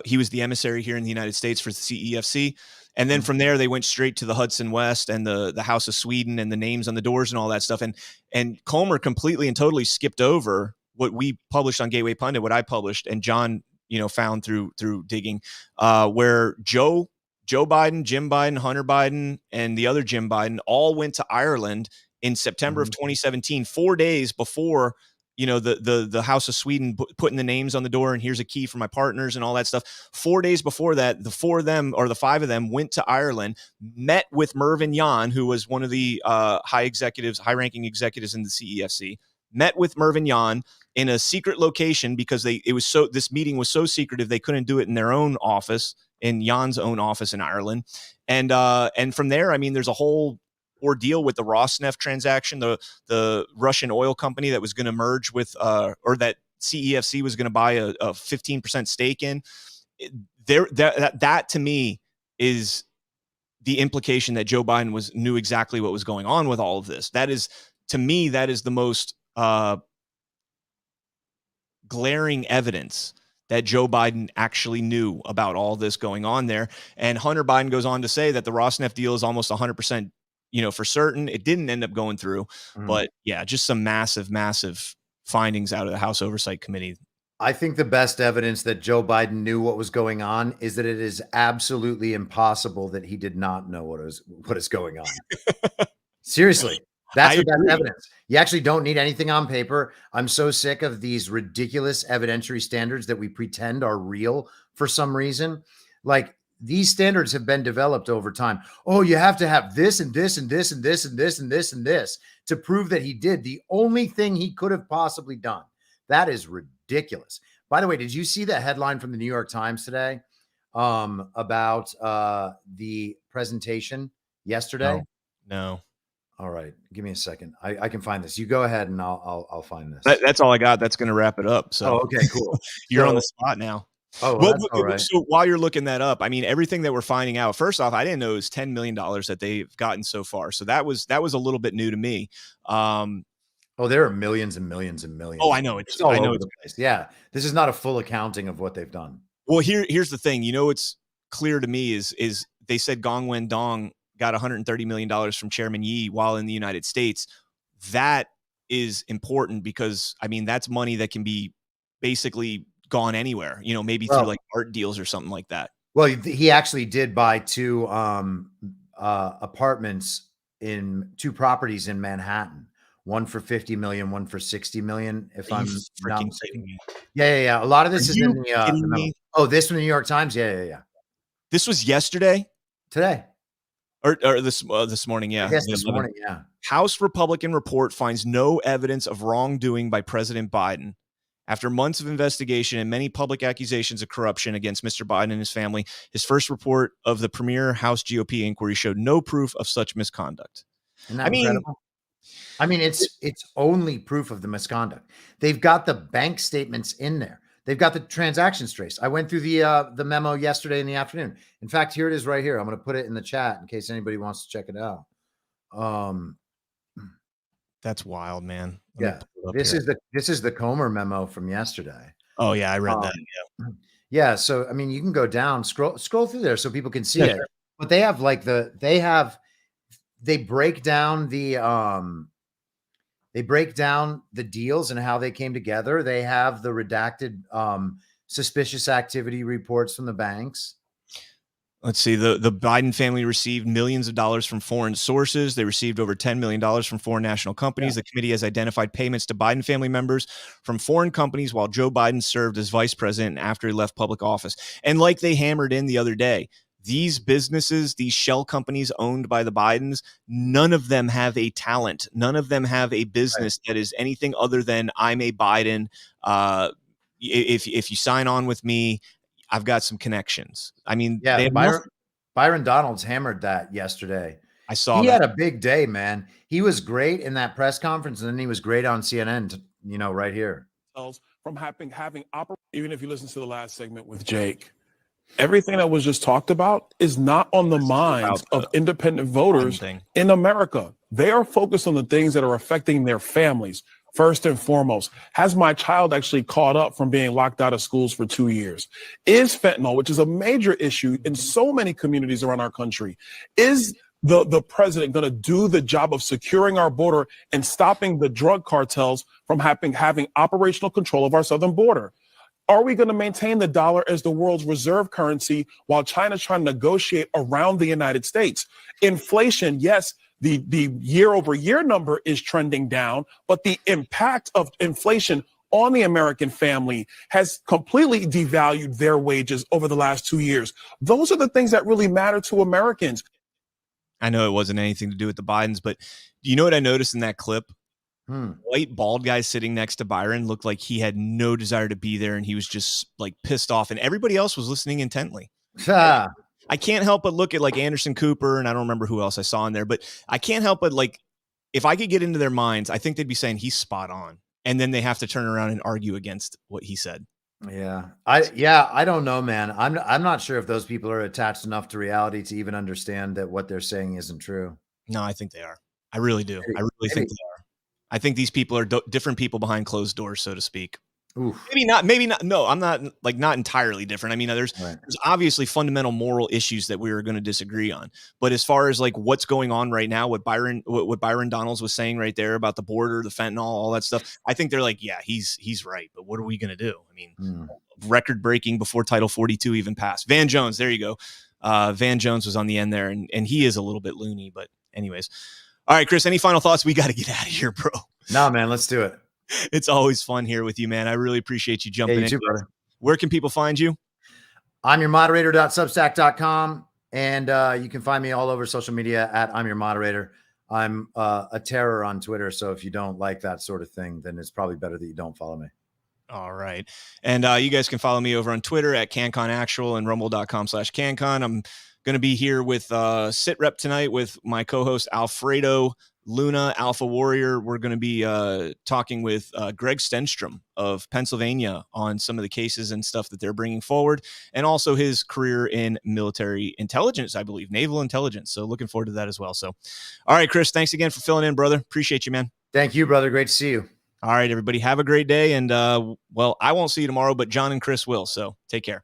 He was the emissary here in the United States for the CEFC. And then from there, they went straight to the Hudson West and the House of Sweden and the names on the doors and all that stuff. And Comer completely and totally skipped over what we published on Gateway Pundit, what I published, and John, found through digging, where Joe Biden, Jim Biden, Hunter Biden, and the other Jim Biden all went to Ireland in September of 2017, 4 days before the House of Sweden putting the names on the door and here's a key for my partners and all that stuff. 4 days before that, the four of them or the five of them went to Ireland, met with Mervyn Yan, who was one of the high-ranking executives in the CEFC, met with Mervyn Yan in a secret location because this meeting was so secretive they couldn't do it in their own office, in Jan's own office in Ireland. And from there, I mean, there's a whole ordeal with the Rosneft transaction, the Russian oil company that was going to merge with, or that CEFC was going to buy a 15% stake in. That to me is the implication that Joe Biden knew exactly what was going on with all of this. That is, to me, that is the most glaring evidence that Joe Biden actually knew about all this going on there. And Hunter Biden goes on to say that the Rosneft deal is almost 100%, for certain. It didn't end up going through, but yeah, just some massive, massive findings out of the House Oversight Committee. I think the best evidence that Joe Biden knew what was going on is that it is absolutely impossible that he did not know what is going on. Seriously. That's the best evidence. You actually don't need anything on paper. I'm so sick of these ridiculous evidentiary standards that we pretend are real for some reason. Like, these standards have been developed over time. Oh, you have to have this and this and this and this and this and this and this to prove that he did the only thing he could have possibly done. That is ridiculous. By the way, did you see the headline from the New York Times today about the presentation yesterday? No. All right, give me a second. I can find this. You go ahead, and I'll find this. That's all I got. That's going to wrap it up. So, okay, cool. You're on the spot now. Oh, well, that's all right. So while you're looking that up, I mean, everything that we're finding out. First off, I didn't know it was $10 million that they've gotten so far. So that was a little bit new to me. There are millions and millions and millions. Oh, I know it's all over the place. Yeah, this is not a full accounting of what they've done. Well, here's the thing. It's clear to me is they said Gong Wendong got $130 million from Chairman Yi while in the United States. That is important because, I mean, that's money that can be basically gone anywhere, maybe through like art deals or something like that. Well, he actually did buy two apartments in two properties in Manhattan, one for 50 million, one for 60 million. If I'm not mistaken. Yeah. A lot of this is in the memo. This from the New York Times. Yeah. This was yesterday, today, or this morning. Yeah, I guess this morning. Yeah. House Republican report finds no evidence of wrongdoing by President Biden. After months of investigation and many public accusations of corruption against Mr. Biden and his family, his first report of the premier House GOP inquiry showed no proof of such misconduct. Isn't that incredible? I mean, it's only proof of the misconduct. They've got the bank statements in there. They've got the transactions traced. I went through the memo yesterday in the afternoon. In fact, here it is right here. I'm going to put it in the chat in case anybody wants to check it out. That's wild, man. This is the Comer memo from yesterday. Oh yeah, I read that. Yeah. So I mean, you can go down, scroll through there so people can see it. Sure. But they have they break down the deals and how they came together. They have the redacted suspicious activity reports from the banks. Let's see. The Biden family received millions of dollars from foreign sources. They received over $10 million from foreign national companies. Yeah. The committee has identified payments to Biden family members from foreign companies while Joe Biden served as vice president after he left public office. And like they hammered in the other day, these businesses, these shell companies owned by the Bidens, none of them have a talent. None of them have a business that is anything other than I'm a Biden. If you sign on with me, I've got some connections. I mean, Byron Donalds hammered that yesterday. I saw he that. had a big day, man. He was great in that press conference, and then he was great on CNN, right here. From having even if you listen to the last segment with Jake, everything that was just talked about is not on the minds of independent voters in America. They are focused on the things that are affecting their families. First and foremost, has my child actually caught up from being locked out of schools for 2 years? Is fentanyl, which is a major issue in so many communities around our country, is the president going to do the job of securing our border and stopping the drug cartels from having operational control of our southern border? Are we going to maintain the dollar as the world's reserve currency while China's trying to negotiate around the United States? Inflation, yes, the year-over-year number is trending down, but the impact of inflation on the American family has completely devalued their wages over the last 2 years. Those are the things that really matter to Americans. I know it wasn't anything to do with the Bidens, but you know what I noticed in that clip? White bald guy sitting next to Byron looked like he had no desire to be there, and he was just like pissed off, and everybody else was listening intently. I can't help but look at like Anderson Cooper, and I don't remember who else I saw in there, but I can't help but like, if I could get into their minds, I think they'd be saying he's spot on, and then they have to turn around and argue against what he said. I don't know, man. I'm not sure if those people are attached enough to reality to even understand that what they're saying isn't true. No, I think they are. I really do. I really think they are. I think these people are different people behind closed doors, so to speak. Oof. Maybe not. No, I'm not not entirely different. I mean, there's obviously fundamental moral issues that we are going to disagree on. But as far as like what's going on right now, what Byron Donalds was saying right there about the border, the fentanyl, all that stuff, I think they're like, yeah, he's right. But what are we going to do? I mean, record breaking before Title 42 even passed. Van Jones, there you go. Van Jones was on the end there, and he is a little bit loony. But anyways, all right, Chris, any final thoughts? We got to get out of here, bro. No, man, let's do it. It's always fun here with you, man. I really appreciate you jumping in. Too, brother. Where can people find you? I'm your moderator.substack.com. And you can find me all over social media at I'm your moderator. I'm a terror on Twitter. So if you don't like that sort of thing, then it's probably better that you don't follow me. All right. And you guys can follow me over on Twitter at CanConActual and rumble.com/CanCon. I'm going to be here with Sit Rep tonight with my co-host Alfredo Luna, Alpha Warrior. We're going to be talking with Greg Stenstrom of Pennsylvania on some of the cases and stuff that they're bringing forward, and also his career in military intelligence, I believe, naval intelligence. So looking forward to that as well. So, all right, Chris, thanks again for filling in, brother. Appreciate you, man. Thank you, brother. Great to see you. All right, everybody, have a great day. And, well, I won't see you tomorrow, but John and Chris will. So take care.